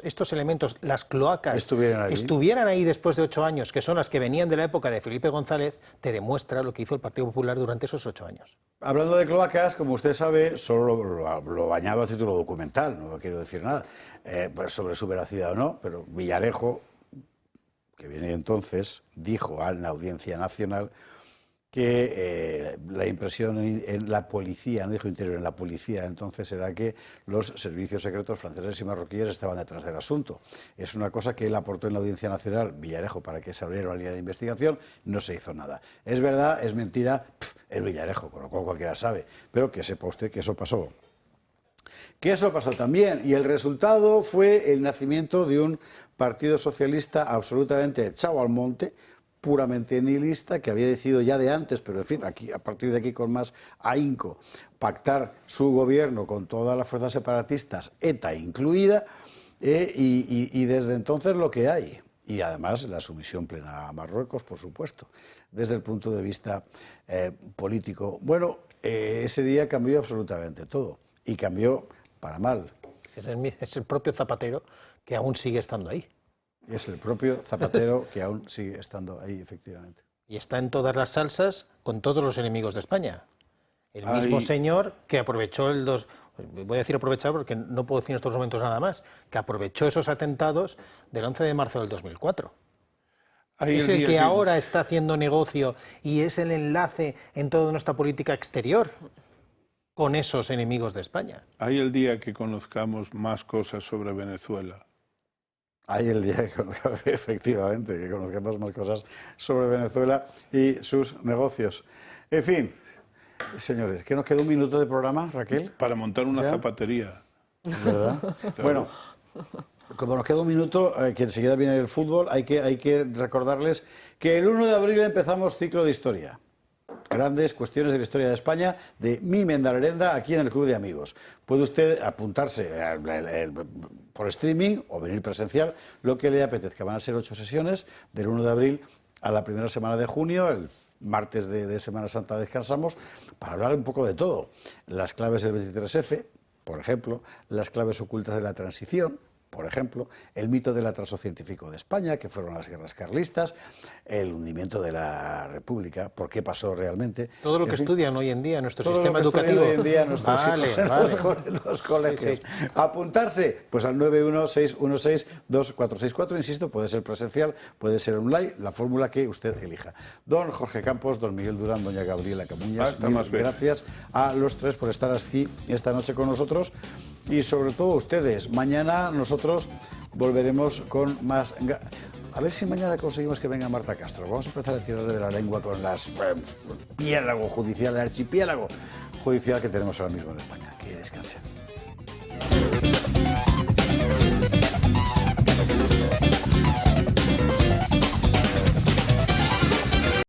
estos elementos, las cloacas, estuvieran ahí después de 8 años, que son las que venían de la época de Felipe González, te demuestra lo que hizo el Partido Popular durante esos 8 años? Hablando de cloacas, como usted sabe, solo lo añado a título documental, no quiero decir nada pues sobre su veracidad o no, pero Villarejo, que viene entonces, dijo en la Audiencia Nacional que la impresión en la policía, no dijo Interior, en la policía entonces era que los servicios secretos franceses y marroquíes estaban detrás del asunto. Es una cosa que él aportó en la Audiencia Nacional, Villarejo, para que se abriera una línea de investigación, no se hizo nada. Es verdad, es mentira, es Villarejo, con lo cual cualquiera sabe, pero que sepa usted que eso pasó. Que eso pasó también, y el resultado fue el nacimiento de un Partido Socialista absolutamente echado al monte, puramente nihilista, que había decidido ya de antes, pero en fin, aquí, a partir de aquí con más ahínco, pactar su gobierno con todas las fuerzas separatistas, ETA incluida, y desde entonces lo que hay. Y además la sumisión plena a Marruecos, por supuesto, desde el punto de vista político. Bueno, ese día cambió absolutamente todo, y cambió para mal. Es el propio Zapatero que aún sigue estando ahí. Es el propio Zapatero que aún sigue estando ahí, efectivamente. Y está en todas las salsas con todos los enemigos de España. El mismo señor que aprovechó voy a decir aprovechar porque no puedo decir en estos momentos nada más, que aprovechó esos atentados del 11 de marzo del 2004. Es el que ahora está haciendo negocio y es el enlace en toda nuestra política exterior con esos enemigos de España. Hay el día que conozcamos más cosas sobre Venezuela. Hay el día que conozcamos, efectivamente, que conozcamos más cosas sobre Venezuela y sus negocios. En fin, señores, ¿qué nos queda? ¿Un minuto de programa, Raquel? Para montar una zapatería. ¿Verdad? Claro. Bueno, como nos queda un minuto, que enseguida viene el fútbol, hay que recordarles que el 1 de abril empezamos ciclo de historia. Grandes cuestiones de la historia de España, de Mi Mendalerenda, aquí en el Club de Amigos. Puede usted apuntarse por streaming o venir presencial, lo que le apetezca. Van a ser 8 sesiones, del 1 de abril a la primera semana de junio, el martes de Semana Santa descansamos, para hablar un poco de todo. Las claves del 23F, por ejemplo, las claves ocultas de la transición, por ejemplo, el mito del atraso científico de España, que fueron las guerras carlistas, el hundimiento de la República, por qué pasó realmente. Todo lo que estudian hoy en día en nuestro sistema educativo. Hoy en día nuestros hijos en los colegios. Sí, sí. Apuntarse, pues al 916162464, insisto, puede ser presencial, puede ser online, la fórmula que usted elija. Don Jorge Campos, don Miguel Durán, doña Gabriela Camuñas, gracias a los tres por estar aquí esta noche con nosotros y sobre todo ustedes. Mañana nosotros volveremos con más. A ver si mañana conseguimos que venga Marta Castro. Vamos a empezar a tirarle de la lengua con las piélago judicial, el archipiélago judicial que tenemos ahora mismo en España. Que descansen.